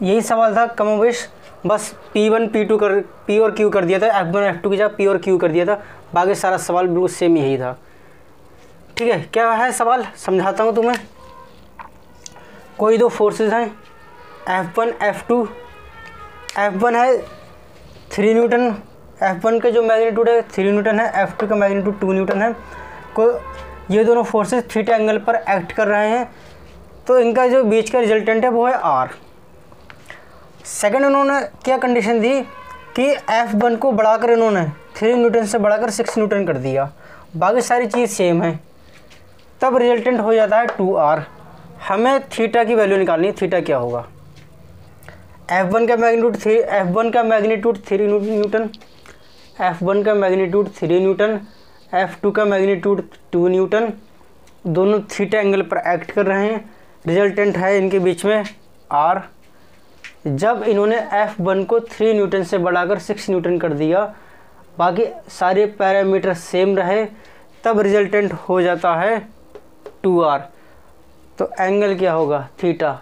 यही सवाल था कमोबेश, बस P1 P2 कर P और Q कर दिया था, F1 F2 की जगह P और Q कर दिया था, बाकी सारा सवाल बिल्कुल सेम यही था, ठीक है। क्या है सवाल, समझाता हूँ तुम्हें। कोई दो फोर्सेस हैं F1 F2, F1 है 3 न्यूटन, F1 का जो मैग्नीट्यूड है 3 न्यूटन है, F2 का मैग्नीट्यूड 2 न्यूटन है। को ये दोनों फोर्सेस थीटा एंगल पर एक्ट कर रहे हैं, तो इनका जो बीच का रिजल्टेंट है वो है R। सेकंड उन्होंने क्या कंडीशन दी कि F1 को बढ़ाकर इन्होंने 3 न्यूटन से बढ़ाकर 6 न्यूटन कर दिया, बाकी सारी चीज़ सेम है, तब रिजल्टेंट हो जाता है 2R। हमें थीटा की वैल्यू निकालनी है, थीटा क्या होगा। F1 का मैग्नीट्यूड 3 न्यूटन, F1 का मैग्नीट्यूड 3 न्यूटन, F2 का मैग्नीट्यूड 2 न्यूटन, दोनों थीटा एंगल पर एक्ट कर रहे हैं, रिजल्टेंट है इनके बीच में R। जब इन्होंने F1 को 3 न्यूटन से बढ़ाकर 6 न्यूटन कर दिया, बाकी सारे पैरामीटर सेम रहे, तब रिजल्टेंट हो जाता है 2R। तो एंगल क्या होगा, थीटा,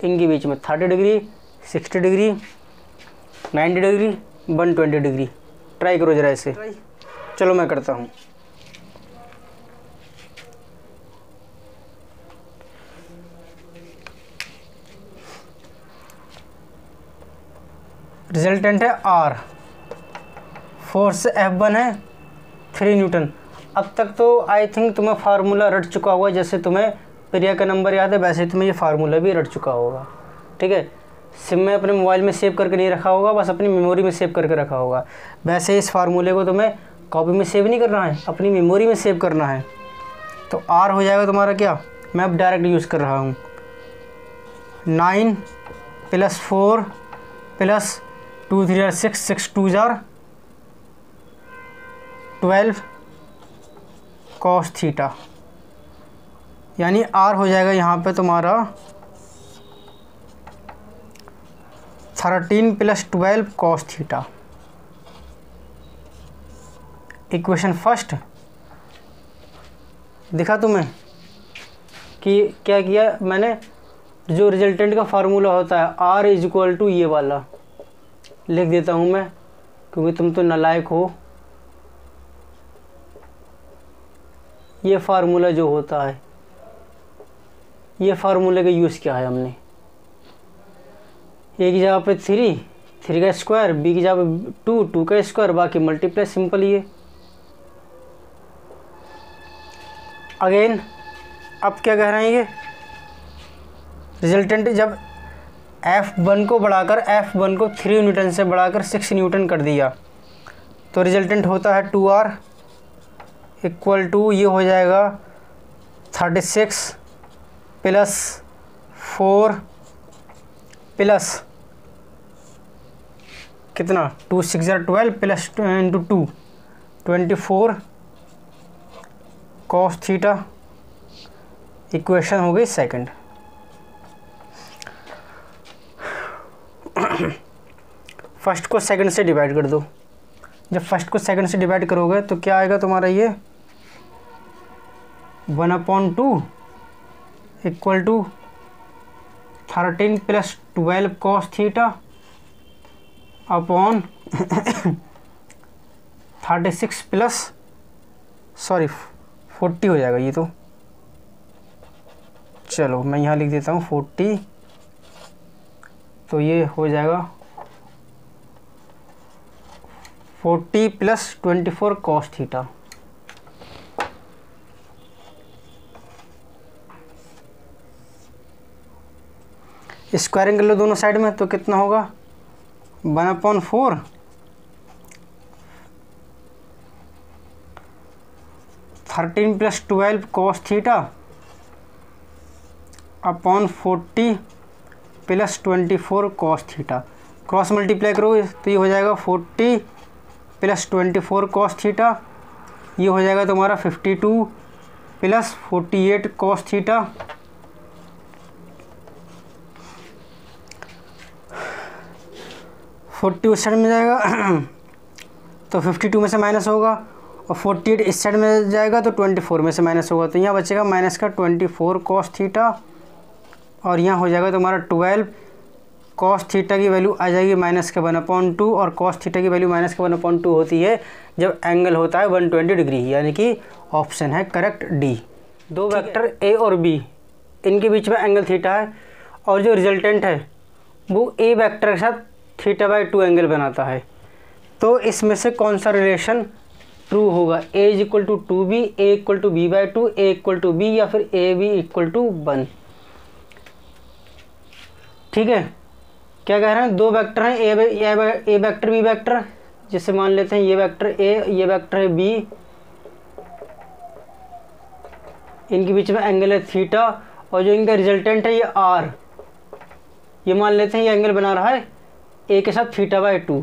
इनके बीच में 30 degree, 60 degree, 90 degree, 120 degree. Try करो जरा इसे। चलो मैं करता हूँ। रिजल्टेंट है R, फोर्स F1 है 3 न्यूटन। अब तक तो आई थिंक तुम्हें फार्मूला रट चुका होगा, जैसे तुम्हें प्रिया का नंबर याद है वैसे तुम्हें ये फार्मूला भी रट चुका होगा, ठीक है। सिम में अपने मोबाइल में सेव करके नहीं रखा होगा, बस अपनी मेमोरी में सेव करके रखा होगा। वैसे इस फार्मूले को तुम्हें कॉपी में सेव नहीं करना है, अपनी मेमोरी में सेव करना है। तो R हो जाएगा तुम्हारा क्या, मैं अब डायरेक्ट यूज़ कर रहा हूँ, 9 + 4 + 2 3 6 6 2 12 cos थीटा। यानी आर हो जाएगा यहाँ पे तुम्हारा 13 + 12 cos थीटा। इक्वेशन फर्स्ट दिखा तुम्हें कि क्या किया मैंने, जो रिजल्टेंट का फार्मूला होता है R = ये वाला लिख देता हूँ मैं, क्योंकि तुम तो नालायक हो। ये फार्मूला जो होता है, ये फार्मूले का यूज़ किया है हमने। ए की जगह पे 3 का स्क्वायर, बी की जगह पे 2 का स्क्वायर, बाकी मल्टीप्लाई, सिंपल ये। अगेन अब क्या कह रहे हैं ये, रिजल्टेंट जब F1 को बढ़ाकर F1 को 3 न्यूटन से बढ़ाकर 6 न्यूटन कर दिया तो रिजल्टेंट होता है 2R = ये हो जाएगा 36 + 4 प्लस कितना 2 6 12 प्लस × 2 24 cos थीटा। इक्वेशन हो गई सेकंड। फर्स्ट को सेकंड से डिवाइड कर दो। जब फर्स्ट को सेकंड से डिवाइड करोगे तो क्या आएगा तुम्हारा ये 1/2 = 13 + 12 cos थीटा अपॉन 36 + 40 हो जाएगा ये तो। चलो मैं यहाँ लिख देता हूँ 40, तो ये हो जाएगा 40 + 24 cos थीटा। स्क्वायरिंग कर लो दोनों साइड में तो कितना होगा 1/4 13 + 12 cos theta upon 40 + 24 cos theta. Cross multiply करो तो ये हो जाएगा 40 + 24 cos थीटा, ये हो जाएगा तुम्हारा 52 + 48 cos थीटा। फोर्टी उस साइड में जाएगा तो 52 में से माइनस होगा, और 48 इस साइड में जाएगा तो 24 में से माइनस होगा, तो यहाँ बचेगा माइनस का 24 cos थीटा, और यहाँ हो जाएगा तुम्हारा 12 cos थीटा की वैल्यू आ जाएगी -1/2, और cos थीटा की वैल्यू -1/2 होती है जब एंगल होता है 120 डिग्री, यानी कि ऑप्शन है करेक्ट डी। दो वेक्टर ए और बी, इनके बीच में एंगल थीटा है, और जो रिजल्टेंट है वो ए वेक्टर के साथ θ/2 एंगल बनाता है। तो इसमें से कौन सा रिलेशन ट्रू होगा, A = 2B, A = B/2, A = B, या फिर AB = 1। ठीक है, क्या कह रहे हैं, दो वेक्टर हैं ए वेक्टर बी वेक्टर, जिसे मान लेते हैं ये वेक्टर ए, ये वेक्टर है बी, इनके बीच में एंगल है थीटा, और जो इनका रिजल्टेंट है ये आर, ये मान लेते हैं ये एंगल बना रहा है ए के साथ θ/2।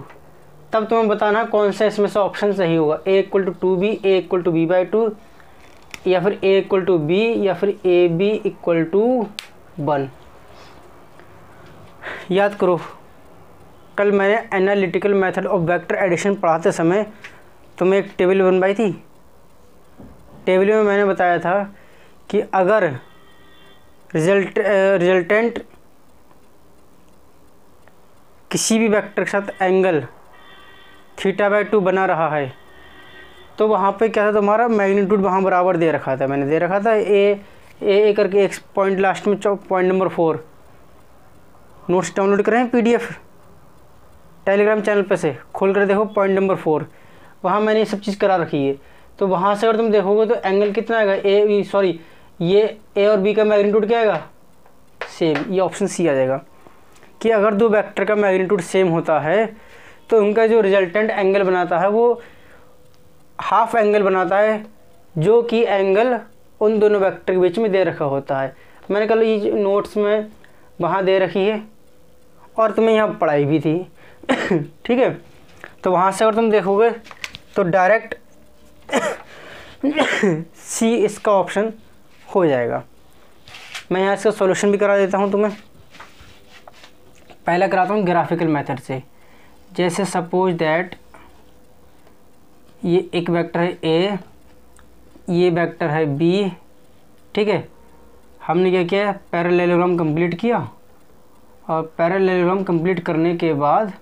तब तुम्हें बताना कौन सा इसमें से ऑप्शन सही होगा, A = 2B, A = B/2, या फिर A = B, या फिर AB = 1। याद करो, कल मैंने analytical method of vector addition पढ़ाते समय तुम्हें एक टेबल बनवाई थी। टेबल में मैंने बताया था कि अगर रिजल्टेंट किसी भी वेक्टर के साथ एंगल θ/2 बना रहा है तो वहाँ पे क्या था, तुम्हारा मैग्नीट्यूड वहाँ बराबर दे रखा था, मैंने दे रखा था ए करके एक पॉइंट लास्ट में, पॉइंट नंबर 4। नोट्स डाउनलोड करें PDF टेलीग्राम चैनल पे से खोल कर देखो, पॉइंट नंबर 4, वहाँ मैंने ये सब चीज़ करा रखी है। तो वहाँ से अगर तुम देखोगे तो एंगल कितना आएगा, ये ए और बी का मैग्नीट्यूड क्या आएगा, सेम। ये ऑप्शन सी आ जाएगा कि अगर दो वेक्टर का मैग्नीट्यूड सेम होता है तो उनका जो रिजल्टेंट एंगल बनाता है वो हाफ एंगल बनाता है, जो कि एंगल उन दोनों वेक्टर के बीच में दे रखा होता है। मैंने कल ये नोट्स में वहाँ दे रखी है, और तुम्हें यहाँ पढ़ाई भी थी ठीक है, तो वहाँ से अगर तुम देखोगे तो डायरेक्ट सी इसका ऑप्शन हो जाएगा। मैं यहाँ इसका सॉल्यूशन भी करा देता हूँ तुम्हें। पहला कराता हूँ ग्राफिकल मेथड से। जैसे सपोज दैट ये एक वेक्टर है ए, ये वेक्टर है बी, ठीक है। हमने क्या किया, पैरेललोग्राम कंप्लीट किया, और पैरेललोग्राम कंप्लीट करने के बाद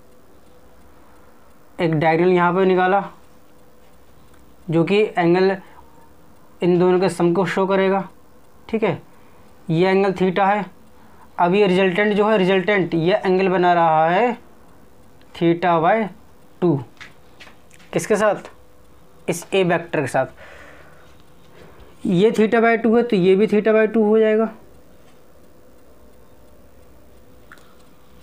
एक डायगोनल यहाँ पे निकाला जो कि एंगल इन दोनों के सम को शो करेगा, ठीक है। ये एंगल थीटा है। अब ये रिजल्टेंट जो है, रिजल्टेंट ये एंगल बना रहा है थीटा बाय 2। किसके साथ, इस ए वेक्टर के साथ। ये थीटा बाय 2 है तो ये भी थीटा बाय 2 हो जाएगा।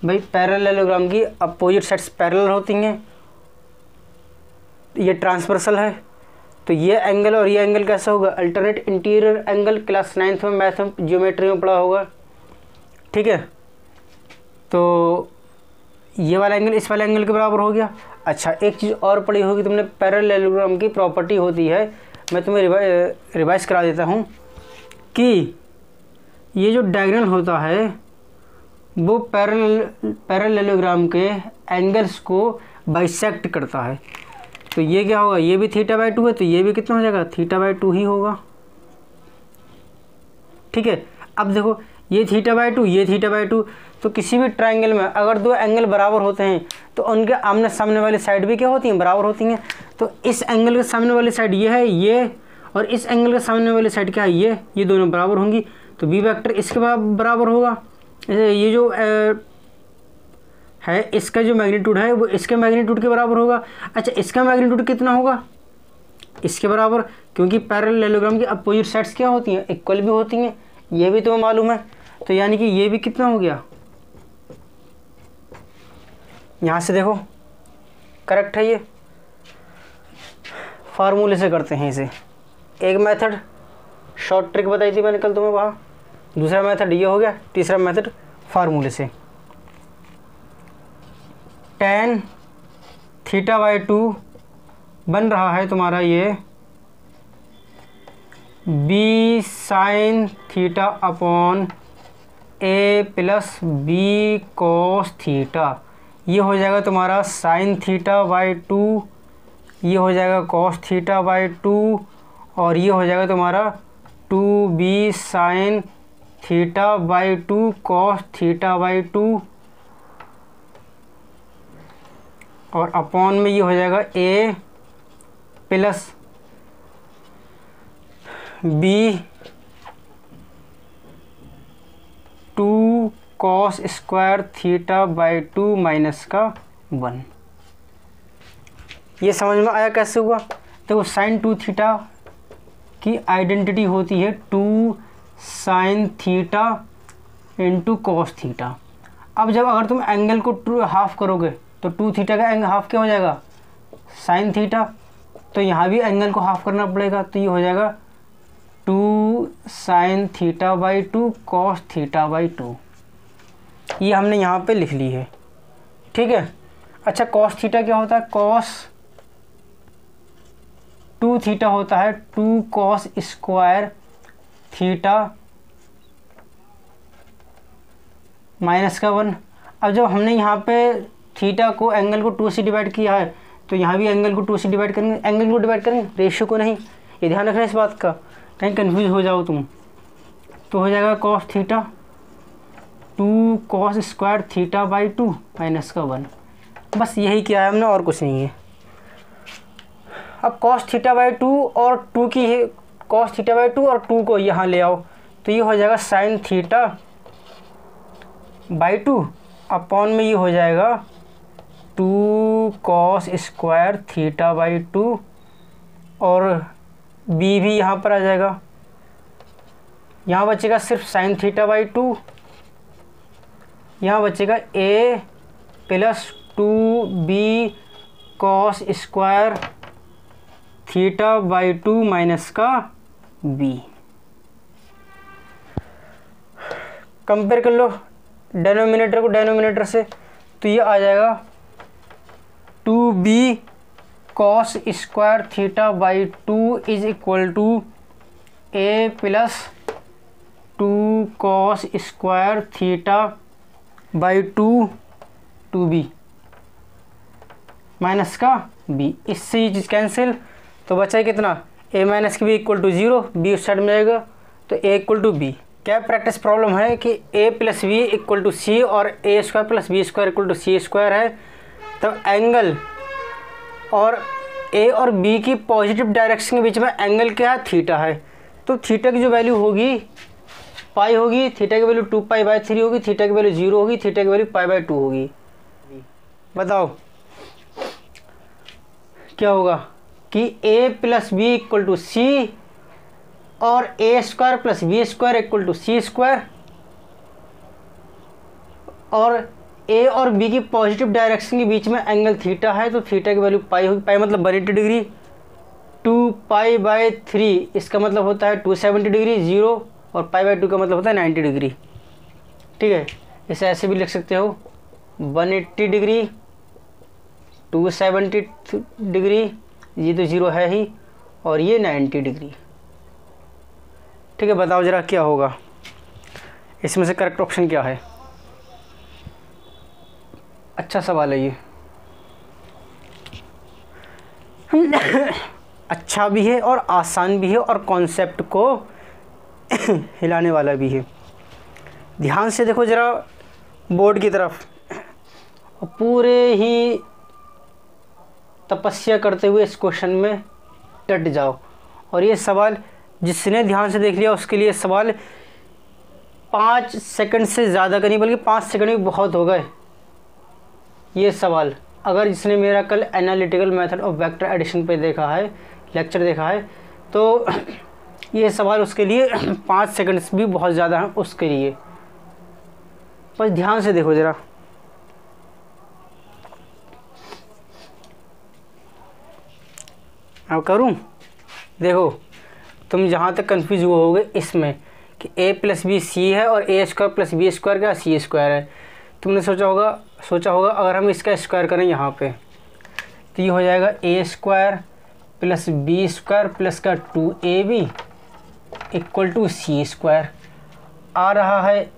भाई पैरेललोग्राम की अपोजिट साइड्स पैरेलल होती हैं, ये ट्रांसवर्सल है, तो ये एंगल और ये एंगल कैसा होगा, alternate interior angle. Class 9th में मैथ में ज्योमेट्री में पढ़ा होगा, ठीक है। तो ये वाला एंगल इस वाले एंगल के बराबर हो गया। अच्छा, एक चीज़ और पढ़ी होगी तुमने, पैरेललोग्राम की प्रॉपर्टी होती है, मैं तुम्हें रिवाइज करा देता हूँ कि ये जो डायगोनल होता है वो पैरेललोग्राम के एंगल्स को बाइसेक्ट करता है। तो ये क्या होगा, ये भी थीटा बाय 2 है, तो ये भी कितना हो जाएगा, थीटा बाय 2 ही होगा, ठीक है। अब देखो ये थीटा बाय 2, ये थीटा बाय 2, तो किसी भी ट्रायंगल में अगर दो एंगल बराबर होते हैं तो उनके आमने सामने वाली साइड भी क्या होती हैं, बराबर होती हैं। तो इस एंगल के सामने वाली साइड ये है, ये, और इस एंगल के सामने वाली साइड क्या है, ये दोनों बराबर होंगी। तो बी वेक्टर इसके बराबर होगा। ये जो है इसका जो मैग्नीट्यूड है वो इसके मैग्नीट्यूड के बराबर होगा। अच्छा, इसका मैग्नीट्यूड कितना होगा, इसके बराबर, क्योंकि पैरेललोग्राम की अपोजिट साइड्स क्या होती हैं, इक्वल भी होती हैं, ये भी तुम्हें मालूम है। तो यानी कि ये भी कितना हो गया, यहाँ से देखो करेक्ट है। ये फार्मूले से करते हैं इसे। एक मेथड शॉर्ट ट्रिक बताई थी मैंने कल तुम्हें वहाँ, दूसरा मेथड ये हो गया, तीसरा मेथड फार्मूले से। tan थीटा बाय 2 बन रहा है तुम्हारा ये b sign theta upon a plus b cos theta. ये हो जाएगा तुम्हारा साइन थीटा बाय 2, ये हो जाएगा कॉस थीटा बाय 2, और ये हो जाएगा तुम्हारा 2b sine theta by 2 cos theta by 2, और अपॉन में ये हो जाएगा a plus b 2 cos square theta by 2 minus का 1। ये समझ में आया कैसे हुआ। देखो साइन 2 थीटा की आइडेंटिटी होती है 2 sine theta into cos theta. अब जब अगर तुम एंगल को हाफ करोगे तो 2 थीटा का एंगल हाफ क्या हो जाएगा, साइन थीटा। तो यहाँ भी एंगल को हाफ करना पड़ेगा, तो ये हो जाएगा 2 sine theta by 2 cos theta by 2। ये हमने यहाँ पे लिख ली है, ठीक है। अच्छा, कॉस थीटा क्या होता है, कॉस 2 थीटा होता है 2 कॉस स्क्वायर थीटा माइनस का 1। अब जब हमने यहाँ पे थीटा को एंगल को 2 से डिवाइड किया है तो यहाँ भी एंगल को 2 से डिवाइड करेंगे, एंगल को डिवाइड करेंगे, रेशियो को नहीं। ये ध्यान रखना इस बात का, कहीं कंफ्यूज हो जाओ तुम। तो हो जाएगा cos theta 2 cos square theta by 2 minus का 1। बस यही किया है हमने, और कुछ नहीं है। अब कॉस थीटा बाई 2 और 2 की है, कॉस थीटा बाई 2 और 2 को यहाँ ले आओ तो ये हो जाएगा साइन थीटा बाई 2 अपॉन में ये हो जाएगा 2 कॉस स्क्वायर थीटा बाई 2, और बी भी यहाँ पर आ जाएगा। यहाँ बचेगा सिर्फ साइन थीटा बाई 2, यहाँ बचेगा a plus 2b cos square theta by 2 minus का b। कंपेयर कर लो डेनोमिनेटर को डेनोमिनेटर से, तो ये आ जाएगा 2b cos square theta by 2 is equal to a plus 2 cos square theta by 2b minus का b, इससे ये चीज़ कैंसिल, तो बचा है कितना, a माइनस की b इक्वल टू 0, b उस साइड में आएगा तो a इक्वल टू b। क्या प्रैक्टिस प्रॉब्लम है कि a plus B equal to C और a square plus B square equal to C square है, तब एंगल और a और b की पॉजिटिव डायरेक्शन के बीच में एंगल क्या है, थीटा है। तो थीटा की जो वैल्यू होगी पाई होगी, थीटा की वैल्यू 2π/3 होगी, थीटा की वैल्यू 0 होगी, थीटा की वैल्यू π/2 होगी। बताओ क्या होगा कि a plus B equal to C और a square plus B square equal to C square, और a और b की पॉजिटिव डायरेक्शन के बीच में एंगल थीटा है, तो थीटा की वैल्यू पाई होगी, पाई मतलब 180 डिग्री, 2π/3 इसका मतलब होता है 270 डिग्री, 0 और π/2 का मतलब होता है 90 डिग्री। ठीक है, इसे ऐसे भी लिख सकते हो 180 डिग्री, 270 डिग्री, ये तो 0 है ही, और ये 90 डिग्री। ठीक है, बताओ ज़रा क्या होगा, इसमें से करेक्ट ऑप्शन क्या है। अच्छा सवाल है ये अच्छा भी है और आसान भी है और कॉन्सेप्ट को हिलाने वाला भी है। ध्यान से देखो ज़रा बोर्ड की तरफ, पूरे ही तपस्या करते हुए इस क्वेश्चन में डट जाओ। और ये सवाल जिसने ध्यान से देख लिया उसके लिए सवाल 5 सेकंड से ज़्यादा का नहीं, बल्कि 5 सेकंड भी बहुत हो गए। ये सवाल अगर जिसने मेरा कल analytical method of vector addition पे देखा है, लेक्चर देखा है, तो ये सवाल उसके लिए 5 सेकंड्स भी बहुत ज़्यादा हैं उसके लिए। बस ध्यान से देखो ज़रा, अब करूं, देखो तुम जहाँ तक कंफ्यूज हुए होगे इसमें कि a प्लस बी सी है और a square plus B square क्या सी स्क्वायर है। तुमने सोचा होगा अगर हम इसका स्क्वायर करें यहाँ पे तो ये हो जाएगा a square plus B square plus का 2ab equal to C square. आ रहा है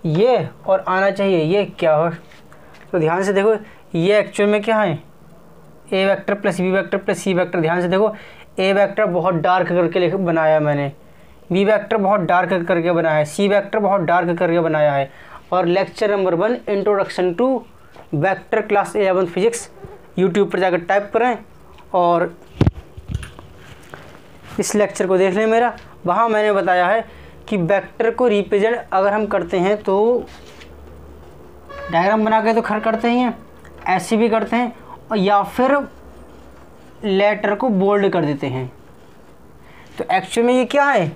ये और आना चाहिए ये, क्या हो। तो ध्यान से देखो ये एक्चुअल में क्या है, A vector plus B vector plus C vector. ध्यान से देखो ए वेक्टर बहुत डार्क करके बनाया मैंने, बी वेक्टर बहुत डार्क करके बनाया है, सी वेक्टर बहुत डार्क करके बनाया है। और lecture number 1 introduction to vector class 11 physics YouTube पर जाकर टाइप करें और इस लेक्चर को देख लें मेरा। वहाँ मैंने बताया है कि वेक्टर को रिप्रेजेंट अगर हम करते हैं तो डायग्राम बना के तो खड़ करते ही हैं, ऐसे भी करते हैं, और या फिर लेटर को बोल्ड कर देते हैं। तो एक्चुअल में ये क्या है,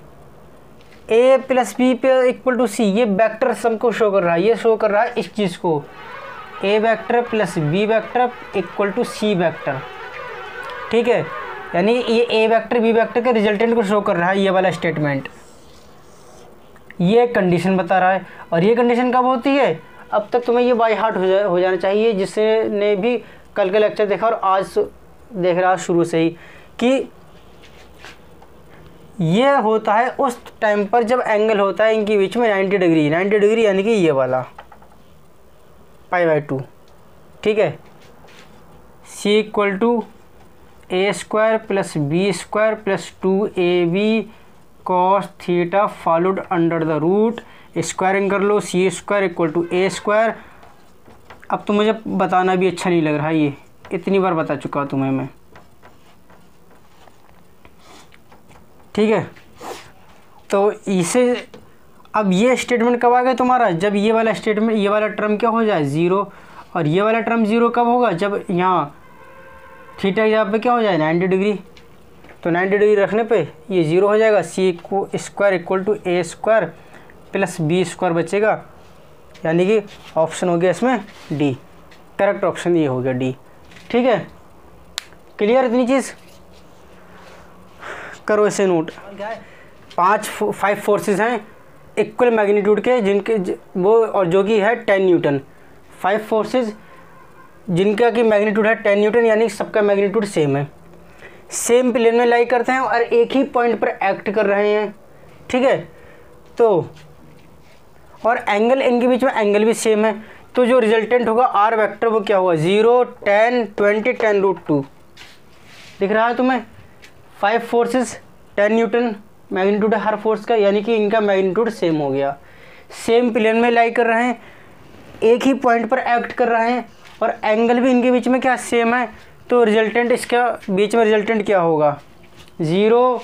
a प्लस बी पे इक्वल टू सी, ये वेक्टर सम को शो कर रहा है, ये शो कर रहा है इस चीज़ को, a vector plus B vector equal to C vector. ठीक है, यानी ये a वेक्टर बी वेक्टर के रिजल्टेंट को शो कर रहा है ये वाला स्टेटमेंट। ये कंडीशन बता रहा है, और ये कंडीशन कब होती है, अब तक तुम्हें ये बाय हार्ट हो जाना चाहिए जिसने भी कल का लेक्चर देखा और आज देख रहा शुरू से ही, कि ये होता है उस टाइम पर जब एंगल होता है इनके बीच में 90 डिग्री, 90 डिग्री यानी कि ये वाला π/2। ठीक है, c equal to a square plus B square plus 2ab cos theta followed under the root, squaring कर लो, c square equal to a square. अब तो मुझे बताना भी अच्छा नहीं लग रहा, ये इतनी बार बता चुका तुम्हें मैं। ठीक है, तो इसे अब ये स्टेटमेंट कब आ गया तुम्हारा, जब ये वाला स्टेटमेंट, ये वाला टर्म क्या हो जाए 0, और ये वाला टर्म 0 कब होगा, जब यहाँ थीटा यहाँ पे क्या हो जाए 90 डिग्री। तो 90 डिग्री रखने पे ये 0 हो जाएगा, C square equal to a square plus B square बचेगा, यानी कि ऑप्शन हो गया इसमें डी, करेक्ट ऑप्शन ये हो गया डी। ठीक है, क्लियर इतनी चीज़, करो इसे नोट। 5 फोर्सेस हैं इक्वल मैग्नीट्यूड के, जिनके वो और जो कि है 10 न्यूटन। 5 फोर्सेस जिनका कि मैग्नीट्यूड है 10 न्यूटन, यानी सबका मैग्नीट्यूड सेम है, सेम प्लेन में लाई करते हैं और एक ही पॉइंट पर एक्ट कर रहे हैं। ठीक है। तो और एंगल इनके बीच में एंगल भी सेम है, तो जो रिजल्टेंट होगा आर वेक्टर वो क्या होगा 0 10 20 10√2 दिख रहा है तुम्हें। 5 फोर्सेस 10 न्यूटन मैग्नीट्यूड है हर फोर्स का, यानी कि इनका मैग्नीट्यूड सेम हो गया, सेम प्लेन में लाई कर रहे हैं, एक ही पॉइंट पर एक्ट कर रहे हैं और एंगल भी इनके बीच में क्या सेम है। तो रिजल्टेंट इसका बीच में रिजल्टेंट क्या होगा 0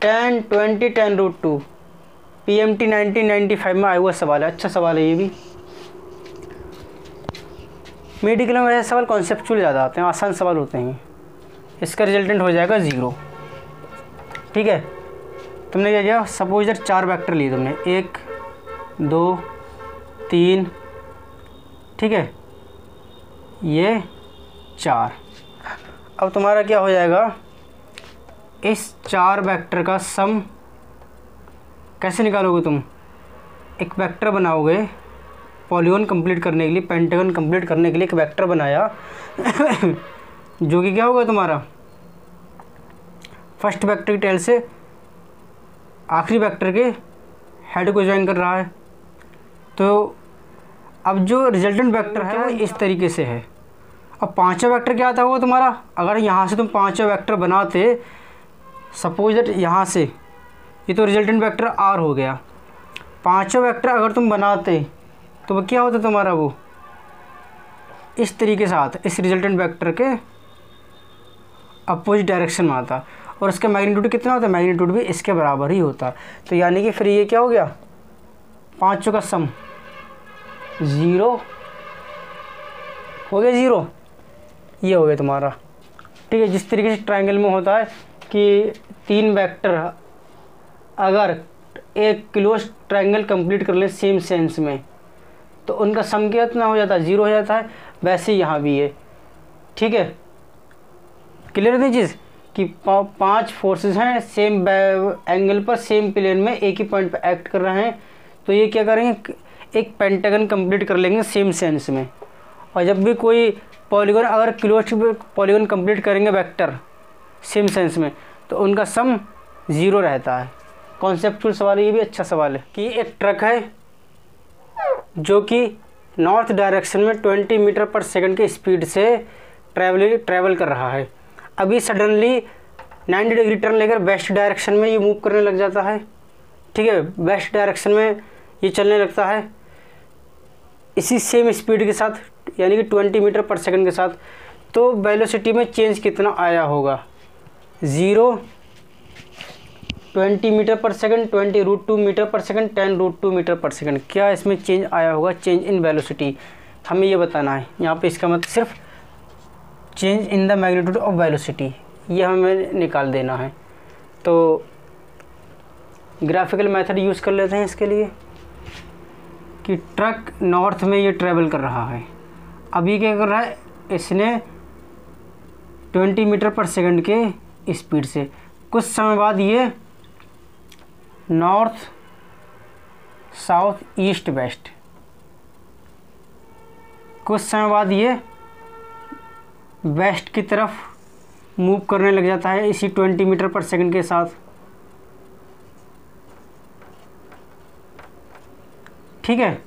10 20 10√2। PMT 1995 में आया हुआ सवाल है, अच्छा सवाल है ये भी। मेडिकल में वैसे सवाल कॉन्सेप्चुअल ज़्यादा आते हैं, आसान सवाल होते हैं। इसका रिजल्टेंट हो जाएगा 0। ठीक है, तुमने क्या किया, सपोज इधर 4 वेक्टर लिए तुमने, 1 2 3, ठीक है, ये 4। अब तुम्हारा क्या हो जाएगा, इस 4 वेक्टर का सम कैसे निकालोगे तुम। एक वेक्टर बनाओगे पॉलीगॉन कंप्लीट करने के लिए, पेंटागन कंप्लीट करने के लिए एक वेक्टर बनाया जो कि क्या होगा तुम्हारा फर्स्ट वेक्टर की टेल से आखिरी वेक्टर के हेड को ज्वाइन कर रहा है। तो अब जो रिजल्टेंट वेक्टर है वो इस तरीके से है। अब पांचवा वेक्टर क्या आता होगा तुम्हारा, अगर यहाँ से तुम पांचवा वेक्टर बनाते, सपोज दैट यहाँ से, ये तो रिजल्टेंट वेक्टर आर हो गया, पांचवा वेक्टर अगर तुम बनाते तो वो क्या होता तुम्हारा, वो इस तरीके से आता, इस रिजल्टेंट वेक्टर के अपोजिट डायरेक्शन में आता, और इसका मैग्नीट्यूड कितना होता है, मैग्नीट्यूड भी इसके बराबर ही होता। तो यानी कि फिर ये क्या हो गया, पांचों का सम 0 हो गया, 0 ये हो गया तुम्हारा। ठीक है, जिस तरीके से ट्रायंगल में होता है कि 3 वेक्टर अगर एक क्लोज ट्रायंगल कंप्लीट कर ले सेम सेंस में, तो उनका सम कितना हो जाता है, 0 हो जाता है। वैसे यहाँ भी है। ठीक है, क्लियर है चीज़ कि 5 फोर्सेस हैं सेम एंगल पर, सेम प्लेन में, एक ही पॉइंट पर एक्ट कर रहे हैं। तो ये क्या करेंगे, एक पेंटागन कंप्लीट कर लेंगे सेम सेंस में। और जब भी कोई पॉलीगॉन अगर क्लोज पॉलीगॉन कंप्लीट करेंगे वेक्टर सेम सेंस में, तो उनका सम 0 रहता है। कॉन्सेप्चुअल सवाल है, ये भी अच्छा सवाल है कि एक ट्रक है जो कि नॉर्थ डायरेक्शन में 20 मीटर पर सेकंड की स्पीड से ट्रैवल कर रहा है। अभी सडनली 90 डिग्री टर्न लेकर वेस्ट डायरेक्शन में ये मूव करने लग जाता है। ठीक है, वेस्ट डायरेक्शन में ये चलने लगता है इसी सेम स्पीड के साथ, यानी कि 20 मीटर पर सेकंड के साथ। तो वेलोसिटी में चेंज कितना आया होगा, 0 20 मीटर पर सेकंड, 20√2 मीटर पर सेकंड, 10√2 मीटर पर सेकंड। क्या इसमें चेंज आया होगा, चेंज इन वेलोसिटी, हमें ये बताना है। यहाँ पे इसका मतलब सिर्फ change in the magnitude of velocity, ये हमें निकाल देना है। तो ग्राफिकल मेथड यूज़ कर लेते हैं इसके लिए कि ट्रक नॉर्थ में ये ट्रैवल कर रहा है। अभी क्या कर रहा है, इसने 20 मीटर पर सेकंड के स्पीड से, कुछ समय बाद ये नॉर्थ साउथ ईस्ट वेस्ट, कुछ समय बाद ये वेस्ट की तरफ मूव करने लग जाता है इसी 20 मीटर पर सेकंड के साथ। ठीक है,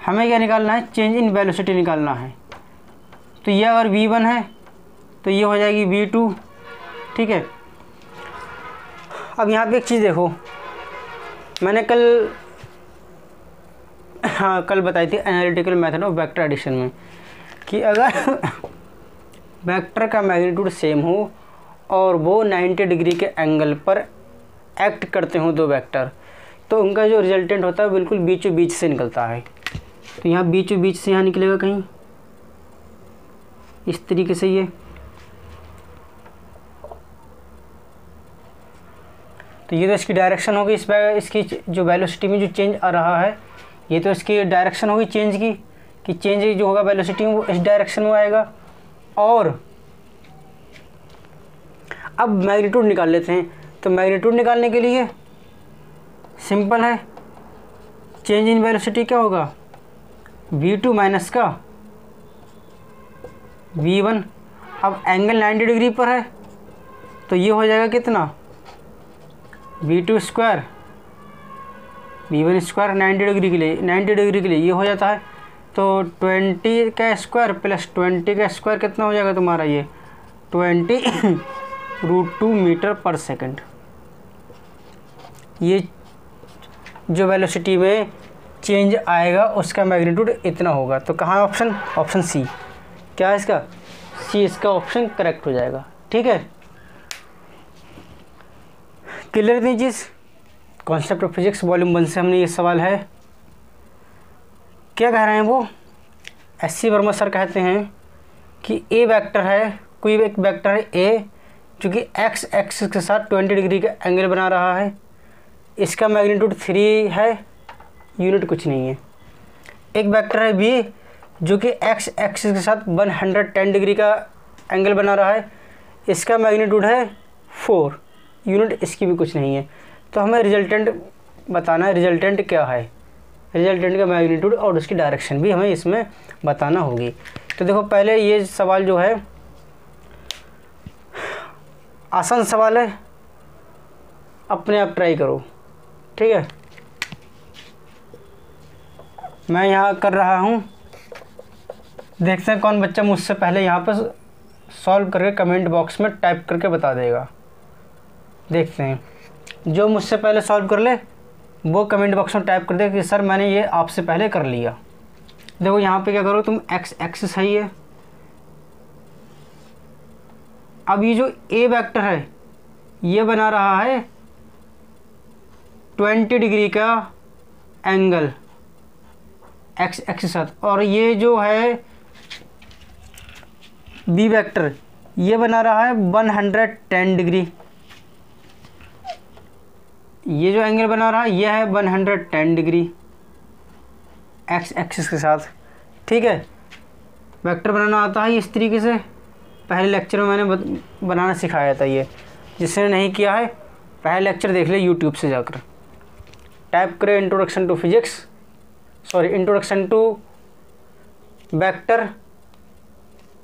हमें क्या निकालना है, चेंज इन वेलोसिटी निकालना है। तो ये अगर v1 है तो ये हो जाएगी v2। ठीक है, अब यहाँ पे एक चीज़ देखो, मैंने कल बताई थी analytical method of vector addition में कि अगर वेक्टर का मैग्नीट्यूड सेम हो और वो 90 डिग्री के एंगल पर एक्ट करते हों 2 वेक्टर, तो उनका जो रिजल्टेंट होता है बिल्कुल बीचों बीच से निकलता है। तो यहाँ बीचों बीच से यहाँ निकलेगा कहीं इस तरीके से ये। तो ये तो इसकी डायरेक्शन होगी, इसकी जो वेलोसिटी में जो चेंज आ रहा है, ये तो इसकी डायरेक्शन होगी चेंज की, कि चेंज जो होगा वेलोसिटी में वो इस डायरेक्शन में आएगा। और अब मैग्नीट्यूड निकाल लेते हैं। तो मैग्नीट्यूड निकालने के लिए सिंपल है, चेंज इन वेलोसिटी क्या होगा, v2 माइनस का v1। अब एंगल 90 डिग्री पर है तो ये हो जाएगा कितना, v2 square b1 square 90 degree के लिए, 90 डिग्री के लिए ये हो जाता है। तो 20 का स्क्वायर प्लस 20 का स्क्वायर कितना हो जाएगा तुम्हारा, ये 20√2 मीटर पर सेकंड। ये जो वेलोसिटी में चेंज आएगा उसका मैग्नीट्यूड इतना होगा। तो कहाँ ऑप्शन, ऑप्शन सी। क्या है इसका, सी इसका ऑप्शन करेक्ट हो जाएगा। ठीक है, क्लियर थी चीज़। कॉन्सेप्ट ऑफ फिजिक्स वॉल्यूम 1 से हमने ये सवाल है। क्या कह रहे हैं वो, एस.सी. वर्मा सर कहते हैं कि ए वेक्टर है, कोई एक वेक्टर है ए जो कि एक्स एक्सिस के साथ 20 डिग्री का एंगल बना रहा है। इसका मैग्नीट्यूड 3 है, यूनिट कुछ नहीं है। एक वेक्टर है बी जो कि एक्स एक्सिस के साथ 110 डिग्री का एंगल बना रहा है। इसका मैग्नीट्यूड है 4, यूनिट इसकी भी कुछ नहीं है। तो हमें रिजल्टेंट बताना है, रिजल्टेंट क्या है, रिजल्टेंट का मैग्नीट्यूड और उसकी डायरेक्शन भी हमें इसमें बताना होगी। तो देखो पहले ये सवाल जो है आसान सवाल है, अपने आप ट्राई करो। ठीक है, मैं यहाँ कर रहा हूँ, देखते हैं कौन बच्चा मुझसे पहले यहाँ पर सॉल्व करके कमेंट बॉक्स में टाइप करके बता देगा। देखते हैं, जो मुझसे पहले सॉल्व कर ले वो कमेंट बॉक्स में टाइप कर दे कि सर मैंने ये आपसे पहले कर लिया। देखो यहाँ पे क्या करो तुम, एक्स एक्सिस है ये। अब ये जो ए वेक्टर है ये बना रहा है 20 डिग्री का एंगल एक्स एक्सिस साथ, और ये जो है बी वेक्टर ये बना रहा है 110 डिग्री। ये जो एंगल बना रहा है ये है 110 डिग्री एक्स एक्सिस के साथ। ठीक है, वेक्टर बनाना आता है इस तरीके से, पहले लेक्चर में मैंने बनाना सिखाया था। ये जिसने नहीं किया है पहले लेक्चर देख ले यूट्यूब से जाकर, टाइप करें introduction to physics, sorry introduction to vector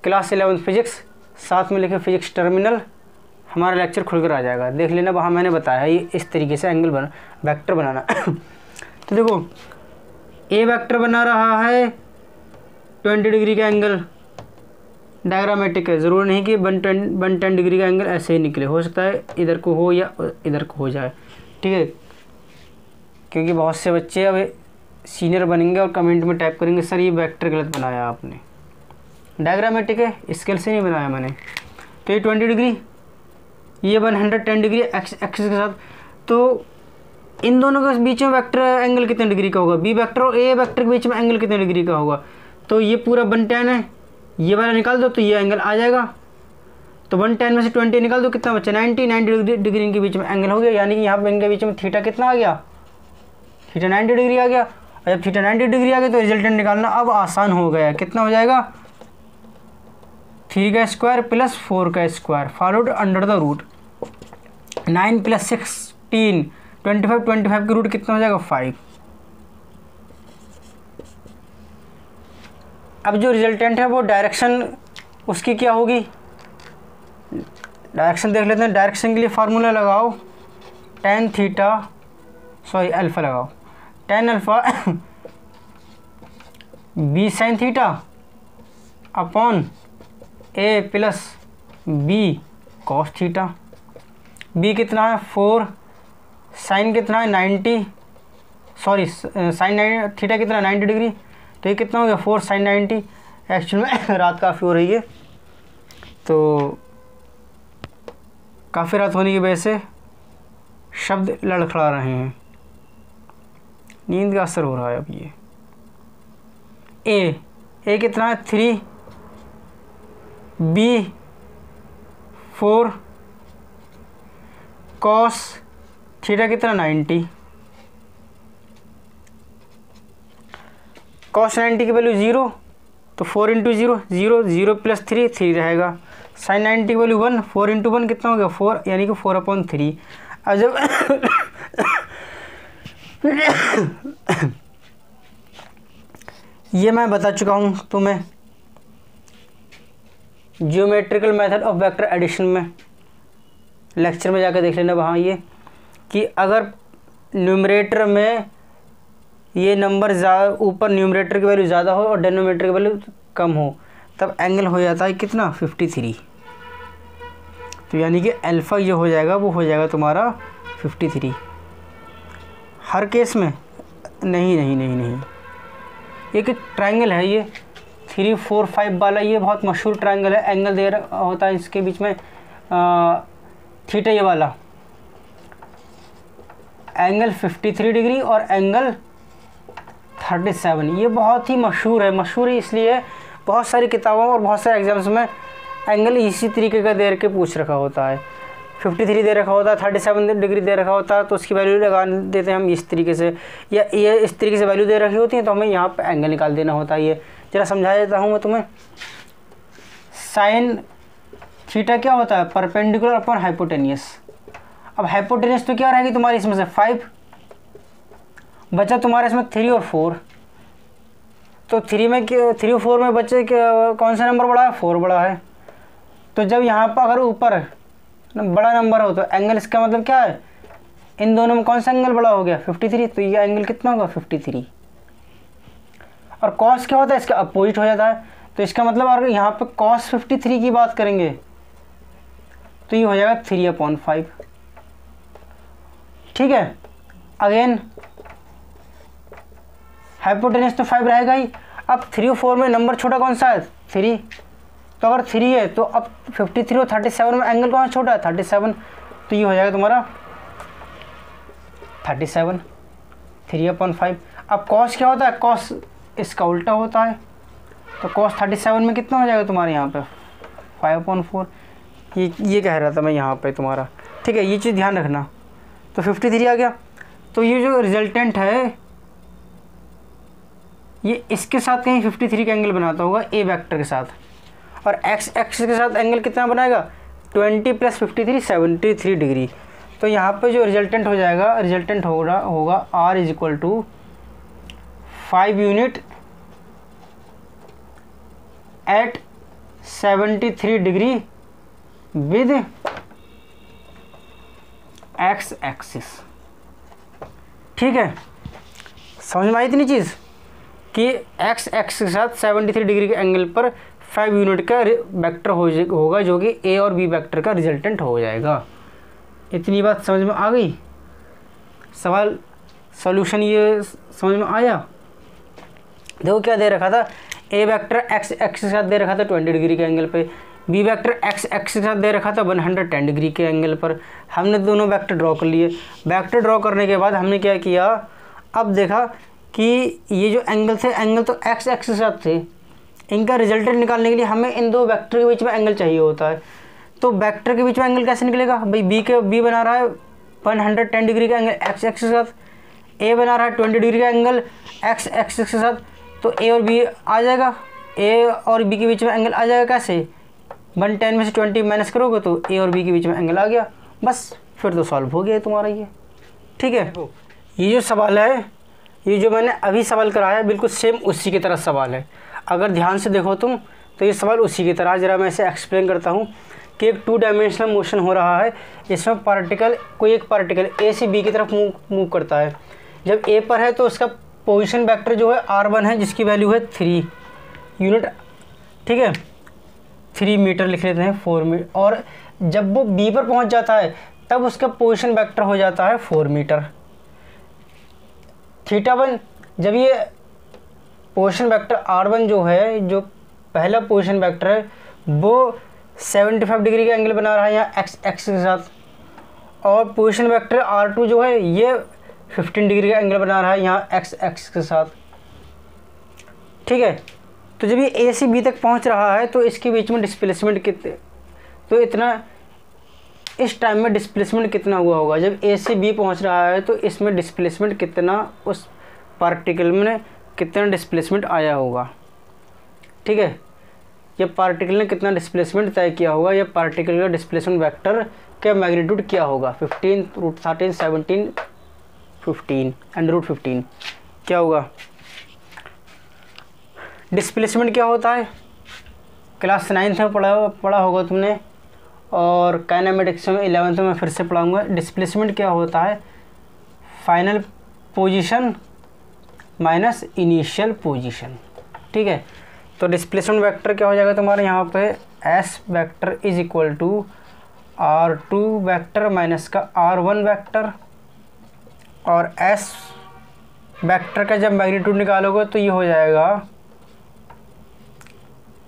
class 11 physics, साथ में लिखे फिजिक्स टर्मिनल, हमारा लेक्चर खुलकर आ जाएगा, देख लेना। वहाँ मैंने बताया है ये इस तरीके से एंगल बना, वेक्टर बनाना। तो देखो ए वेक्टर बना रहा है 20 डिग्री का एंगल, डायग्रामेटिक है, ज़रूर नहीं कि 110 डिग्री का एंगल ऐसे ही निकले, हो सकता है इधर को हो या इधर को हो जाए। ठीक है, क्योंकि बहुत से बच्चे अब सीनियर बनेंगे और कमेंट में टाइप करेंगे सर ये वेक्टर गलत बनाया आपने, डायग्रामेटिक है, स्केल से नहीं बनाया मैंने। तो ये 20 डिग्री, ये 110 डिग्री एक्स एक्सिस के साथ। तो इन दोनों के बीच में वेक्टर एंगल कितने डिग्री का होगा, बी वेक्टर और ए वेक्टर के बीच में एंगल कितने डिग्री का होगा। तो ये पूरा 110 है, ये वाला निकाल दो तो ये एंगल आ जाएगा। तो 110 में से 20 निकाल दो, कितना बचा, 90 डिग्री के बीच में एंगल हो गया। यानी कि यहाँ पर इनके बीच में थीटा कितना आ गया, थीटा 90 डिग्री आ गया। और जब थीटा 90 डिग्री आ गया तो रिजल्टेंट निकालना अब आसान हो गया। कितना हो जाएगा, 3 का स्क्वायर प्लस 4 का square followed under the root, 9 + 16 25 की रूट कितना हो जाएगा 5। अब जो रिजल्टेंट है वो डायरेक्शन उसकी क्या होगी, डायरेक्शन देख लेते हैं। डायरेक्शन के लिए फार्मूला लगाओ, tan थीटा, सॉरी अल्फ़ा लगाओ, tan alpha b sin theta upon a + b cos theta. b कितना है 4, साइन कितना है 90, सॉरी साइन थीटा कितना 90 डिग्री, तो ये कितना हो गया 4 sin 90। एक्चुअल में रात काफ़ी हो रही है, तो काफ़ी रात होने की वजह से शब्द लड़खड़ा रहे हैं, नींद का असर हो रहा है। अब ये ए कितना है 3, b 4, cos थीटा कितना 90, cos 90 की वैल्यू 0, तो 4 × 0 0, 0 + 3 3 रहेगा। sin 90 की वैल्यू 1, 4 × 1 कितना हो गया 4, यानी कि 4/3। अब जब ये मैं बता चुका हूँ तुम्हें geometrical method of vector addition में, लेक्चर में जाकर देख लेना वहाँ, ये कि अगर न्यूमरेटर में ये नंबर ज़्यादा ऊपर न्यूमरेटर की वैल्यू ज़्यादा हो और डिनोमिनेटर की वैल्यू कम हो, तब एंगल हो जाता है कितना 53। तो यानी कि अल्फ़ा जो हो जाएगा वो हो जाएगा तुम्हारा 53। हर केस में नहीं नहीं नहीं नहीं, एक ट्रायंगल है ये 3 4 5 वाला, ये बहुत मशहूर ट्रायंगल है। एंगल दे रहा होता है इसके बीच में थीटा, ये वाला एंगल 53 डिग्री और एंगल 37। ये बहुत ही मशहूर है। मशहूर ही इसलिए बहुत सारी किताबों और बहुत सारे एग्जाम्स में एंगल इसी तरीके का दे के पूछ रखा होता है। 53 दे रखा होता है, 37 डिग्री दे रखा होता है, तो उसकी वैल्यू लगा देते हैं हम इस तरीके से, या ये इस तरीके से वैल्यू दे रखी होती है तो हमें यहाँ पे एंगल निकाल देना होता है। ये जरा समझा देता हूँ मैं तुम्हें। साइन थीटा क्या होता है, परपेंडिकुलर अपॉन हाइपोटेनियस। अब हाइपोटेनियस तो क्या रहेगी तुम्हारी इसमें से 5, बचा तुम्हारे इसमें 3 और 4। तो 3 और 4 में बच्चे कौन सा नंबर बड़ा है, 4 बड़ा है। तो जब यहाँ पर अगर ऊपर बड़ा नंबर हो तो एंगल, इसका मतलब क्या है, इन दोनों में कौन सा एंगल बड़ा हो गया 53। तो ये एंगल कितना होगा 53। और कॉस क्या होता है, इसका अपोजिट हो जाता है। तो इसका मतलब अगर यहाँ पे कॉस 53 की बात करेंगे तो ये हो जाएगा 3/5। ठीक है। अगेन हाइपोटेनस तो 5 रहेगा ही। अब 3 और 4 में नंबर छोटा कौन सा है 3, तो अगर 3 है तो अब 53 और 37 में एंगल कौन सा छोटा है 37। तो ये हो जाएगा तुम्हारा 37 3/5। अब कॉस क्या होता है, कॉस इसका उल्टा होता है। तो कॉस 37 में कितना हो जाएगा तुम्हारे यहाँ पे 5/4। ये कह रहा था मैं यहाँ पे तुम्हारा। ठीक है, ये चीज़ ध्यान रखना। तो 53 आ गया। तो ये जो रिजल्टेंट है ये इसके साथ कहीं 53 का एंगल बनाता होगा ए वेक्टर के साथ, और एक्स एक्सिस के साथ एंगल कितना बनाएगा 20 + 53 73 डिग्री। तो यहाँ पे जो रिजल्टेंट हो जाएगा, रिजल्टेंट होगा R = 5 unit at 73 degree with X axis. ठीक है, समझ में आई इतनी चीज़ कि एक्स एक्सिस के साथ 73 डिग्री के एंगल पर 5 यूनिट का वेक्टर होगा जो कि ए और बी वेक्टर का रिजल्टेंट हो जाएगा। इतनी बात समझ में आ गई। सवाल सॉल्यूशन ये समझ में आया। देखो क्या दे रखा था, ए वेक्टर एक्स एक्सिस के साथ दे रखा था 20 डिग्री के एंगल पे, बी वेक्टर एक्स एक्सिस के साथ दे रखा था 110 डिग्री के एंगल पर। हमने दोनों वेक्टर ड्रॉ कर लिए। वेक्टर ड्रॉ करने के बाद हमने क्या किया, अब देखा कि ये जो एंगल थे, एंगल तो एक्स एक्सिस के साथ थे, इनका रिजल्टेंट निकालने के लिए हमें इन दो वेक्टर के बीच में एंगल चाहिए होता है। तो वेक्टर के बीच में एंगल कैसे निकलेगा भाई, बी बना रहा है 110 डिग्री का एंगल एक्स एक्सिस के साथ, ए बना रहा है 20 डिग्री का एंगल एक्स एक्सिस के साथ। तो ए और बी आ जाएगा, ए और बी के बीच में एंगल आ जाएगा कैसे, 110 में से 20 माइनस करोगे तो ए और बी के बीच में एंगल आ गया। बस फिर तो सॉल्व हो गया तुम्हारा ये। ठीक है, ये जो सवाल है, ये जो मैंने अभी सवाल कराया है बिल्कुल सेम उसी की तरह सवाल है। अगर ध्यान से देखो तुम तो ये सवाल उसी की तरह। ज़रा मैं इसे एक्सप्लेन करता हूँ कि एक 2 डायमेंशनल मोशन हो रहा है। इसमें पार्टिकल, कोई एक पार्टिकल ए से बी की तरफ मूव करता है। जब ए पर है तो उसका पोजीशन वेक्टर जो है r1 है, जिसकी वैल्यू है 3 यूनिट। ठीक है, 3 मीटर लिख लेते हैं 4 मीटर। और जब वो बी पर पहुँच जाता है तब उसका पोजीशन वेक्टर हो जाता है 4 मीटर। θ1, जब ये पोजीशन वेक्टर r1 जो है, जो पहला पोजीशन वेक्टर है, वो 75 डिग्री का एंगल बना रहा है यहाँ एक्स एक्सिस के साथ, और पोजीशन वेक्टर r2 जो है ये 15 डिग्री का एंगल बना रहा है यहाँ एक्स एक्सिस के साथ। ठीक है, तो जब ये ए से बी तक पहुँच रहा है तो इसके बीच में डिस्प्लेसमेंट कितने, तो इतना इस टाइम में डिस्प्लेसमेंट कितना हुआ होगा। जब ए से बी पहुंच रहा है तो इसमें डिस्प्लेसमेंट कितना, उस पार्टिकल में कितना डिस्प्लेसमेंट आया होगा। ठीक है, ये पार्टिकल ने कितना डिस्प्लेसमेंट तय किया होगा, ये पार्टिकल का डिस्प्लेसमेंट वेक्टर का मैग्नीट्यूड क्या होगा, 15 √13 17 15 √15 क्या होगा। डिस्प्लेसमेंट क्या होता है क्लास 9th में पढ़ा होगा तुमने, और काइनेमेटिक्स में 11th में फिर से पढ़ाऊँगा। डिस्प्लेसमेंट क्या होता है, final position minus initial position. ठीक है, तो डिस्प्लेसमेंट वेक्टर क्या हो जाएगा तुम्हारे यहाँ पे, S vector is equal to R2 vector minus का R1 वेक्टर, और एस वेक्टर का जब मैग्नीट्यूड निकालोगे तो ये हो जाएगा,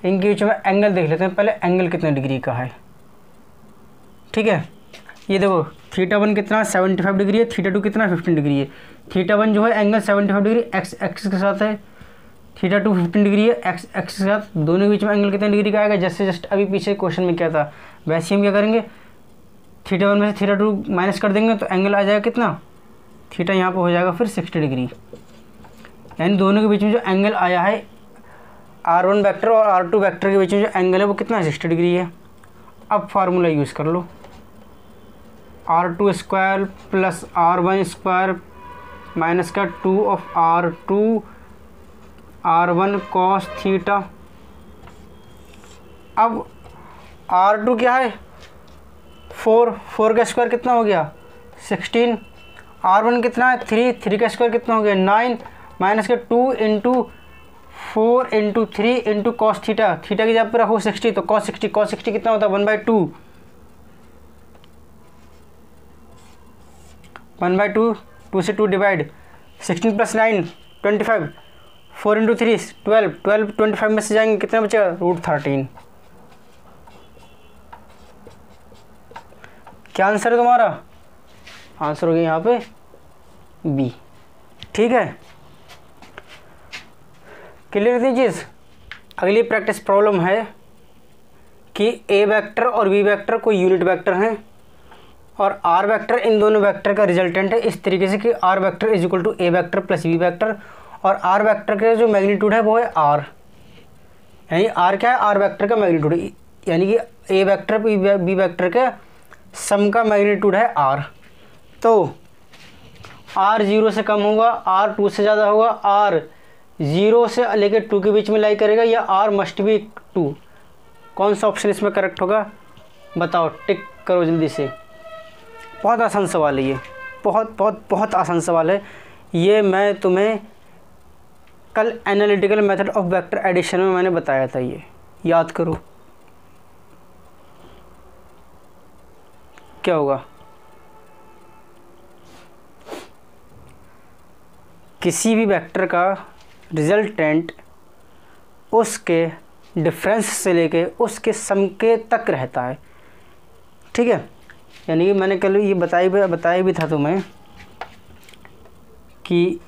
इनके बीच में एंगल देख लेते हैं पहले, एंगल कितने डिग्री का है। ठीक है, ये देखो θ1 कितना 75 डिग्री है, θ2 कितना 15 डिग्री है। θ1 जो है एंगल 75 डिग्री एक्स एक्सिस के साथ है, θ2 15 डिग्री है एक्स एक्सिस के साथ, दोनों के बीच में एंगल कितने डिग्री का आएगा, जैसे जस्ट अभी पीछे क्वेश्चन में क्या था वैसे हम क्या करेंगे, θ1 में से θ2 माइनस कर देंगे तो एंगल आ जाएगा कितना, थीटा यहाँ पर हो जाएगा फिर 60 डिग्री। यानी दोनों के बीच में जो एंगल आया है R1 वेक्टर और R2 वेक्टर के बीच में जो एंगल है वो कितना है, 60 डिग्री है। अब फार्मूला यूज़ कर लो, R2 square plus R1 square minus का 2 of R2 R1 cos theta. अब R2 क्या है 4 का स्क्वायर कितना हो गया 16, R1 कितना है 3 का स्क्वायर कितना हो गया 9, माइनस का 2 into 4 into 3 into cos theta, theta की जगह पर रखो 60 तो कॉस 60 कितना होता है 1/2, 1/2, 2 से 2 डिवाइड, 16 प्लस 9 25, 4 इंटू 3 12, 25 में से जाएंगे कितना बचेगा √13। क्या आंसर है तुम्हारा, आंसर हो गया यहाँ पे बी। ठीक है, क्लियर थी चीज़। अगली प्रैक्टिस प्रॉब्लम है कि ए वेक्टर और बी वेक्टर कोई यूनिट वेक्टर हैं और आर वेक्टर इन दोनों वेक्टर का रिजल्टेंट है, इस तरीके से कि R vector is equal to A vector plus B vector, और आर वेक्टर का जो मैग्नीट्यूड है वो है आर, यानी आर क्या है आर वेक्टर का मैग्नीट्यूड, यानी कि ए वेक्टर बी वेक्टर के सम का मैग्नीट्यूड है आर। तो आर 0 से कम होगा, आर 2 से ज़्यादा होगा, आर 0 से लेकर 2 के बीच में लाई करेगा, या आर मस्ट बी 2। कौन सा ऑप्शन इसमें करेक्ट होगा बताओ, टिक करो जल्दी से। बहुत आसान सवाल है ये, बहुत आसान सवाल है ये। मैं तुम्हें कल analytical method of vector addition में मैंने बताया था, ये याद करो। क्या होगा, किसी भी वेक्टर का रिजल्टेंट उसके डिफरेंस से लेके उसके सम के तक रहता है। ठीक है, यानी कि मैंने कल ये बताया भी था तुम्हें कि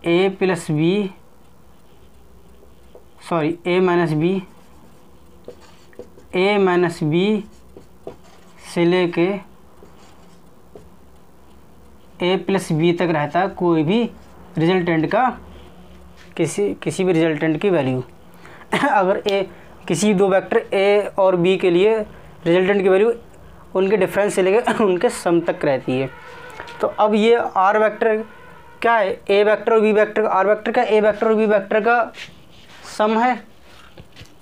ए माइनस बी से लेके ए प्लस बी तक रहता है कोई भी रिजल्टेंट का, किसी भी रिजल्टेंट की वैल्यू। अगर किसी दो वेक्टर ए और बी के लिए रिजल्टेंट की वैल्यू उनके डिफरेंस से लेकर उनके सम तक रहती है। तो अब ये आर वेक्टर क्या है, ए वेक्टर और बी वेक्टर, आर वेक्टर का ए वेक्टर और बी वेक्टर का सम है,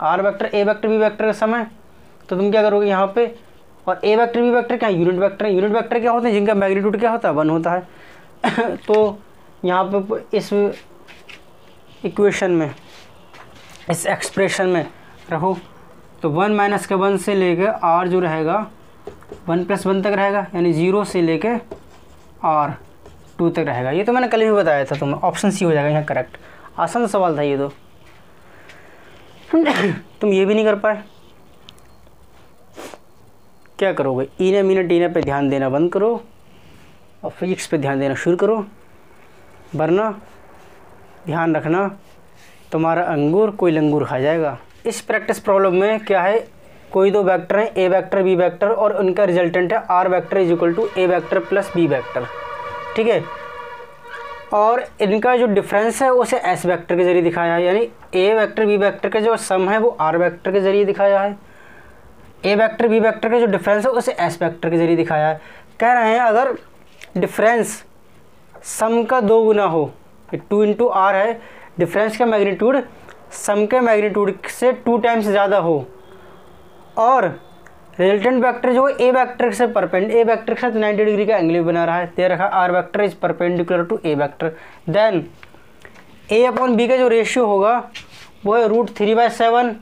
R vector A vector B vector का सम है। तो तुम क्या करोगे यहाँ पे, और ए वेक्टर बी वेक्टर क्या है यूनिट वेक्टर है। यूनिट वेक्टर क्या होते हैं, जिनका मैग्नीट्यूड क्या होता है 1 होता है। तो यहाँ पे इस इक्वेशन में, इस एक्सप्रेशन में रखो तो 1 माइनस का 1 से लेकर आर जो रहेगा 1 + 1 तक रहेगा, यानी 0 से लेकर आर 2 तक रहेगा। ये तो मैंने कल भी बताया था तुम्हें, ऑप्शन सी हो जाएगा यहाँ करेक्ट। आसान सवाल था ये तो। तुम ये भी नहीं कर पाए, क्या करोगे, इने मीने टीने पे ध्यान देना बंद करो और फिजिक्स पे ध्यान देना शुरू करो, वरना ध्यान रखना तुम्हारा अंगूर कोई लंगूर खा जाएगा। इस प्रैक्टिस प्रॉब्लम में क्या है, कोई दो वेक्टर हैं ए वेक्टर बी वेक्टर और उनका रिजल्टेंट है R vector is equal to A vector plus B vector. ठीक है, और इनका जो डिफरेंस है उसे एस वेक्टर के जरिए दिखाया है, यानी ए वेक्टर बी वेक्टर का जो सम है वो आर वेक्टर के जरिए दिखाया है, ए वेक्टर बी वेक्टर का जो डिफरेंस है उसे एस वेक्टर के जरिए दिखाया है। कह रहे हैं अगर डिफरेंस सम का 2 गुना हो, 2 इंटू आर है, डिफरेंस का मैग्नीट्यूड सम के मैग्नीट्यूड से 2 टाइम्स ज़्यादा हो, और रिजल्टेंट वेक्टर जो ए वेक्टर से ए वेक्टर के साथ 90 डिग्री का एंगल भी बना रहा है, दे रखा R vector is perpendicular to A vector. Then A upon B का जो रेशियो होगा वो है √3/7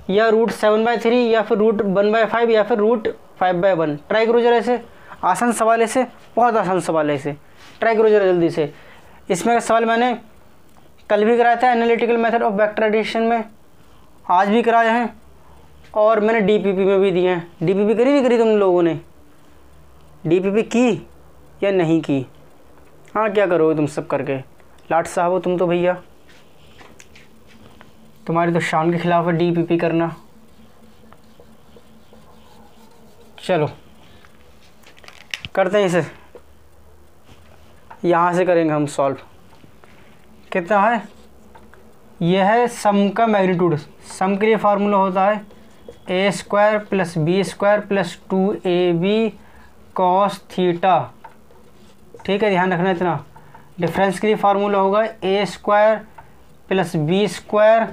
या √7/3 या फिर √1/5 या फिर √5/1। ट्राई करो जरा ऐसे, आसान सवाल है इसे, बहुत आसान सवाल है इसे, ट्राई करो जरा जल्दी से। इसमें का सवाल मैंने कल भी कराया था analytical method of vector addition में, आज भी कराए हैं और मैंने डीपीपी में भी दिए हैं। डीपीपी करी तुम लोगों ने? डीपीपी की या नहीं की? हाँ, क्या करोगे तुम सब करके? लाट साहब हो तुम तो भैया, तुम्हारी तो शान के खिलाफ है डीपीपी करना। चलो करते हैं इसे, यहाँ से करेंगे हम सॉल्व। कितना है? यह है सम का मैग्नीट्यूड। सम के लिए फार्मूला होता है a² + b² + 2ab cos theta. ठीक है, ध्यान रखना इतना। डिफरेंस के लिए फार्मूला होगा a² + b²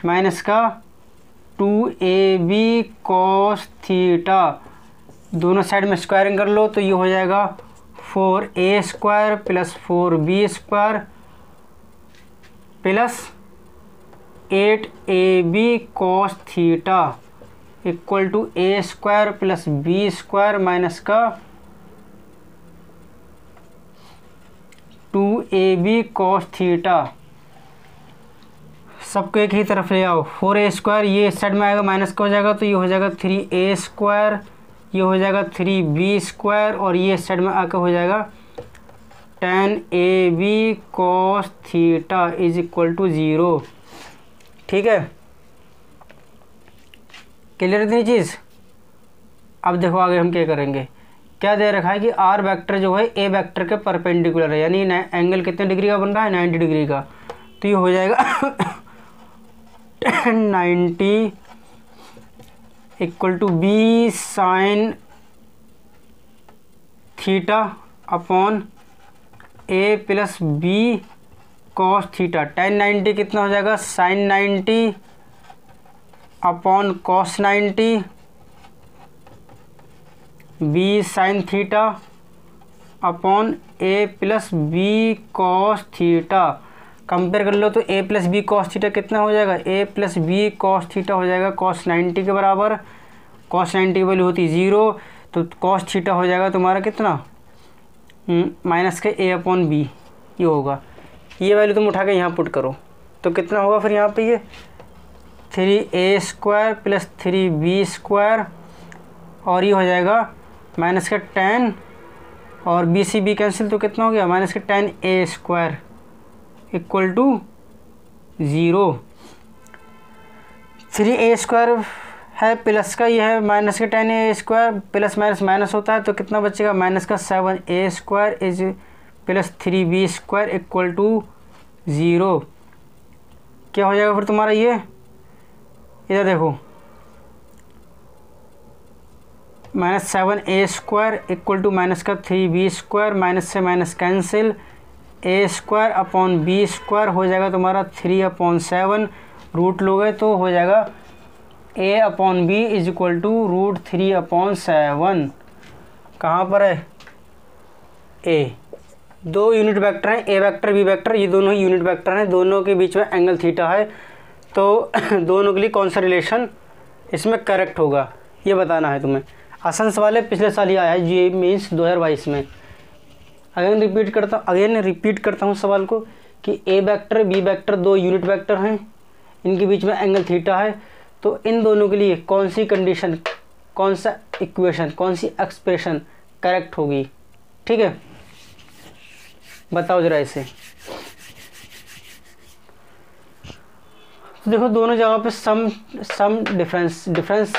माइनस का 2ab cos थीटा। दोनों साइड में स्क्वायरिंग कर लो तो ये हो जाएगा 4a² + 4b² plus 8ab cos theta equal to a² + b² minus का 2ab cos थीटा। सबको एक ही तरफ ले आओ। 4a², ये इस साइड में आएगा माइनस का हो जाएगा तो ये हो जाएगा 3a², ये हो जाएगा 3b² और ये इस साइड में आकर हो जाएगा 10ab cos theta is equal to 0। ठीक है, क्लियर इतनी चीज़? अब देखो आगे हम क्या करेंगे। क्या दे रखा है कि आर वेक्टर जो है ए वेक्टर के परपेंडिकुलर है, यानी एंगल कितने डिग्री का बन रहा है? 90 डिग्री का। तो ये हो जाएगा 90 equal to B sine theta upon A plus B cos theta. tan 90 कितना हो जाएगा? sin 90 upon cos 90 B sine theta upon A plus B cos theta. Compare कर लो तो a plus B cos theta कितना हो जाएगा? a plus B cos theta हो जाएगा cos 90 के बराबर। cos 90 की वैल्यू होती 0 तो cos थीटा हो जाएगा तुम्हारा कितना? माइनस के a अपॉन बी, ये होगा। ये वैल्यू तुम उठा के यहाँ पुट करो तो कितना होगा फिर यहाँ पे? ये 3a² + 3b² और ये हो जाएगा माइनस का 10 और बी सी बी कैंसिल तो कितना हो गया? माइनस का 10a² इक्वल टू 0। 3a² है प्लस का, ये है माइनस का 10a² प्लस माइनस माइनस होता है तो कितना बचेगा? माइनस का 7a² is plus 3b² equal to 0। क्या हो जाएगा फिर तुम्हारा? ये इधर देखो, minus 7a² equal to minus का 3b² माइनस से minus cancel, a² upon b² हो जाएगा तुम्हारा 3/7। रूट लोगे तो हो जाएगा a upon B is equal to √3/7। कहाँ पर है? a। दो यूनिट वेक्टर हैं, ए वेक्टर बी वेक्टर, ये दोनों ही यूनिट वेक्टर हैं, दोनों के बीच में एंगल थीटा है तो दोनों के लिए कौन सा रिलेशन इसमें करेक्ट होगा ये बताना है तुम्हें। आसान सवाल है, पिछले साल ही आया है जी मीन्स 2022 में। अगेन रिपीट करता हूँ सवाल को कि ए वेक्टर बी वेक्टर दो यूनिट वेक्टर हैं, इनके बीच में एंगल थीटा है तो इन दोनों के लिए कौन सी कंडीशन, कौन सा इक्वेशन, कौन सी एक्सप्रेशन करेक्ट होगी? ठीक है, बताओ जरा इसे। तो देखो दोनों जगह पे सम डिफरेंस डिफरेंस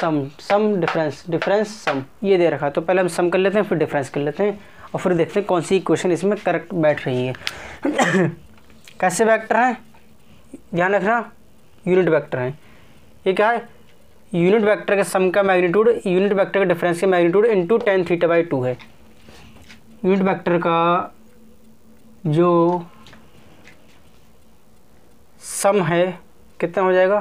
सम ये दे रखा है तो पहले हम सम कर लेते हैं फिर डिफरेंस कर लेते हैं और फिर देखते हैं कौन सी इक्वेशन इसमें करेक्ट बैठ रही है। कैसे वेक्टर हैं? ध्यान रखना, यूनिट वेक्टर हैं। ये क्या है? यूनिट वेक्टर के सम का मैग्नीट्यूड यूनिट वेक्टर के डिफरेंस के मैग्नीट्यूड इंटू tan θ/2 है। यूनिट वेक्टर का जो सम है कितना हो जाएगा?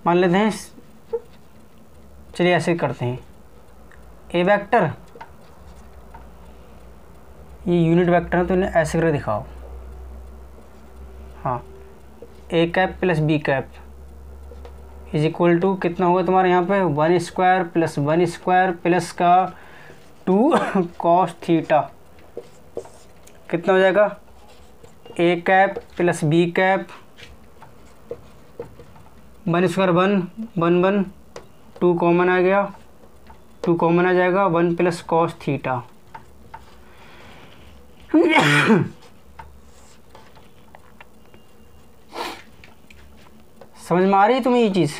मान लेते हैं, चलिए ऐसे करते हैं, ए वेक्टर, ये यूनिट वेक्टर है तो इन्हें ऐसे करके दिखाओ। हाँ, A cap plus B cap is equal to कितना होगा तुम्हारे यहाँ पे 1 स्क्वायर प्लस 1 स्क्वायर प्लस का 2 कॉस थीटा, कितना हो जाएगा A cap plus B cap 1 square 1 1 1 2 common आ गया, 2 कॉमन आ जाएगा 1 प्लस कॉस थीटा। समझ में आ रही है तुम्हें ये चीज़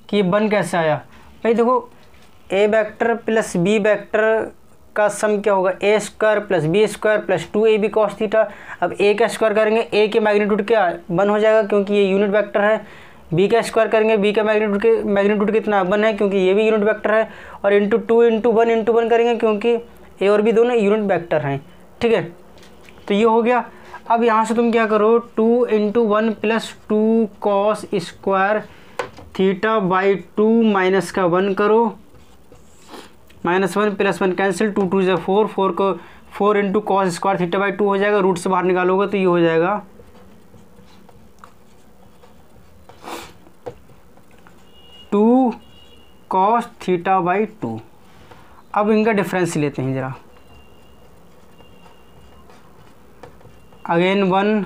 कि ये बन कैसे आया? भाई देखो, A vector plus B vector का सम क्या होगा, A square plus B square plus 2ab cos theta. अब ए का स्क्वायर करेंगे, ए के मैग्नीट्यूड क्या 1 हो जाएगा क्योंकि ये यूनिट वेक्टर है। बी का स्क्वायर करेंगे, बी का मैग्नीट्यूड कितना 1 है क्योंकि ये भी यूनिट वेक्टर है। और इंटू 2 इंटू 1 करेंगे क्योंकि ए और बी दोनों यूनिट वेक्टर हैं। ठीक है, तो ये हो गया। अब यहाँ से तुम क्या करो, 2 into 1 plus 2 cos square theta by 2 minus का 1 करो, -1 प्लस 1 कैंसिल, 2 2 से 4, 4 को 4 into cos square theta by 2 हो जाएगा। रूट से बाहर निकालोगे तो ये हो जाएगा 2 कॉस थीटा बाई 2। अब इनका डिफरेंस लेते हैं ज़रा, अगेन 1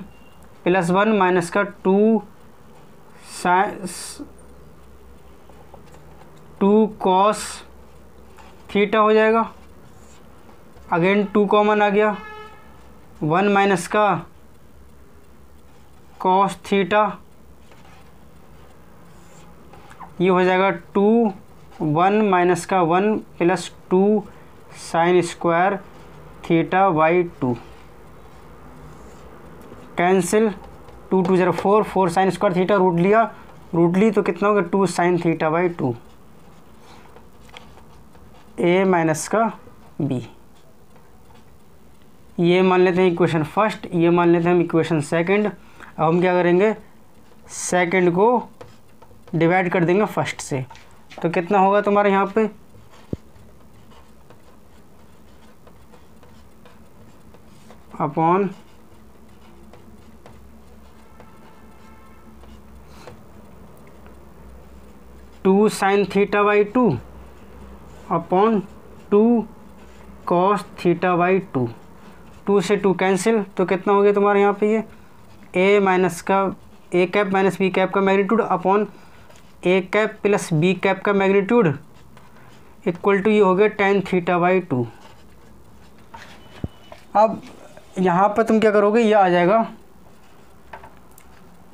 प्लस 1 माइनस का 2 कॉस थीटा हो जाएगा। अगेन 2 कॉमन आ गया, 1 माइनस का कॉस थीटा, ये हो जाएगा 2 1 माइनस का 1 plus 2 sine square theta by 2 cancel, 2 2 0 4, 4 sine square theta root ली तो कितना होगा 2 sine theta by 2, A minus का बी। ये मान लेते हैं इक्वेशन फर्स्ट, ये मान लेते हैं हम इक्वेशन सेकंड। अब हम क्या करेंगे, सेकंड को डिवाइड कर देंगे फर्स्ट से, तो कितना होगा तुम्हारे यहाँ पे upon 2 sine theta by 2 upon 2 cos theta by 2, 2 से 2 कैंसिल, तो कितना हो गया तुम्हारे यहाँ पे ये ए माइनस का ए कैप माइनस बी कैप का मैग्नीट्यूड अपॉन ए कैप प्लस बी कैप का मैग्नीट्यूड इक्वल टू ये हो गया tan थीटा बाई 2। अब यहाँ पर तुम क्या करोगे, ये आ जाएगा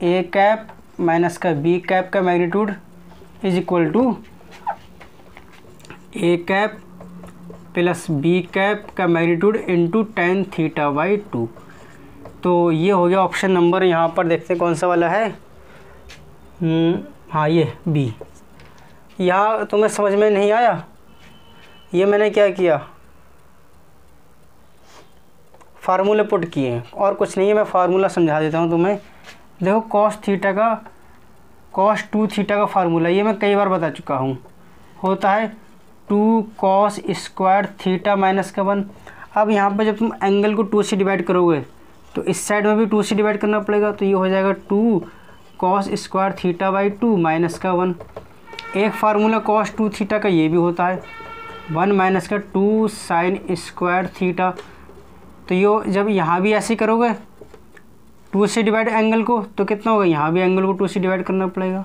ए कैप माइनस का बी कैप का magnitude is equal to A cap plus B cap का magnitude into tan theta by 2। तो ये हो गया ऑप्शन नंबर, यहाँ पर देखते हैं कौन सा वाला है। हाँ, ये बी। यहाँ तुम्हें समझ में नहीं आया, ये मैंने क्या किया, फार्मूले पुट किए हैं और कुछ नहीं है। मैं फार्मूला समझा देता हूँ तुम्हें। देखो, cos 2 थीटा का फार्मूला ये मैं कई बार बता चुका हूँ, होता है 2 कॉस स्क्वायर थीटा माइनस का 1। अब यहाँ पर जब तुम एंगल को 2 से डिवाइड करोगे तो इस साइड में भी 2 से डिवाइड करना पड़ेगा, तो ये हो जाएगा 2 cos square theta by 2 minus का 1। एक फार्मूला cos 2 थीटा का ये भी होता है 1 माइनस का 2 साइन स्क्वायर थीटा। तो ये जब यहाँ भी ऐसे करोगे 2 से डिवाइड एंगल को, तो कितना होगा, यहाँ भी एंगल को 2 से डिवाइड करना पड़ेगा।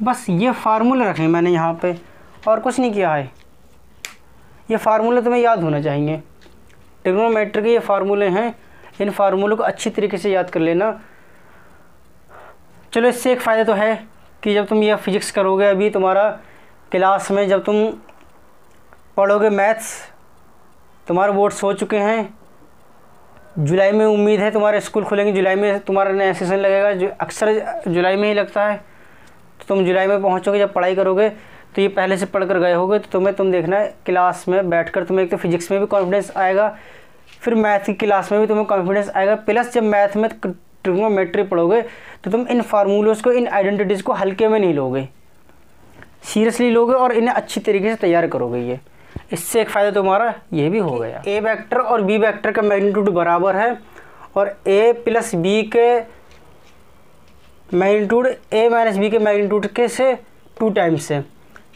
बस ये फार्मूले रखे मैंने यहाँ पे, और कुछ नहीं किया है। ये फार्मूले तुम्हें याद होना चाहिए, ट्रिग्नोमेट्री के ये फार्मूले हैं, इन फार्मूलों को अच्छी तरीके से याद कर लेना। चलो, इससे एक फ़ायदा तो है कि जब तुम ये फिजिक्स करोगे, अभी तुम्हारा क्लास में जब तुम पढ़ोगे मैथ्स, तुम्हारे बोर्ड्स हो चुके हैं। जुलाई में उम्मीद है तुम्हारे स्कूल खुलेंगे, जुलाई में तुम्हारा नया सेशन लगेगा, जो अक्सर जुलाई में ही लगता है। तो तुम जुलाई में पहुंचोगे, जब पढ़ाई करोगे तो ये पहले से पढ़ कर गए होगे, तो तुम देखना है क्लास में बैठकर तुम्हें एक तो फिजिक्स में भी कॉन्फिडेंस आएगा, फिर मैथ की क्लास में भी तुम्हें कॉन्फिडेंस आएगा। प्लस जब मैथ में ट्रिग्नोमेट्री पढ़ोगे तो तुम इन फार्मूलोज़ को, इन आइडेंटिटीज़ को हल्के में नहीं लोगे, सीरियसली लोगे और इन्हें अच्छी तरीके से तैयार करोगे। ये इससे एक फ़ायदा तुम्हारा ये भी हो गया। ए वेक्टर और बी वेक्टर का मैग्नीट्यूड बराबर है और ए प्लस बी के मैग्नीट्यूड ए माइनस बी के मैग्नीट्यूड के से 2 टाइम्स है।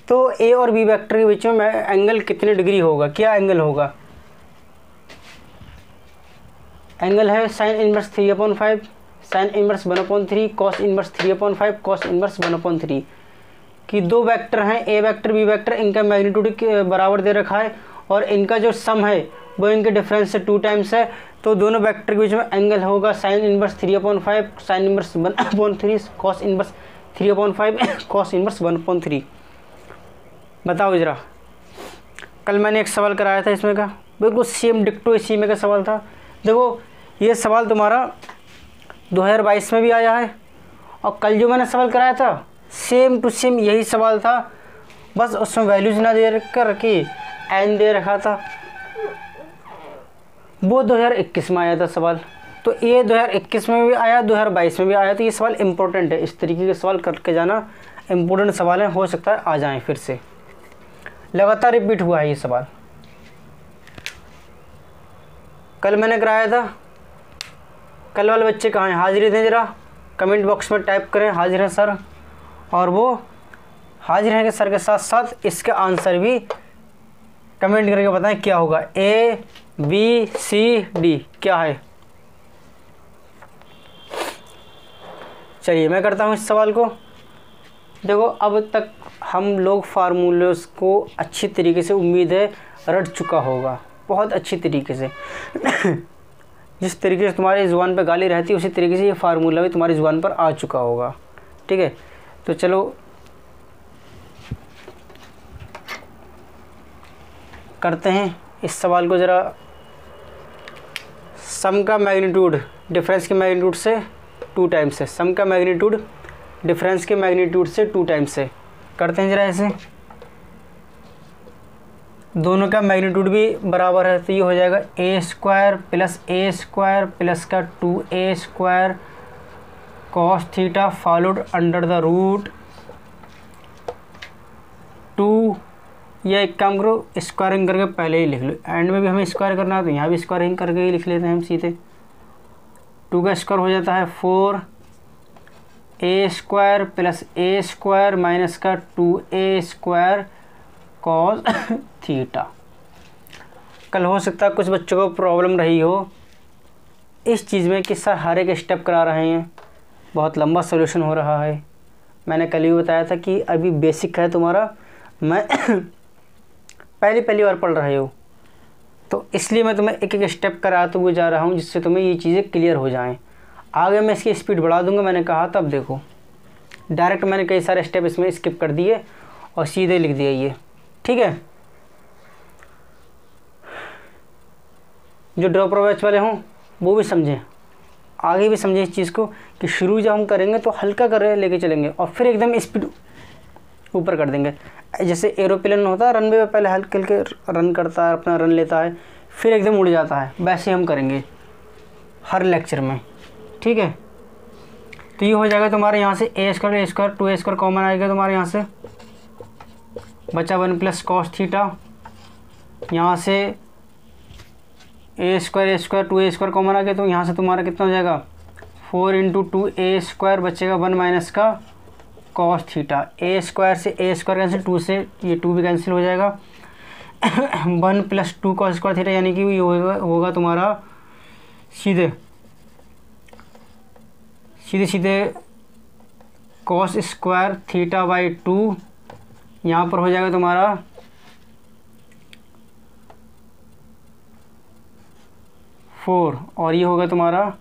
तो ए और बी वेक्टर के बीच में एंगल कितने डिग्री होगा, क्या एंगल होगा? एंगल है sine inverse 3/5, sine inverse 1/3, cos inverse 3/5, cos inverse 1/3 कि 2 वेक्टर हैं ए वेक्टर बी वेक्टर, इनका मैग्नीट्यूड बराबर दे रखा है और इनका जो सम है वो इनके डिफरेंस से 2 टाइम्स है। तो दोनों वेक्टर के बीच में एंगल होगा sine inverse 3/5, sine inverse 1/3, cos inverse 3/5, cos inverse 1/3। बताओ ज़रा, कल मैंने एक सवाल कराया था इसमें का, बिल्कुल सेम डिक्टो इसी में का सवाल था। देखो ये सवाल तुम्हारा 2022 में भी आया है और कल जो मैंने सवाल कराया था सेम टू सेम यही सवाल था, बस उसमें वैल्यूज ना दे कर के एन दे रखा था। वो 2021 में आया था सवाल, तो ये 2021 में भी आया, 2022 में भी आया। तो ये सवाल इम्पोर्टेंट है, इस तरीके के सवाल करके जाना, इम्पोर्टेंट सवाल है, हो सकता है आ जाएं फिर से, लगातार रिपीट हुआ है ये सवाल। कल मैंने कराया था, कल वाले बच्चे कहाँ हैं, हाजिर थे? ज़रा कमेंट बॉक्स में टाइप करें हाजिर हैं सर, और वो हाजिर हैं के सर के साथ साथ इसका आंसर भी कमेंट करके बताएं क्या होगा। ए बी सी डी क्या है? चलिए मैं करता हूँ इस सवाल को। देखो अब तक हम लोग फार्मूलोज़ को अच्छी तरीके से, उम्मीद है, रट चुका होगा, बहुत अच्छी तरीके से। जिस तरीके से तुम्हारी ज़ुबान पे गाली रहती है उसी तरीके से ये फार्मूला भी तुम्हारी ज़ुबान पर आ चुका होगा। ठीक है, तो चलो करते हैं इस सवाल को ज़रा। सम का मैग्नीट्यूड डिफरेंस के मैग्नीट्यूड से 2 टाइम्स है, सम का मैग्नीट्यूड डिफरेंस के मैग्नीट्यूड से 2 टाइम्स है। करते हैं ज़रा ऐसे, दोनों का मैग्नीट्यूड भी बराबर है, तो ये हो जाएगा a² प्लस a² प्लस का 2a² cos theta followed under the root 2। या एक काम करो, स्क्वायरिंग करके पहले ही लिख लो, एंड में भी हमें स्क्वायर करना है तो यहाँ भी स्क्वायरिंग करके ही लिख लेते हैं हम सीधे। 2 का स्क्वायर हो जाता है 4a² प्लस a² माइनस का 2a² cos थीटा। कल हो सकता है कुछ बच्चों को प्रॉब्लम रही हो इस चीज़ में कि सर हर एक स्टेप करा रहे हैं, बहुत लंबा सॉल्यूशन हो रहा है। मैंने कल ही बताया था कि अभी बेसिक है तुम्हारा, मैं पहली बार पढ़ रहे हो, तो इसलिए मैं तुम्हें एक एक स्टेप कराते हुए जा रहा हूँ जिससे तुम्हें ये चीज़ें क्लियर हो जाएं। आगे मैं इसकी स्पीड बढ़ा दूंगा, मैंने कहा तब देखो डायरेक्ट मैंने कई सारे स्टेप इसमें स्किप कर दिए और सीधे लिख दिया ये। ठीक है, जो ड्रॉपर बैच वाले हों वो भी समझें, आगे भी समझें इस चीज़ को कि शुरू जब हम करेंगे तो हल्का कर रहे लेके चलेंगे और फिर एकदम स्पीड ऊपर कर देंगे। जैसे एरोप्लेन होता है रनवे पे पहले हल्के हल्के रन करता है, अपना रन लेता है, फिर एकदम उड़ जाता है, वैसे हम करेंगे हर लेक्चर में। ठीक है, तो ये हो जाएगा तुम्हारे यहाँ से a² 2a² कॉमन आएगा तुम्हारे यहाँ से, बचा 1 प्लस कॉस थीटा। यहाँ से a² 2a² कॉमन आ गया तो यहाँ से तुम्हारा कितना हो जाएगा 4 × 2a² बचेगा 1 माइनस का कॉस थीटा। a² से a² कैंसिल, 2 से ये 2 भी कैंसिल हो जाएगा। 1 प्लस 2 cos² थीटा, यानी कि ये होगा तुम्हारा सीधे cos² थीटा बाई 2। यहाँ पर हो जाएगा तुम्हारा 4 और ये होगा तुम्हारा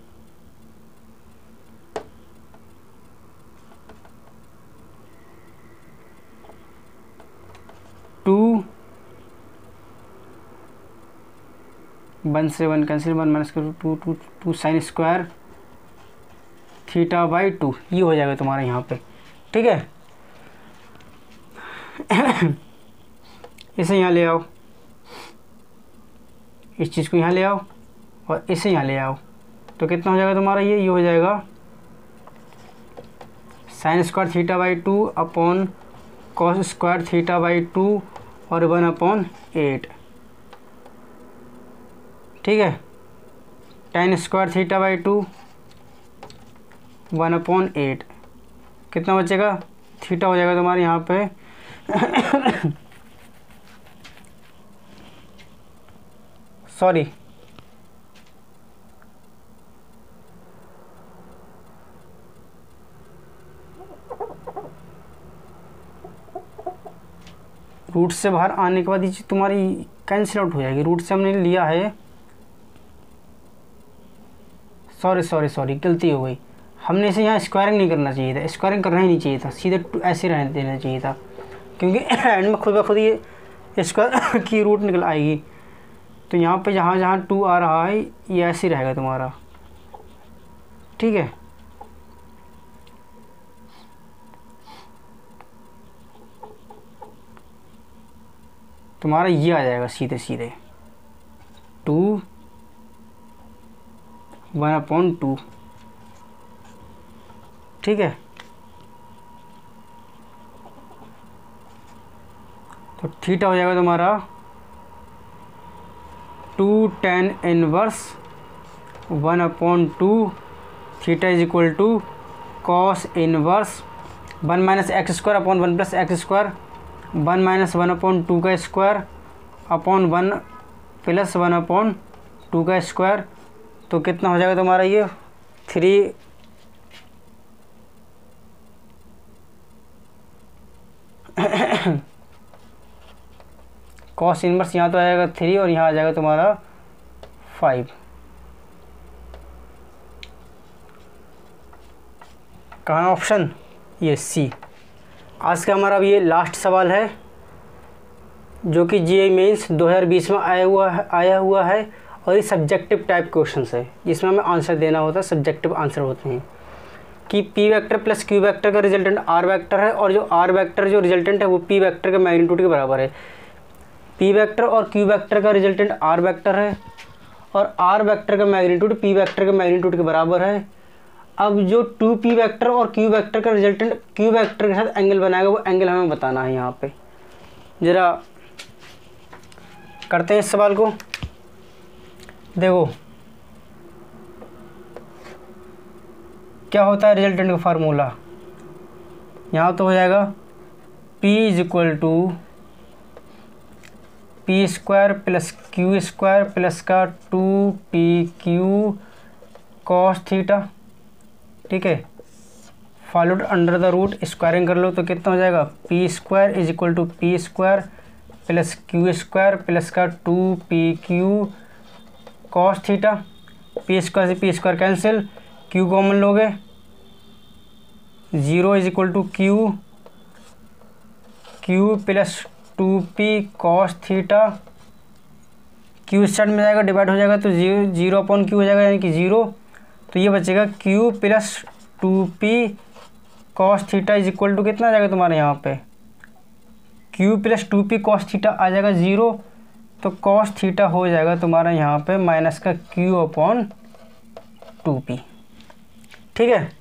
2 1 से 1 cancel, 1 minus 2 sine square theta by 2, ये हो जाएगा तुम्हारा यहाँ पे। ठीक है, इसे यहाँ ले आओ, इस चीज़ को यहाँ ले आओ और इसे यहाँ ले आओ, तो कितना हो जाएगा तुम्हारा ये हो जाएगा sign square theta by 2 upon cos square theta by 2 और 1/8। ठीक है, tan स्क्वायर थीटा बाई 2 1/8। कितना बचेगा, थीटा हो जाएगा तुम्हारे यहाँ पे सॉरी रूट से बाहर आने के बाद ये चीज़ तुम्हारी कैंसिल आउट हो जाएगी। रूट से हमने लिया है, सॉरी गलती हो गई। हमने इसे यहाँ स्क्वायरिंग नहीं करना चाहिए था, स्क्वायरिंग करना ही नहीं चाहिए था, सीधे ऐसे रहने देना चाहिए था, क्योंकि एंड में खुद ब खुद ये स्क्वायर की रूट निकल आएगी। तो यहाँ पे जहाँ जहाँ 2 आ रहा है ये ऐसे ही रहेगा तुम्हारा। ठीक है, तुम्हारा ये आ जाएगा सीधे सीधे 2 1/2। ठीक है, तो थीटा हो जाएगा तुम्हारा 2 tan inverse 1/2 theta is equal to cos inverse 1 - x² upon 1 + x², 1 - 1/2 का स्क्वायर अपॉन 1 + 1/2 का स्क्वायर। तो कितना हो जाएगा तुम्हारा ये 3 कॉस इनवर्स यहाँ तो आ जाएगा 3 और यहाँ आ जाएगा तुम्हारा 5। कहाँ ऑप्शन, ये सी। आज का हमारा अब ये लास्ट सवाल है जो कि जीआई मेंस 2020 में आया हुआ है और ये सब्जेक्टिव टाइप क्वेश्चन है जिसमें हमें आंसर देना होता है। सब्जेक्टिव आंसर होते हैं कि P vector plus Q vector का रिजल्टेंट आर वेक्टर है और जो आर वेक्टर जो रिजल्टेंट है वो पी वेक्टर के मैग्नीट्यूड के बराबर है। पी वेक्टर और क्यू वेक्टर का रिजल्टेंट आर वेक्टर है और आर वेक्टर का मैग्नीट्यूड पी वेक्टर के मैग्नीट्यूड के बराबर है। अब जो 2p वेक्टर और q वेक्टर का रिजल्टेंट q वेक्टर के साथ एंगल बनाएगा वो एंगल हमें बताना है। यहाँ पे ज़रा करते हैं इस सवाल को। देखो क्या होता है रिजल्टेंट का फार्मूला, यहाँ तो हो जाएगा p = p² + q² प्लस का 2pq cos थीटा। ठीक है, followed under the root, squaring कर लो तो कितना हो जाएगा p² = p² plus q² plus का 2pq cos थीटा। p² से p² कैंसिल, q कॉमन लोगे, 0 = q plus 2p cos theta. q इस साइड में जाएगा, डिवाइड हो जाएगा तो 0/q हो जाएगा, यानी कि 0। तो ये बचेगा q plus 2p cos theta is equal to कितना आ जाएगा तुम्हारे यहाँ पे q plus 2p cos theta आ जाएगा 0। तो cos थीटा हो जाएगा तुम्हारा यहाँ पे माइनस का q/2p। ठीक है,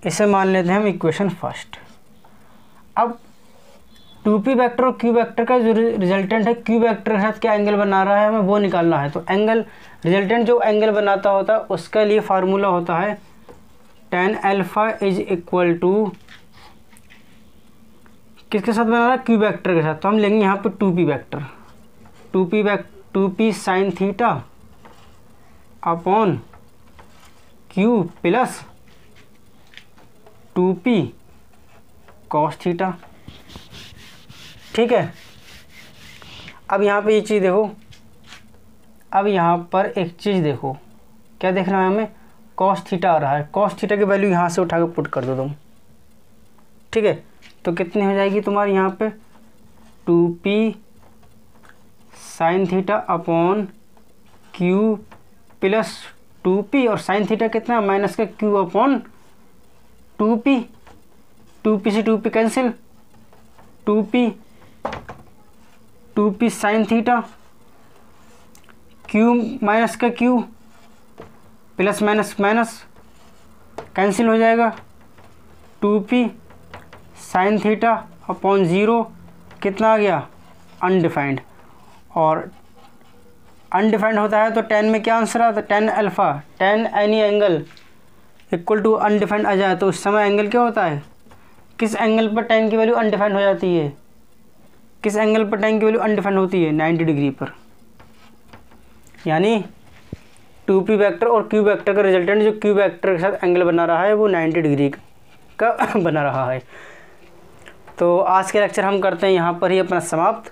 इसे मान लेते हैं हम इक्वेशन फर्स्ट। अब 2p वेक्टर और q वेक्टर का जो रिजल्टेंट है q वेक्टर के साथ क्या एंगल बना रहा है हमें वो निकालना है। तो एंगल रिजल्टेंट जो एंगल बनाता होता है उसके लिए फार्मूला होता है tan alpha is equal to किसके साथ बना रहा है q वेक्टर के साथ। तो हम लेंगे यहाँ पे 2p vector 2p sign theta upon q plus 2p cos theta. ठीक है, अब यहाँ पे ये चीज़ देखो, अब यहाँ पर एक चीज़ देखो, क्या देखना है हमें, cos थीटा आ रहा है। cos थीटा की वैल्यू यहाँ से उठा के पुट कर दो तुम। ठीक है, तो कितनी हो जाएगी तुम्हारी यहाँ पे 2p sign theta upon q plus 2p और साइन थीटा कितना माइनस का q/2p। 2p से 2p cancel, 2p sine theta, q minus का q plus minus minus cancel हो जाएगा, 2p साइन थीटा अपॉन 0 कितना आ गया, अनडिफाइंड। और अनडिफाइंड होता है तो tan में क्या आंसर आता है, tan alpha, tan any angle equal to undefined आ जाए तो उस समय एंगल क्या होता है, किस एंगल पर tan की वैल्यू अनडिफाइंड हो जाती है, किस एंगल पर tan की वैल्यू अनडिफाइंड होती है, 90 डिग्री पर। यानी 2p वेक्टर और q वेक्टर का रिजल्टेंट जो q वेक्टर के साथ एंगल बना रहा है वो 90 डिग्री का बना रहा है। तो आज के लेक्चर हम करते हैं यहाँ पर ही अपना समाप्त।